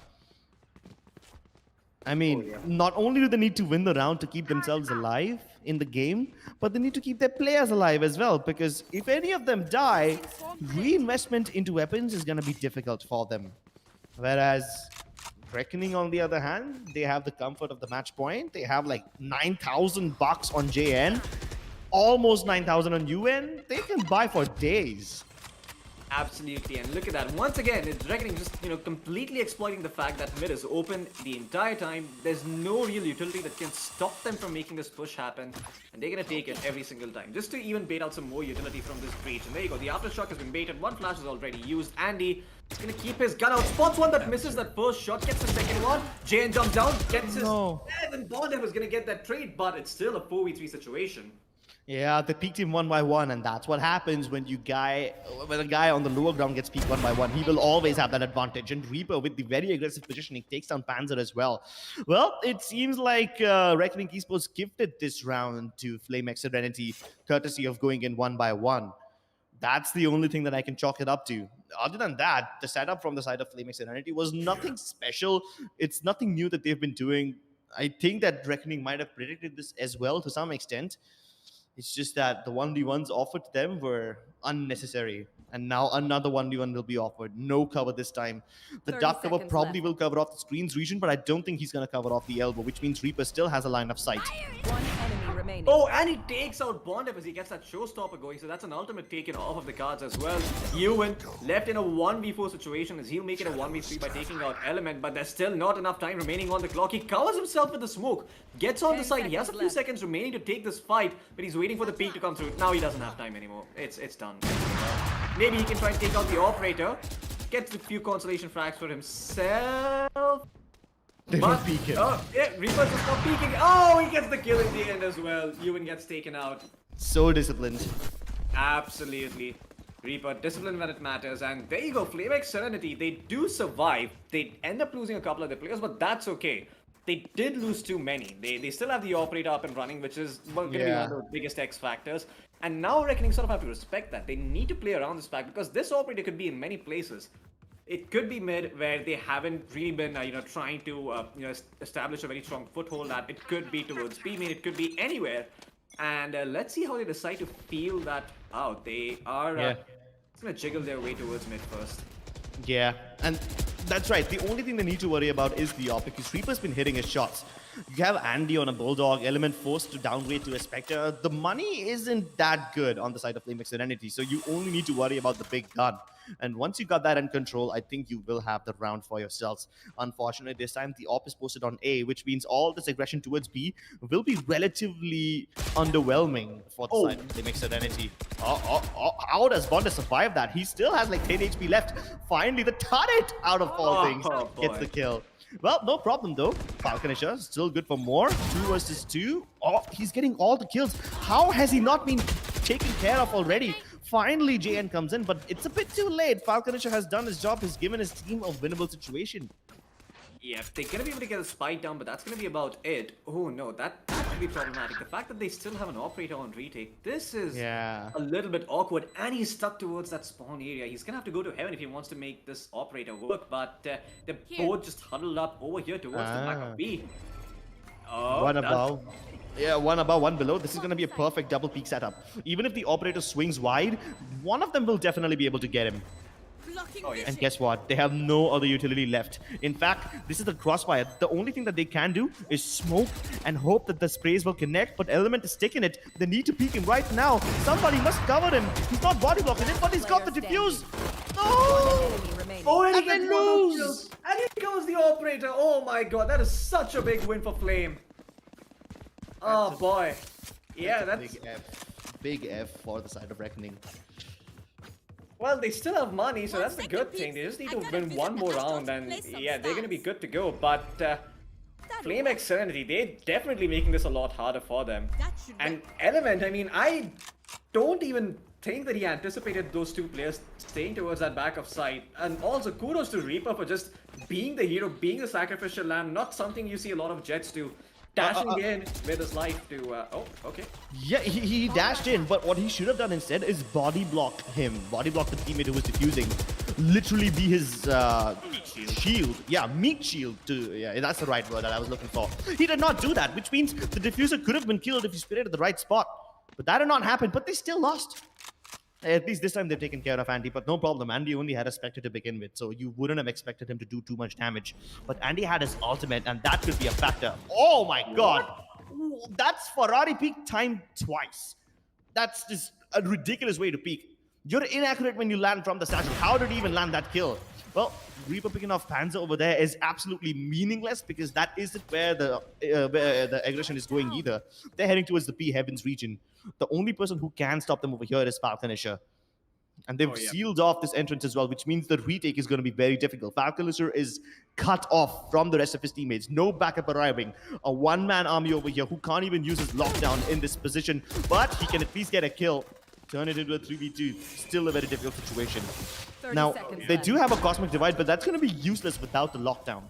I mean, not only do they need to win the round to keep themselves alive in the game, but they need to keep their players alive as well, because if any of them die, reinvestment into weapons is going to be difficult for them. Whereas Reckoning, on the other hand, they have the comfort of the match point. They have like 9,000 bucks on JN, almost 9,000 on UN. They can buy for days. Absolutely, and look at that. Once again, it's Reckoning just, completely exploiting the fact that mid is open the entire time. There's no real utility that can stop them from making this push happen, and they're gonna take it every single time, just to even bait out some more utility from this breach. And there you go, the Aftershock has been baited, 1 flash is already used. Andy is gonna keep his gun out, spots one that misses that first shot, gets the second one. Jane jumps down, gets his... And then Bondev is gonna get that trade, but it's still a 4v3 situation. Yeah, they peeked him one by one, and that's what happens when a guy on the lower ground gets peeked one by one. He will always have that advantage. And Reaper, with the very aggressive positioning, takes down Panzer as well. Well, it seems like Reckoning Esports gifted this round to FlameX Serenity, courtesy of going in one by one. That's the only thing that I can chalk it up to. Other than that, the setup from the side of FlameX Serenity was nothing special. It's nothing new that they've been doing. I think that Reckoning might have predicted this as well to some extent. It's just that the 1v1s offered to them were unnecessary. And now another 1v1 will be offered. No cover this time. The 30 dark cover seconds probably left. will cover off the screen's region, but I don't think he's going to cover off the elbow, which means Reaper still has a line of sight. One enemy remaining. Oh, and he takes out Bondep as he gets that showstopper going, so that's an ultimate taken off of the cards as well. Ewan left in a 1v4 situation as he'll make it a 1v3 by taking out Element, but there's still not enough time remaining on the clock. He covers himself with the smoke, gets on the 10 side, he has a few seconds left. seconds remaining to take this fight, but he's waiting for the peak to come through. Now he doesn't have time anymore. It's done. Maybe he can try and take out the operator, gets a few consolation frags for himself. They will peek him. Oh, yeah, Reaper just not peeking. Oh, he gets the kill in the end as well. Ewan gets taken out. So disciplined. Absolutely. Reaper, discipline when it matters. And there you go, FlameX Serenity. They do survive. They end up losing a couple of their players, but that's okay. They did lose too many. They still have the operator up and running, which is going to be one of the biggest X factors. And now Reckoning sort of have to respect that. They need to play around this fact because this operator could be in many places. It could be mid where they haven't really been, trying to, establish a very strong foothold. That it could be towards B main, it could be anywhere. And let's see how they decide to feel that out. They are gonna jiggle their way towards mid first. Yeah, and that's right. The only thing they need to worry about is the op, because Reaper's been hitting his shots. You have Andy on a Bulldog, Element forced to downgrade to a Spectre. The money isn't that good on the side of FlameX Serenity, so you only need to worry about the big gun. And once you got that in control, I think you will have the round for yourselves. Unfortunately, this time the op is posted on A, which means all this aggression towards B will be relatively underwhelming for the side of FlameX Serenity. How does Bond survive that? He still has like 10 HP left. Finally, the turret, out of all things, gets the kill. Well, no problem though. Falconisher still good for more. 2 versus 2. Oh, he's getting all the kills. How has he not been taken care of already? Finally, JN comes in, but it's a bit too late. Falconisher has done his job. He's given his team a winnable situation. Yeah, they're gonna be able to get a spike down, but that's gonna be about it. Oh no, that could be problematic. The fact that they still have an operator on retake, this is a little bit awkward, and he's stuck towards that spawn area. He's gonna have to go to heaven if he wants to make this operator work, but they're both just huddled up over here towards the back of B. Oh, one above. Yeah, one above, one below. This is going to be a perfect double peak setup. Even if the operator swings wide, one of them will definitely be able to get him. Oh, yeah. And guess what? They have no other utility left. In fact, this is the crossfire. The only thing that they can do is smoke and hope that the sprays will connect, but Element is taking it. They need to peek him right now. Somebody must cover him. He's not body blocking it, but he's got the defuse. No! Oh, and he And they gets one more lose! kill. And here goes the operator. Oh my god, that is such a big win for Flame. Oh boy. Yeah, that's... Big F. Big F for the side of Reckoning. Well, they still have money, so that's the good thing. They just need to win one more round, and yeah, they're gonna be good to go. But FlameX Serenity, they're definitely making this a lot harder for them. And Element, I mean, I don't even think that he anticipated those two players staying towards that back of sight. And also, kudos to Reaper for just being the hero, being the sacrificial lamb, not something you see a lot of Jets do. Dashing in with his life to, oh, okay. Yeah, he dashed in, but what he should have done instead is body block him. Body block the teammate who was defusing. Literally be his shield. Yeah, meat shield. Yeah, that's the right word that I was looking for. He did not do that, which means the diffuser could have been killed if he sprayed at the right spot. But that did not happen, but they still lost. At least this time they've taken care of Andy, but no problem. Andy only had a Spectre to begin with, so you wouldn't have expected him to do too much damage. But Andy had his ultimate, and that could be a factor. Oh my god! That's Ferrari peak timed twice. That's just a ridiculous way to peak. You're inaccurate when you land from the statue. How did he even land that kill? Well, Reaper picking off Panzer over there is absolutely meaningless because that isn't where the aggression is going either. They're heading towards the P Heavens region. The only person who can stop them over here is Falconisher. And they've Oh, yeah. sealed off this entrance as well, which means the retake is going to be very difficult. Falconer is cut off from the rest of his teammates. No backup arriving. A one-man army over here who can't even use his lockdown in this position, but he can at least get a kill. Turn it into a 3v2. Still a very difficult situation. 30 Now, seconds they left. do have a Cosmic Divide, but that's going to be useless without the lockdown.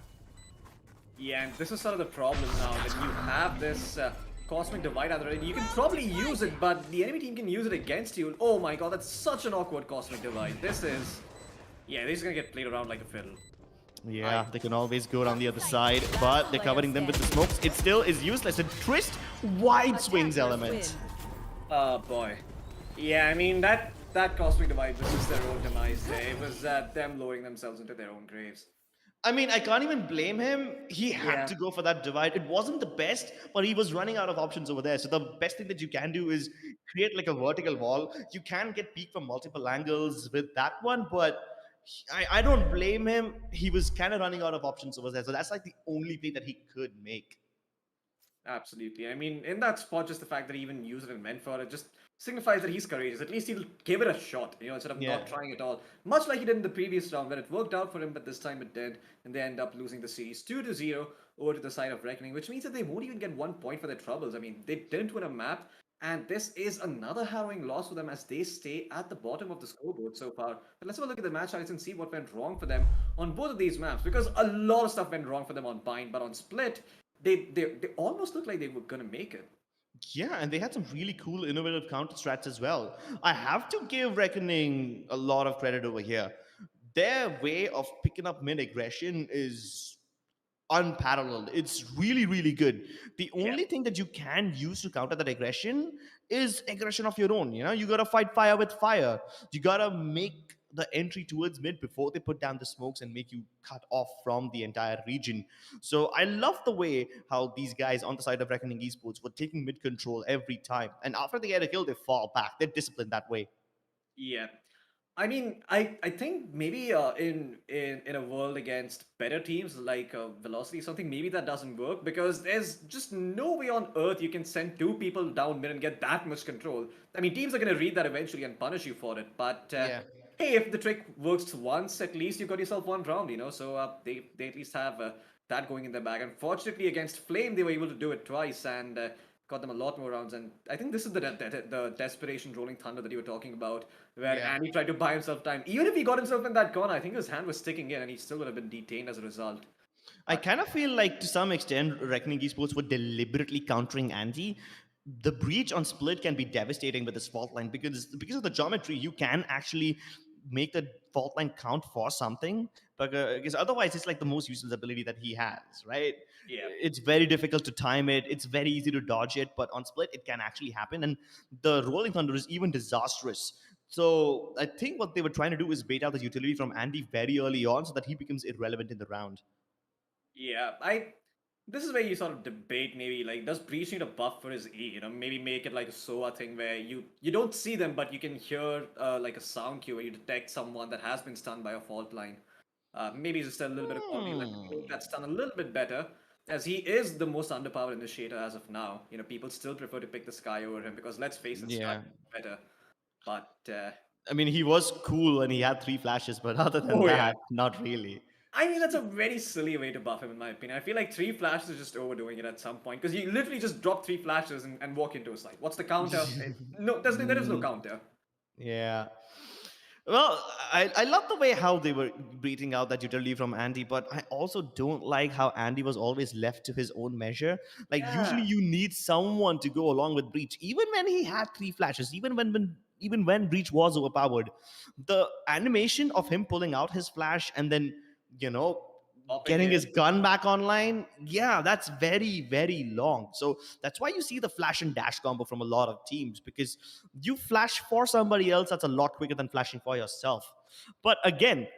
Yeah, and this is sort of the problem now that you have this Cosmic Divide already. You can probably use it, but the enemy team can use it against you. Oh my god, that's such an awkward Cosmic Divide. This is... Yeah, they're just gonna get played around like a fiddle. Yeah, they can always go around the other side, but they're covering them with the smokes. It still is useless. And Trist, wide swings element. Oh boy. Yeah, I mean, that Cosmic Divide was just their own demise there. It was them lowering themselves into their own graves. I mean, I can't even blame him. He had Yeah. to go for that divide. It wasn't the best, but he was running out of options over there. So the best thing that you can do is create like a vertical wall. You can get peek from multiple angles with that one, but I don't blame him. He was kind of running out of options over there. So that's like the only play that he could make. Absolutely. I mean, in that spot, just the fact that he even used it and went for it just signifies that he's courageous. At least he'll give it a shot, instead of Yeah. not trying at all. Much like he did in the previous round, where it worked out for him, but this time it did, and they end up losing the series 2-0 over to the side of Reckoning, which means that they won't even get 1 point for their troubles. I mean, they didn't win a map, and this is another harrowing loss for them as they stay at the bottom of the scoreboard so far. But let's have a look at the match highlights and see what went wrong for them on both of these maps, because a lot of stuff went wrong for them on Bind, but on Split, they almost looked like they were gonna make it. Yeah, and they had some really cool, innovative counter strats as well. I have to give Reckoning a lot of credit over here. Their way of picking up mid aggression is unparalleled. It's really, really good. The only thing that you can use to counter that aggression is aggression of your own. You gotta fight fire with fire. You gotta make the entry towards mid before they put down the smokes and make you cut off from the entire region. So I love the way how these guys on the side of Reckoning Esports were taking mid control every time. And after they get a kill, they fall back. They're disciplined that way. Yeah. I mean, I think maybe in a world against better teams like Velocity or something, maybe that doesn't work because there's just no way on earth you can send 2 people down mid and get that much control. I mean, teams are going to read that eventually and punish you for it. But hey, if the trick works once, at least you got yourself 1 round. So they at least have that going in their bag. Unfortunately, against Flame, they were able to do it twice and got them a lot more rounds. And I think this is the desperation rolling thunder that you were talking about, where Yeah. Andy tried to buy himself time. Even if he got himself in that corner, I think his hand was sticking in, and he still would have been detained as a result. I kind of feel like to some extent, Reckoning Esports were deliberately countering Andy. The breach on Split can be devastating with this fault line because of the geometry, you can actually make the fault line count for something. Because otherwise, it's like the most useless ability that he has, right? Yeah. It's very difficult to time it. It's very easy to dodge it, but on Split, it can actually happen. And the Rolling Thunder is even disastrous. So I think what they were trying to do is bait out the utility from Andy very early on so that he becomes irrelevant in the round. Yeah, this is where you sort of debate maybe like does Breach need a buff for his E? Maybe make it like a SOA thing where you don't see them but you can hear like a sound cue where you detect someone that has been stunned by a fault line. Maybe just a little bit of quality like make that stun a little bit better. As he is the most underpowered initiator as of now. People still prefer to pick the Sky over him because let's face it, Sky Yeah. is better. But I mean, he was cool and he had 3 flashes, but other than Oh, that, yeah. not really. I mean, that's a very silly way to buff him, in my opinion. I feel like 3 flashes is just overdoing it at some point because you literally just drop 3 flashes and walk into a site. What's the counter? No, there is no counter. Yeah. Well, I love the way how they were beating out that utility from Andy, but I also don't like how Andy was always left to his own measure. Like usually Yeah. you need someone to go along with Breach, even when he had 3 flashes, even when Breach was overpowered. The animation of him pulling out his flash and then you know Popping getting in. his gun back online, yeah, that's very, very long. So that's why you see the flash and dash combo from a lot of teams, because you flash for somebody else, that's a lot quicker than flashing for yourself. But again,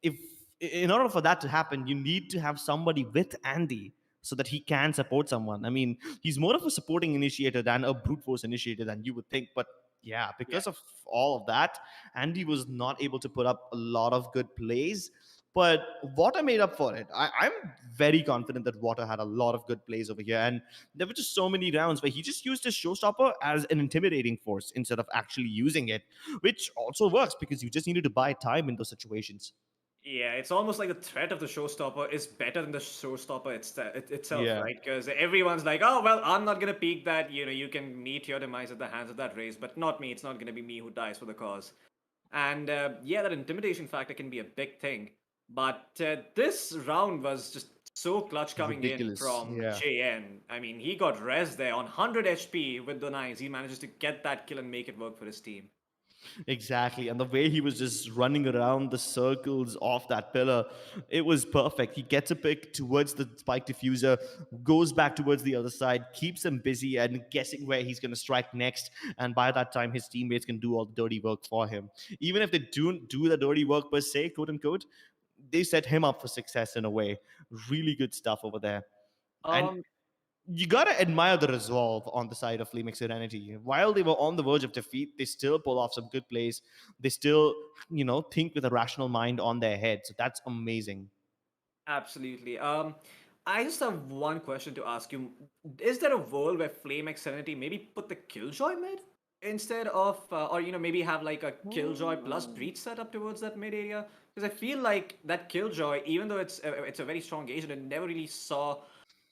if in order for that to happen, you need to have somebody with Andy so that he can support someone. I mean, he's more of a supporting initiator than a brute force initiator than you would think. But yeah, because of all of that, Andy was not able to put up a lot of good plays. But Water made up for it. I'm very confident that Water had a lot of good plays over here, and there were just so many rounds where he just used his showstopper as an intimidating force instead of actually using it, which also works because you just needed to buy time in those situations. Yeah, it's almost like the threat of the showstopper is better than the showstopper itself, Yeah. right? Because everyone's like, oh, well, I'm not going to peek that. You can meet your demise at the hands of that race, but not me. It's not going to be me who dies for the cause. And yeah, that intimidation factor can be a big thing. But this round was just so clutch coming in Ridiculous. from Yeah. JN. I mean, he got res there on 100 HP with the nines. He manages to get that kill and make it work for his team. Exactly. And the way he was just running around the circles of that pillar, it was perfect. He gets a pick towards the spike diffuser, goes back towards the other side, keeps him busy and guessing where he's going to strike next. And by that time, his teammates can do all the dirty work for him. Even if they don't do the dirty work per se, quote unquote, they set him up for success in a way. Really good stuff over there. And Um, you gotta admire the resolve on the side of Flaming Serenity. While they were on the verge of defeat, they still pull off some good plays. They still, think with a rational mind on their head. So that's amazing. Absolutely. I just have one question to ask you. Is there a world where Flame X Serenity maybe put the Killjoy mid instead of, or maybe have like a Killjoy plus Breach set up towards that mid area? Because I feel like that Killjoy, even though it's a very strong agent, it never really saw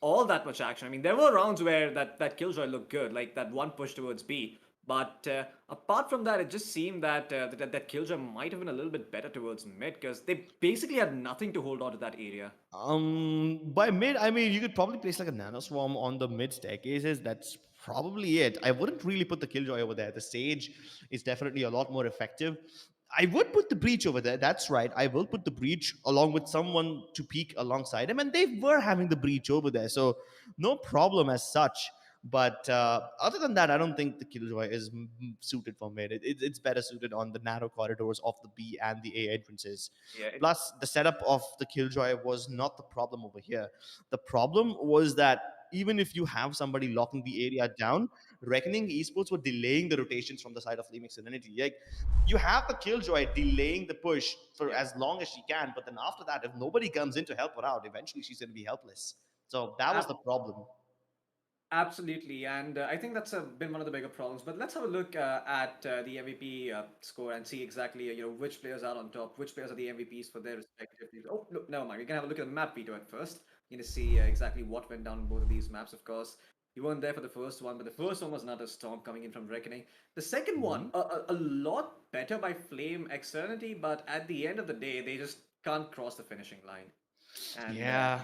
all that much action. I mean, there were rounds where that Killjoy looked good, like that one push towards B. But apart from that, it just seemed that Killjoy might have been a little bit better towards mid because they basically had nothing to hold on to that area. By mid, I mean you could probably place like a nano swarm on the mid staircases. That's probably it. I wouldn't really put the killjoy over there. The sage is definitely a lot more effective. I would put the breach over there. That's right. I will put the breach along with someone to peek alongside him, and they were having the breach over there, so no problem as such. But other than that, I don't think the Killjoy is suited for mid. It's better suited on the narrow corridors of the B and the A entrances. Yeah, Plus, the setup of the Killjoy was not the problem over here. The problem was that even if you have somebody locking the area down, Reckoning Esports were delaying the rotations from the side of Lemix Serenity. Like, you have the Killjoy delaying the push for yeah. as long as she can, but then after that, if nobody comes in to help her out, eventually she's going to be helpless. So that was the problem. Absolutely, and I think that's been one of the bigger problems. But let's have a look at the MVP score and see exactly which players are on top, which players are the MVPs for their respective teams. Oh, look, never mind. We can have a look at the map veto at first. You to see exactly what went down in both of these maps. Of course, you weren't there for the first one, but the first one was another storm coming in from Reckoning. The second one, a lot better by Flame Externity, but at the end of the day, they just can't cross the finishing line. And Yeah.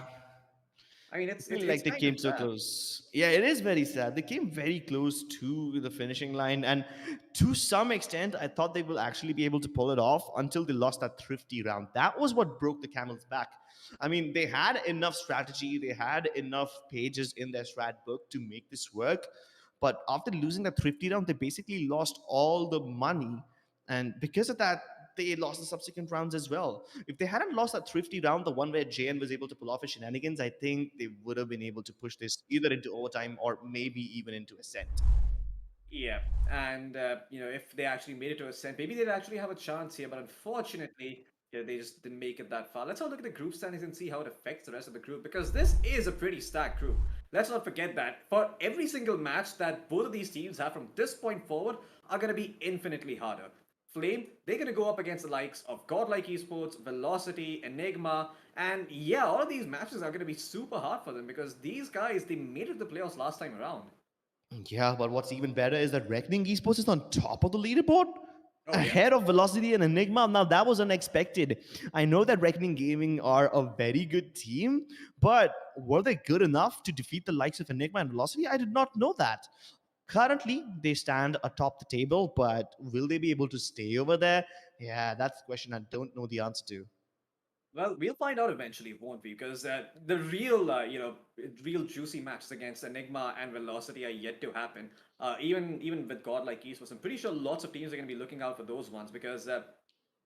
I mean, I feel it's like they kind of came so sad. close. Yeah, it is very sad. They came very close to the finishing line, and to some extent, I thought they will actually be able to pull it off until they lost that thrifty round. That was what broke the camel's back. I mean, they had enough strategy, they had enough pages in their strat book to make this work, but after losing that thrifty round, they basically lost all the money, and because of that, they lost the subsequent rounds as well. If they hadn't lost that thrifty round, the one where JN was able to pull off his shenanigans, I think they would have been able to push this either into overtime or maybe even into ascent. Yeah, and if they actually made it to Ascent, maybe they'd actually have a chance here. But unfortunately, they just didn't make it that far. Let's have a look at the group standings and see how it affects the rest of the group because this is a pretty stacked group. Let's not forget that for every single match that both of these teams have from this point forward are going to be infinitely harder. Flame, they're going to go up against the likes of Godlike Esports, Velocity, Enigma, and yeah, all of these matches are going to be super hard for them because these guys they made it to the playoffs last time around. Yeah, but what's even better is that Reckoning Esports is on top of the leaderboard, Oh yeah. ahead of Velocity and Enigma. Now, that was unexpected. I know that Reckoning Gaming are a very good team, but were they good enough to defeat the likes of Enigma and Velocity? I did not know that. Currently, they stand atop the table, but will they be able to stay over there? Yeah, that's the question I don't know the answer to. Well, we'll find out eventually, won't we? Because the real, real juicy matches against Enigma and Velocity are yet to happen. Even with God like Esports, I'm pretty sure lots of teams are going to be looking out for those ones because,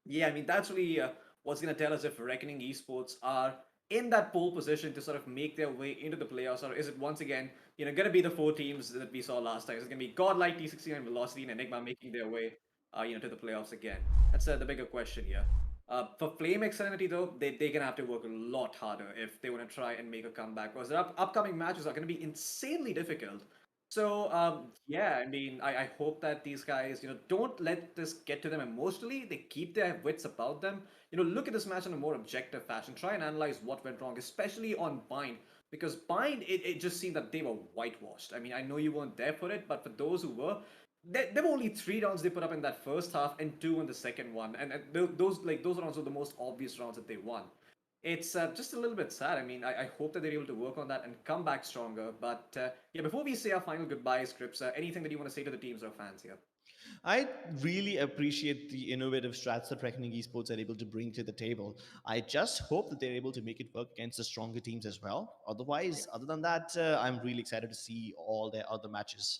yeah, I mean that's really what's going to tell us if Reckoning Esports are in that pole position to sort of make their way into the playoffs, or is it once again, going to be the four teams that we saw last time? Is it going to be Godlike, T16, and Velocity and Enigma making their way, to the playoffs again? That's the bigger question here. For Flame Serenity, though, they're going to have to work a lot harder if they want to try and make a comeback, because their upcoming matches are going to be insanely difficult. So, yeah, I mean, I hope that these guys, don't let this get to them emotionally. They keep their wits about them. Look at this match in a more objective fashion. Try and analyze what went wrong, especially on Bind, because Bind, it just seemed that they were whitewashed. I mean, I know you weren't there for it, but for those who were, there were only 3 rounds they put up in that first half and 2 in the second one, and those rounds were the most obvious rounds that they won. It's just a little bit sad. I mean, I hope that they're able to work on that and come back stronger. But yeah, before we say our final goodbyes, Scripts, anything that you want to say to the teams or fans here? I really appreciate the innovative strats that Reckoning Esports are able to bring to the table. I just hope that they're able to make it work against the stronger teams as well. Otherwise, other than that, I'm really excited to see all their other matches.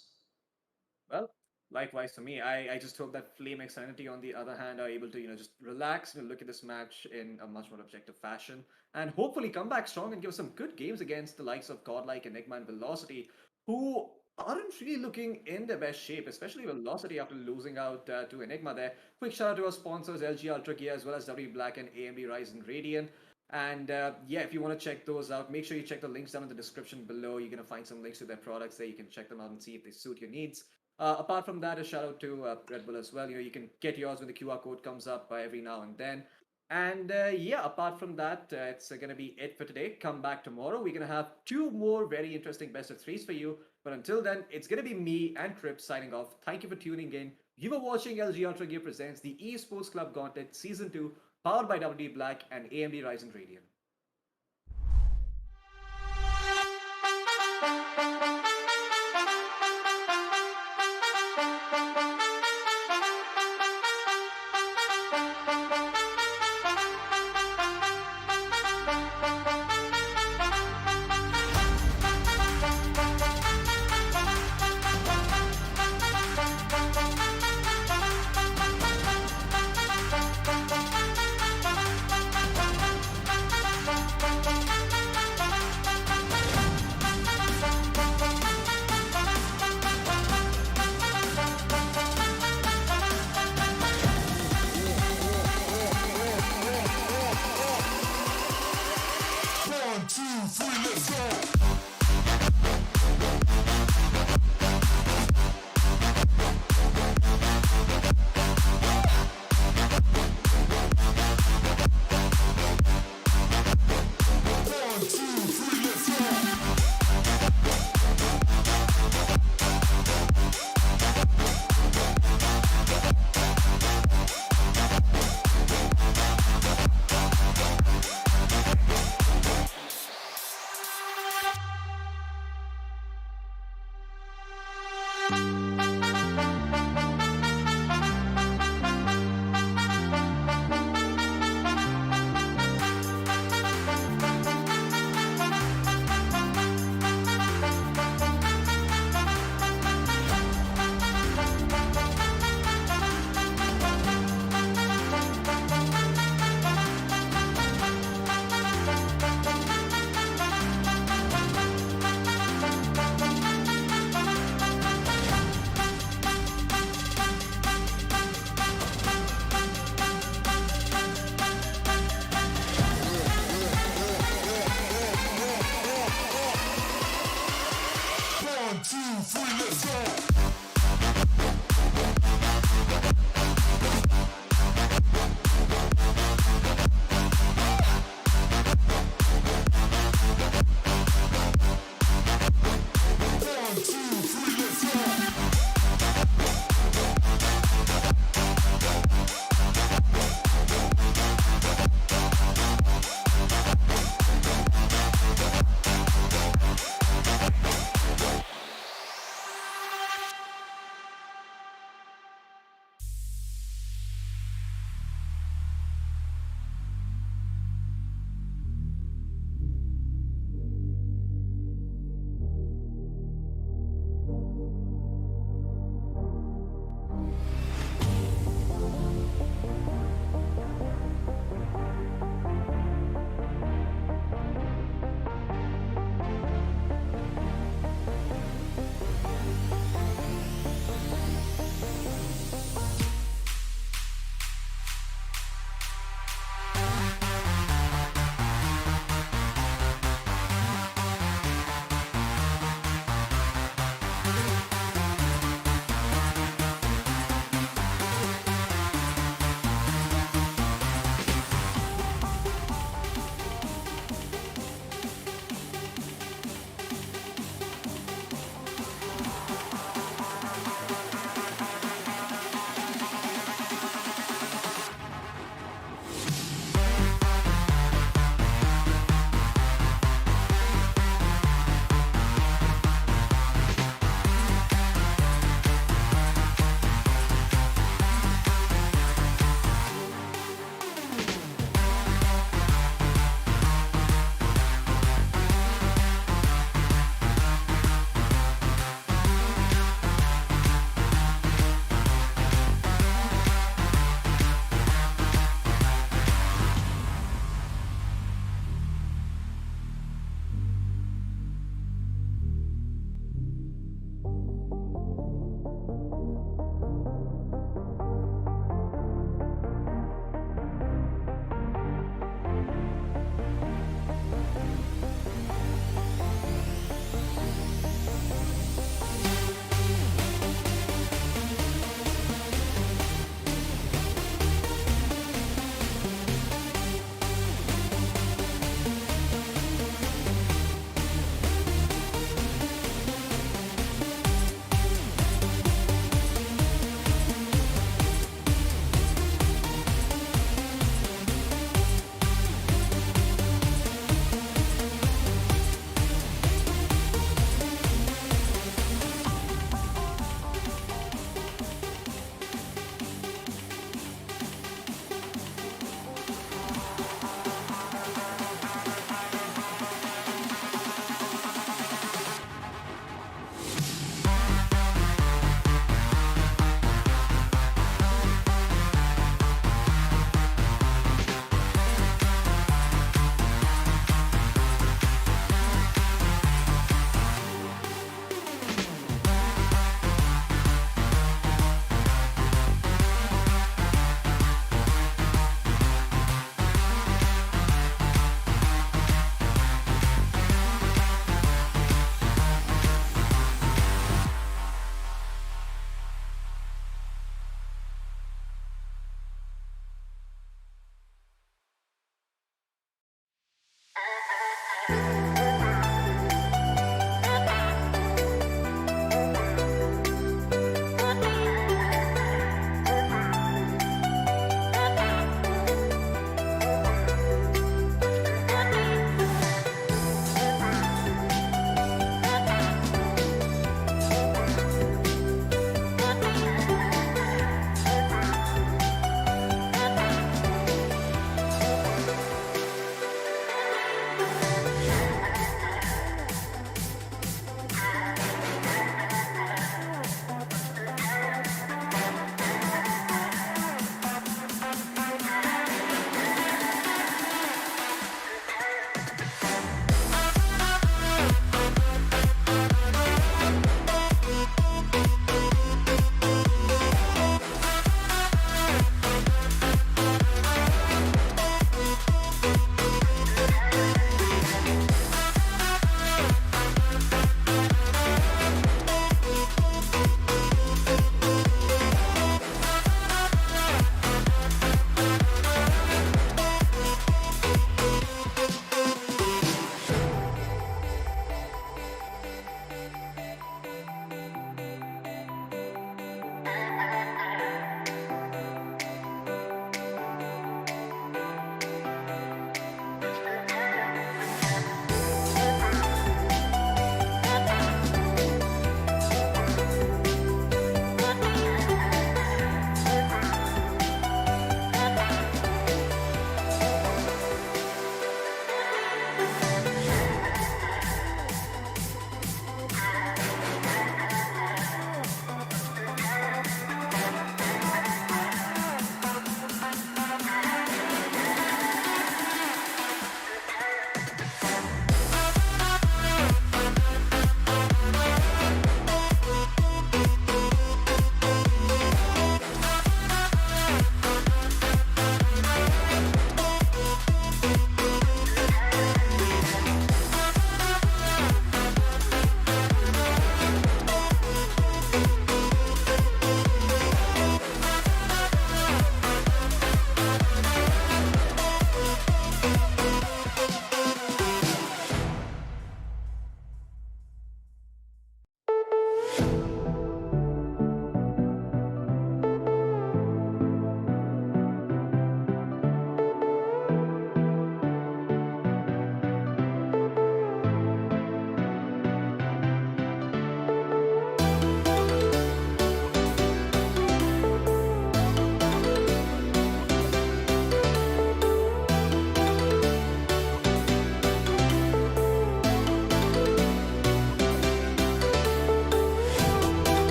Well, likewise for me. I just hope that Flame Sanity, on the other hand, are able to, just relax and look at this match in a much more objective fashion and hopefully come back strong and give us some good games against the likes of Godlike, Enigma, and Velocity, who aren't really looking in their best shape, especially Velocity after losing out to Enigma there. Quick shout out to our sponsors, LG Ultragear, as well as W Black and AMD Ryzen Radiant. And yeah, if you want to check those out, make sure you check the links down in the description below. You're going to find some links to their products there. You can check them out and see if they suit your needs. Apart from that, a shout out to Red Bull as well. You can get yours when the QR code comes up every now and then. And yeah, apart from that, it's going to be it for today. Come back tomorrow. We're going to have 2 more very interesting best of 3s for you. But until then, it's going to be me and Trip signing off. Thank you for tuning in. You were watching LG Ultra Gear presents the Esports Club Gauntlet Season 2, powered by WD Black and AMD Ryzen Radiant.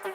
1,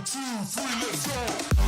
2, 3, let's go.